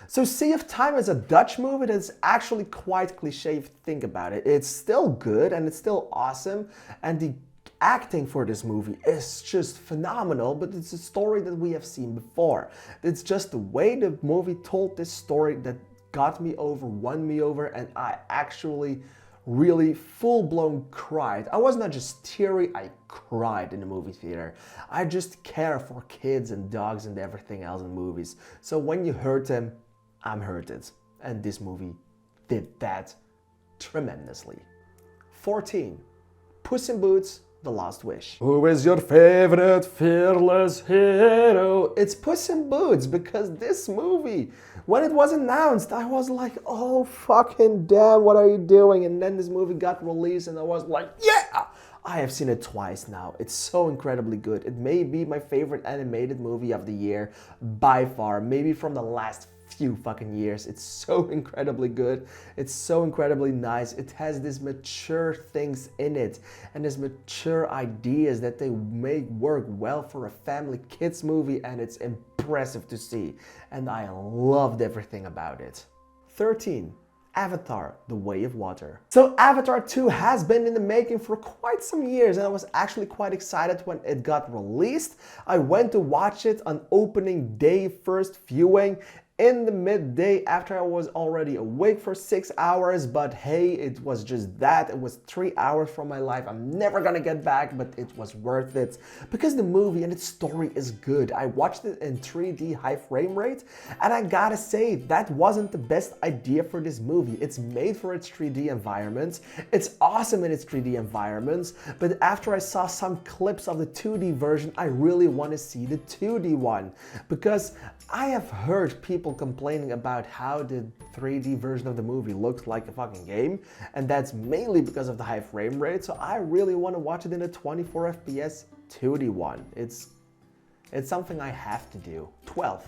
So Sea of Time is a Dutch movie that's actually quite cliche if you think about it. It's still good and it's still awesome, and the acting for this movie is just phenomenal, but it's a story that we have seen before. It's just the way the movie told this story that got me over, won me over, and I actually really full-blown cried. I was not just teary, I cried in the movie theater. I just care for kids and dogs and everything else in movies. So when you hurt them, I'm hurted. And this movie did that tremendously. 14. Puss in Boots: The Last Wish. Who is your favorite fearless hero? It's Puss in Boots, because this movie, when it was announced, I was like, oh fucking damn, what are you doing? And then this movie got released and I was like, yeah! I have seen it twice now. It's so incredibly good. It may be my favorite animated movie of the year by far, maybe from the last few fucking years. It's so incredibly good. It's so incredibly nice. It has these mature things in it and these mature ideas that they make work well for a family kids movie, and it's impressive to see. And I loved everything about it. 13. Avatar: The Way of Water. So Avatar 2 has been in the making for quite some years, and I was actually quite excited when it got released. I went to watch it on opening day first viewing in the midday after I was already awake for 6 hours, but hey, it was just that. It was 3 hours from my life I'm never gonna get back, but it was worth it because the movie and its story is good. I watched it in 3D high frame rate, and I gotta say, that wasn't the best idea for this movie. It's made for its 3D environments. It's awesome in its 3D environments, but after I saw some clips of the 2D version, I really want to see the 2D one, because I have heard people complaining about how the 3D version of the movie looked like a fucking game, and that's mainly because of the high frame rate. So I really want to watch it in a 24 FPS 2D one. It's something I have to do. 12.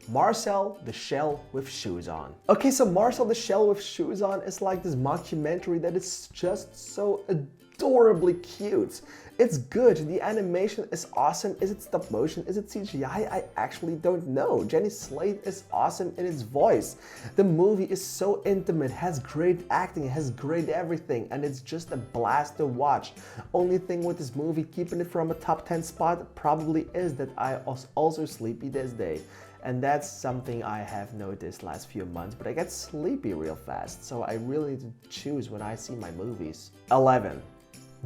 Marcel the Shell with Shoes On. Okay, so Marcel the Shell with Shoes On is like this mockumentary that is just so adorably cute. It's good, the animation is awesome. Is it stop motion? Is it CGI? I actually don't know. Jenny Slate is awesome in its voice. The movie is so intimate, has great acting, has great everything, and it's just a blast to watch. Only thing with this movie keeping it from a top 10 spot probably is that I was also sleepy this day. And that's something I have noticed last few months, but I get sleepy real fast, so I really need to choose when I see my movies. 11.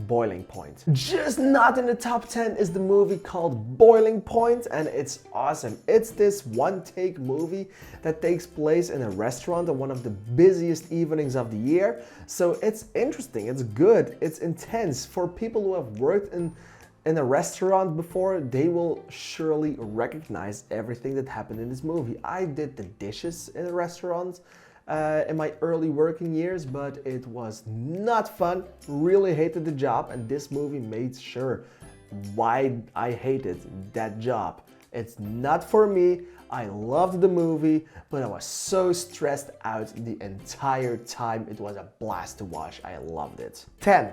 Boiling Point. Just not in the top 10 is the movie called Boiling Point, and it's awesome. It's this one-take movie that takes place in a restaurant on one of the busiest evenings of the year. So it's interesting, it's good, it's intense. For people who have worked in a restaurant before, they will surely recognize everything that happened in this movie. I did the dishes in a restaurant in my early working years, but it was not fun. Really hated the job, and this movie made sure why I hated that job. It's not for me. I loved the movie, but I was so stressed out the entire time. It was a blast to watch. I loved it. 10.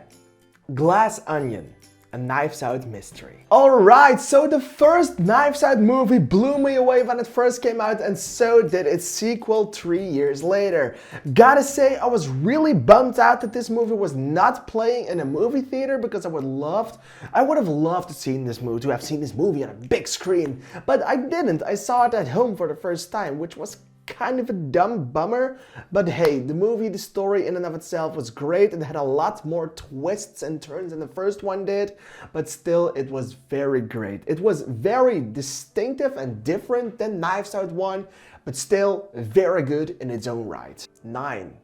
Glass Onion: A Knives Out Mystery. Alright, so the first Knives Out movie blew me away when it first came out, and so did its sequel 3 years later. Gotta say, I was really bummed out that this movie was not playing in a movie theater, because I would have loved to have seen this movie on a big screen, but I didn't. I saw it at home for the first time, which was kind of a dumb bummer, but hey, the movie, the story in and of itself was great. It had a lot more twists and turns than the first one did, but still it was very great. It was very distinctive and different than Knives Out 1, but still very good in its own right. 9.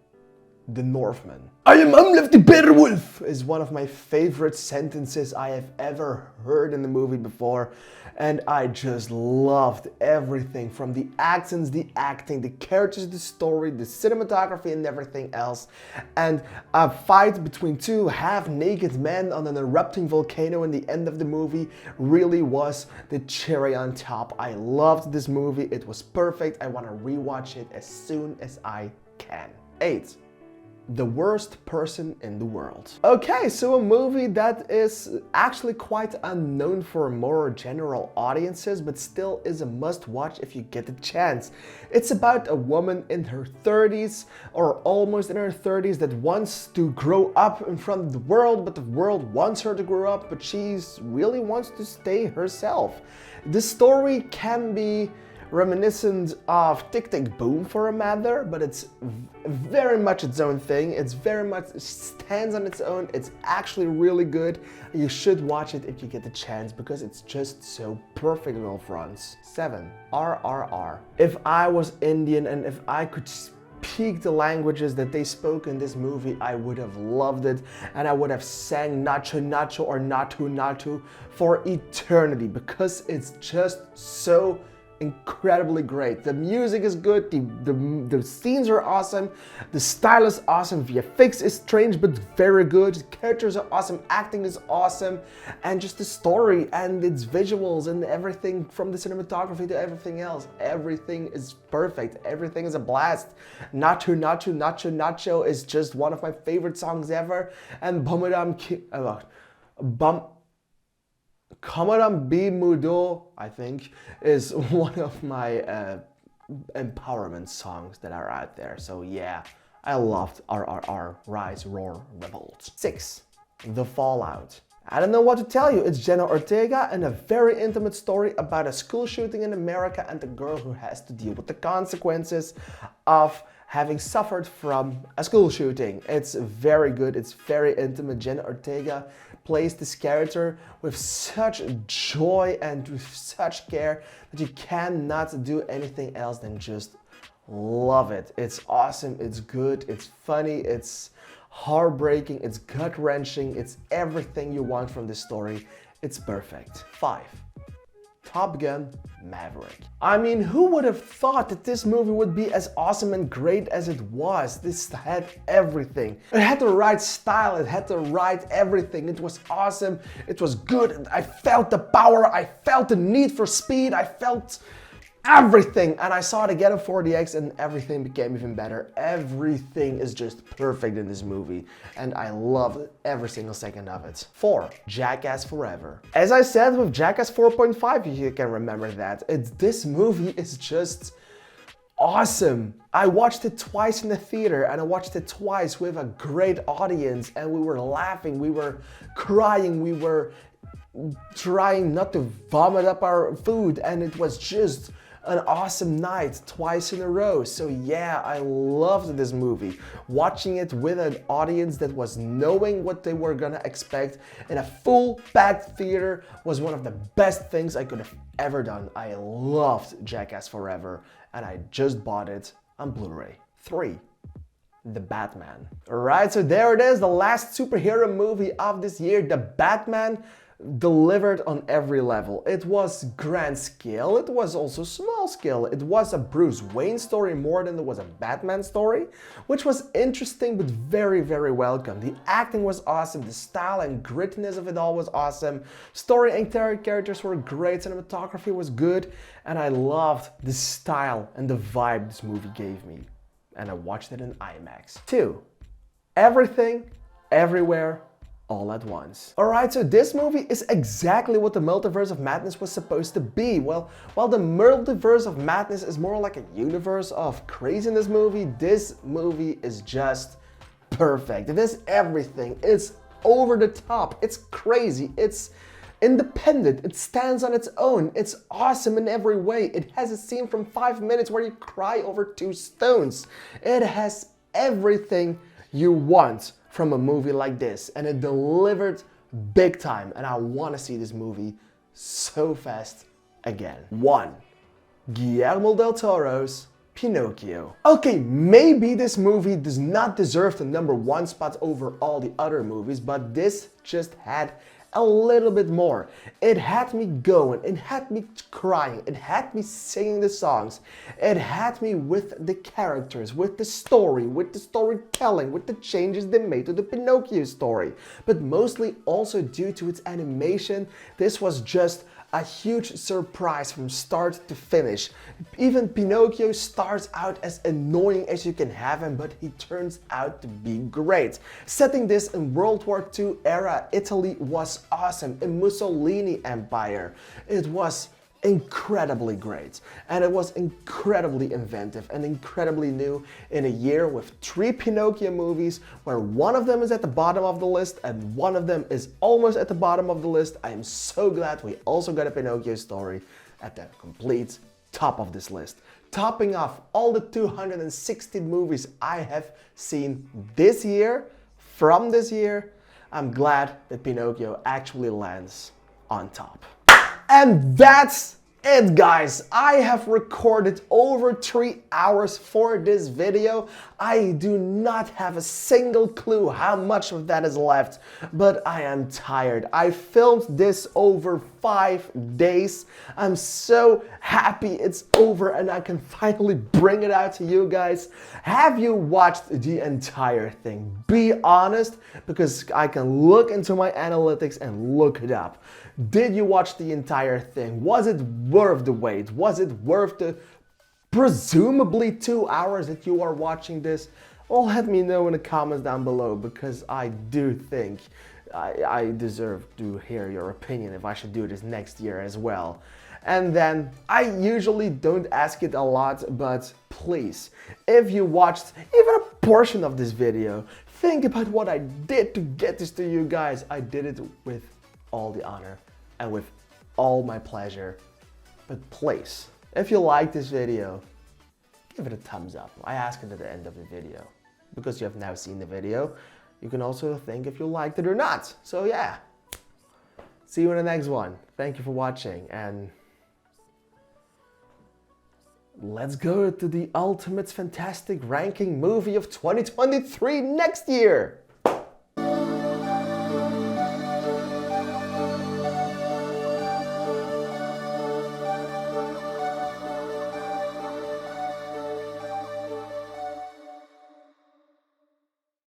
The Northman. I am Amleth the Beowulf is one of my favorite sentences I have ever heard in the movie before, and I just loved everything from the accents, the acting, the characters, the story, the cinematography and everything else. And a fight between two half-naked men on an erupting volcano in the end of the movie really was the cherry on top. I loved this movie. It was perfect. I want to rewatch it as soon as I can. 8. The Worst Person in the World. Okay, so a movie that is actually quite unknown for more general audiences, but still is a must-watch if you get the chance. It's about a woman in her 30s, or almost in her 30s, that wants to grow up in front of the world, but the world wants her to grow up, but she really wants to stay herself. The story can be reminiscent of Tick Tick Boom for a matter, but it's very much its own thing. It's very much stands on its own. It's actually really good. You should watch it if you get the chance because it's just so perfect well fronts. 7. RRR. If I was Indian and if I could speak the languages that they spoke in this movie, I would have loved it, and I would have sang Nacho Nacho or Natu Natu for eternity because it's just so incredibly great. The music is good, the scenes are awesome, the style is awesome, VFX is strange but very good, the characters are awesome, acting is awesome, and just the story and its visuals and everything from the cinematography to everything else, everything is perfect, everything is a blast. Natu Natu Nacho Nacho is just one of my favorite songs ever, and Kamaram B Mudo, I think, is one of my empowerment songs that are out there. So yeah, I loved RRR, Rise, Roar, Revolt. 6. The Fallout. I don't know what to tell you. It's Jenna Ortega and a very intimate story about a school shooting in America and the girl who has to deal with the consequences of having suffered from a school shooting. It's very good, it's very intimate. Jenna Ortega plays this character with such joy and with such care that you cannot do anything else than just love it. It's awesome, it's good, it's funny, it's heartbreaking, it's gut-wrenching, it's everything you want from this story. It's perfect. 5. Top Gun Maverick. I mean, who would have thought that this movie would be as awesome and great as it was? This had everything. It had the right style, it had the right everything. It was awesome, it was good. I felt the power, I felt the need for speed, I felt everything, and I saw it again in 4DX and everything became even better. Everything is just perfect in this movie and I loved every single second of it. 4. Jackass Forever. As I said with Jackass 4.5, if you can remember that, this movie is just awesome. I watched it twice in the theater and I watched it twice with a great audience and we were laughing, we were crying, we were trying not to vomit up our food, and it was just an awesome night twice in a row. So yeah, I loved this movie. Watching it with an audience that was knowing what they were gonna expect in a full packed theater was one of the best things I could have ever done. I loved Jackass Forever and I just bought it on Blu-ray. 3. The Batman. Alright, so there it is, the last superhero movie of this year, The Batman. Delivered on every level. It was grand scale, it was also small scale. It was a Bruce Wayne story more than it was a Batman story, which was interesting but very, very welcome. The acting was awesome, the style and grittiness of it all was awesome. Story and characters were great, cinematography was good, and I loved the style and the vibe this movie gave me. And I watched it in IMAX. 2. Everything, Everywhere, All at Once. Alright, so this movie is exactly what the Multiverse of Madness was supposed to be. Well, while the Multiverse of Madness is more like a universe of craziness movie, this movie is just perfect. It is everything. It's over the top. It's crazy. It's independent, it stands on its own, it's awesome in every way. It has a scene from 5 minutes where you cry over 2 stones. It has everything you want from a movie like this, and it delivered big time, and I want to see this movie so fast again. 1. Guillermo del Toro's Pinocchio. Okay, maybe this movie does not deserve the #1 spot over all the other movies, but this just had a little bit more. It had me going, it had me crying, it had me singing the songs, it had me with the characters, with the storytelling, with the changes they made to the Pinocchio story. But mostly also due to its animation, this was just a huge surprise from start to finish. Even Pinocchio starts out as annoying as you can have him, but he turns out to be great. Setting this in World War II era Italy was awesome, in Mussolini Empire. It was incredibly great, and it was incredibly inventive and incredibly new in a year with 3 Pinocchio movies where one of them is at the bottom of the list and one of them is almost at the bottom of the list. I am so glad we also got a Pinocchio story at the complete top of this list, topping off all the 216 movies I have seen this year. From this year, I'm glad that Pinocchio actually lands on top. And that's it, guys. I have recorded over 3 hours for this video. I do not have a single clue how much of that is left, but I am tired. I filmed this over 5 days. I'm so happy it's over and I can finally bring it out to you guys. Have you watched the entire thing? Be honest, because I can look into my analytics and look it up. Did you watch the entire thing? Was it worth the wait? Was it worth the presumably 2 hours that you are watching this? Well, let me know in the comments down below, because I do think I deserve to hear your opinion if I should do this next year as well. And then, I usually don't ask it a lot, but please, if you watched even a portion of this video, think about what I did to get this to you guys. I did it with all the honor and with all my pleasure. But please, if you like this video, give it a thumbs up. I ask it at the end of the video, because you have now seen the video. You can also think if you liked it or not. So yeah, see you in the next one. Thank you for watching, and let's go to the ultimate fantastic ranking movie of 2023 next year.